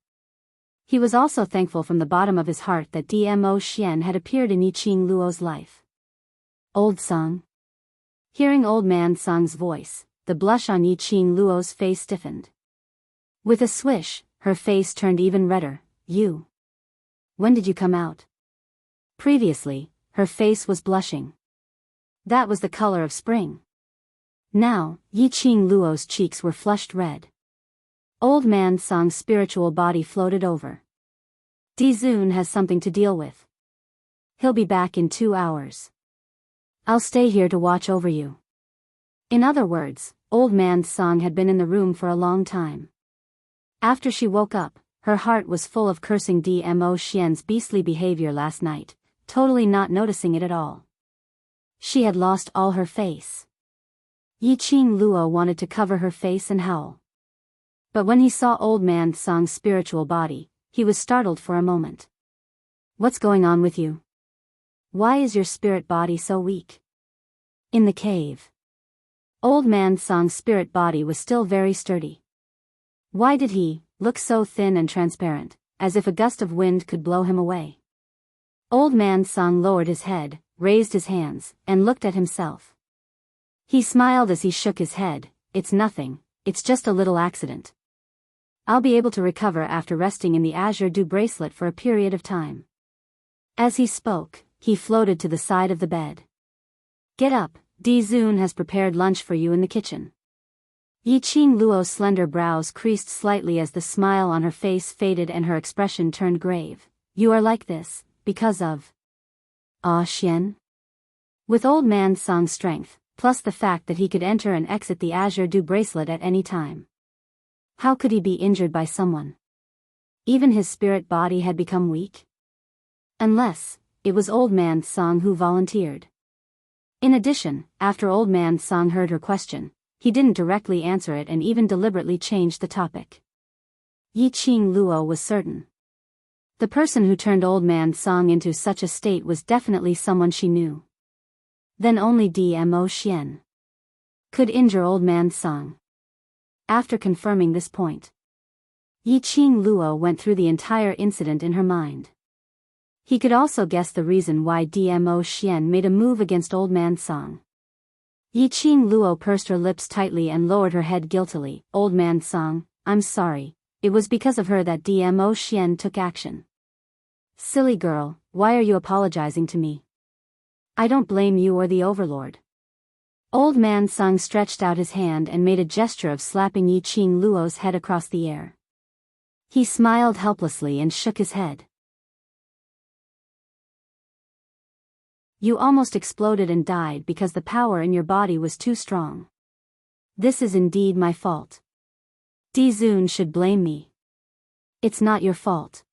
He was also thankful from the bottom of his heart that Dmo Xian had appeared in Yiqing Luo's life. Old Song. Hearing Old Man Song's voice, the blush on Yiqing Luo's face stiffened. With a swish, her face turned even redder. You. When did you come out? Previously, her face was blushing. That was the color of spring. Now, Yiqing Luo's cheeks were flushed red. Old Man Song's spiritual body floated over. Dizun has something to deal with. He'll be back in 2 hours. I'll stay here to watch over you. In other words, Old Man Song had been in the room for a long time. After she woke up, her heart was full of cursing Dmo Xian's beastly behavior last night, totally not noticing it at all. She had lost all her face. Yiqing Luo wanted to cover her face and howl. But when he saw Old Man Song's spiritual body, he was startled for a moment. What's going on with you? Why is your spirit body so weak? In the cave. Old Man Song's spirit body was still very sturdy. Why did he look so thin and transparent, as if a gust of wind could blow him away? Old Man Song lowered his head, raised his hands, and looked at himself. He smiled as he shook his head. It's nothing, it's just a little accident. I'll be able to recover after resting in the Azure Dew bracelet for a period of time. As he spoke, he floated to the side of the bed. Get up, Dizun has prepared lunch for you in the kitchen. Yiqing Luo's slender brows creased slightly as the smile on her face faded and her expression turned grave. You are like this, because of Xian? With Old Man Song's strength, plus the fact that he could enter and exit the Azure Dew bracelet at any time. How could he be injured by someone? Even his spirit body had become weak? Unless, it was Old Man Song who volunteered. In addition, after Old Man Song heard her question, he didn't directly answer it and even deliberately changed the topic. Yiqing Luo was certain. The person who turned Old Man Song into such a state was definitely someone she knew. Then only Dmo Xian could injure Old Man Song. After confirming this point, Yiqing Luo went through the entire incident in her mind. He could also guess the reason why Dmo Xian made a move against Old Man Song. Yiqing Luo pursed her lips tightly and lowered her head guiltily. Old Man Song, I'm sorry, it was because of her that Dmo Xian took action. Silly girl, why are you apologizing to me? I don't blame you or the Overlord. Old Man Song stretched out his hand and made a gesture of slapping Yiqing Luo's head across the air. He smiled helplessly and shook his head. You almost exploded and died because the power in your body was too strong. This is indeed my fault. Dizun should blame me. It's not your fault.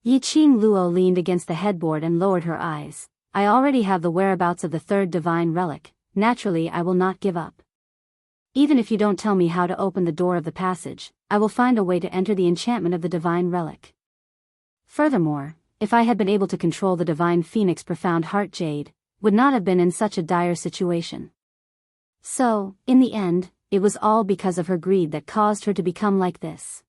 Yiqing Luo leaned against the headboard and lowered her eyes. I already have the whereabouts of the third divine relic. Naturally I will not give up. Even if you don't tell me how to open the door of the passage, I will find a way to enter the enchantment of the divine relic. Furthermore, if I had been able to control the divine phoenix profound heart jade, would not have been in such a dire situation. So, in the end, it was all because of her greed that caused her to become like this.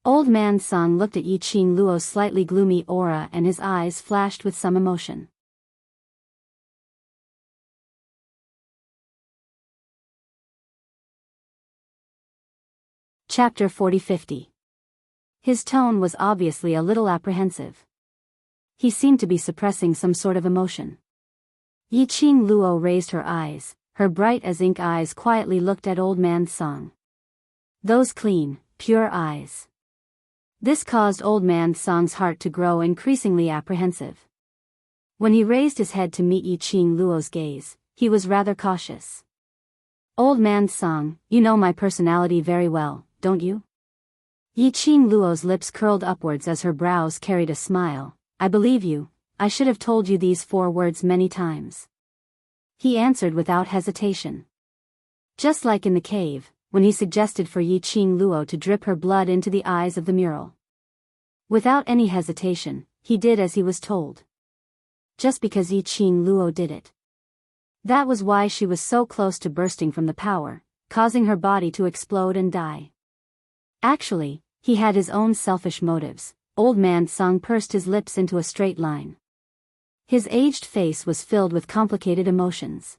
Old Man Song looked at Yi Qing Luo's slightly gloomy aura and his eyes flashed with some emotion. Chapter 40-50. His tone was obviously a little apprehensive. He seemed to be suppressing some sort of emotion. Yi Qing Luo raised her eyes, her bright as ink eyes quietly looked at Old Man Song. Those clean, pure eyes. This caused Old Man Song's heart to grow increasingly apprehensive. When he raised his head to meet Yi Qing Luo's gaze, he was rather cautious. Old Man Song, you know my personality very well, don't you? Yi Qing Luo's lips curled upwards as her brows carried a smile. I believe you, I should have told you these 4 words many times. He answered without hesitation. Just like in the cave, when he suggested for Yi Qing Luo to drip her blood into the eyes of the mural. Without any hesitation, he did as he was told. Just because Yi Qing Luo did it. That was why she was so close to bursting from the power, causing her body to explode and die. Actually, he had his own selfish motives. Old Man Song pursed his lips into a straight line. His aged face was filled with complicated emotions.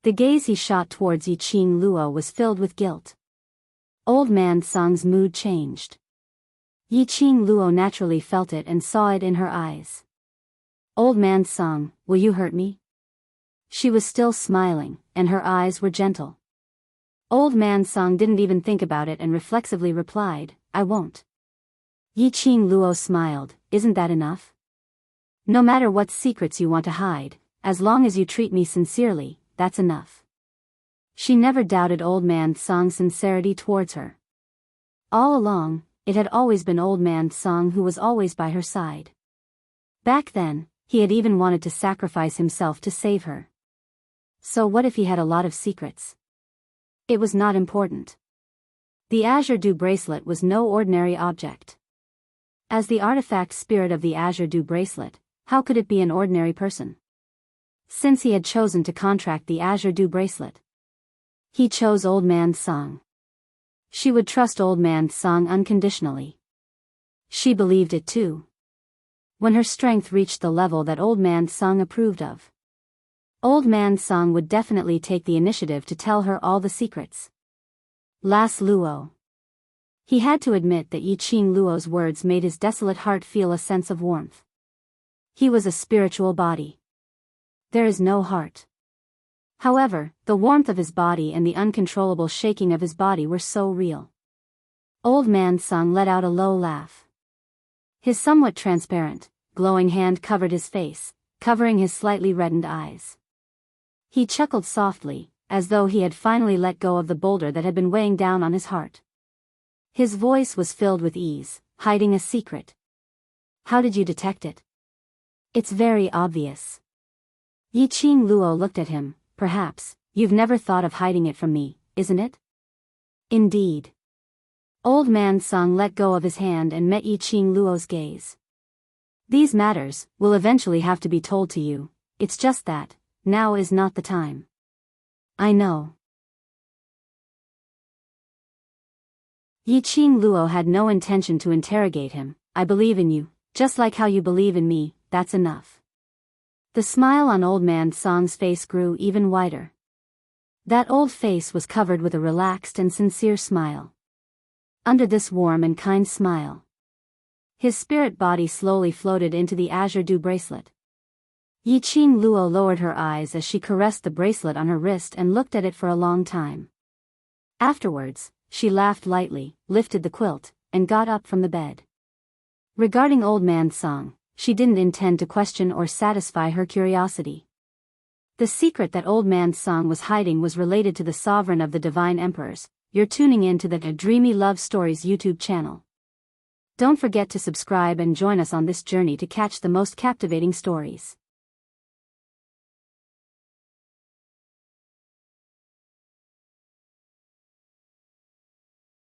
The gaze he shot towards Yi Qing Luo was filled with guilt. Old Man Song's mood changed. Yi Qing Luo naturally felt it and saw it in her eyes. Old Man Song, will you hurt me? She was still smiling, and her eyes were gentle. Old Man Song didn't even think about it and reflexively replied, I won't. Yi Qing Luo smiled, isn't that enough? No matter what secrets you want to hide, as long as you treat me sincerely, that's enough. She never doubted Old Man Song's sincerity towards her. All along, it had always been Old Man Song who was always by her side. Back then, he had even wanted to sacrifice himself to save her. So what if he had a lot of secrets? It was not important. The Azure Dew bracelet was no ordinary object. As the artifact spirit of the Azure Dew bracelet, how could it be an ordinary person? Since he had chosen to contract the Azure Dew bracelet, he chose Old Man Song. She would trust Old Man Song unconditionally. She believed it too. When her strength reached the level that Old Man Song approved of, Old Man Song would definitely take the initiative to tell her all the secrets. Las Luo. He had to admit that Yi Qing Luo's words made his desolate heart feel a sense of warmth. He was a spiritual body. There is no heart. However, the warmth of his body and the uncontrollable shaking of his body were so real. Old Man Song let out a low laugh. His somewhat transparent, glowing hand covered his face, covering his slightly reddened eyes. He chuckled softly, as though he had finally let go of the boulder that had been weighing down on his heart. His voice was filled with ease, hiding a secret. How did you detect it? It's very obvious. Yi Qing Luo looked at him. Perhaps, you've never thought of hiding it from me, isn't it? Indeed. Old Man Song let go of his hand and met Yi Qing Luo's gaze. These matters will eventually have to be told to you, it's just that, now is not the time. I know. Yi Qing Luo had no intention to interrogate him. I believe in you, just like how you believe in me, that's enough. The smile on Old Man Song's face grew even wider. That old face was covered with a relaxed and sincere smile. Under this warm and kind smile, his spirit body slowly floated into the Azure Dew bracelet. Yi Qing Luo lowered her eyes as she caressed the bracelet on her wrist and looked at it for a long time. Afterwards, she laughed lightly, lifted the quilt, and got up from the bed. Regarding Old Man Song, she didn't intend to question or satisfy her curiosity. The secret that Old Man Song was hiding was related to the sovereign of the Divine Emperors. You're tuning in to the Dreamy Love Stories YouTube channel. Don't forget to subscribe and join us on this journey to catch the most captivating stories.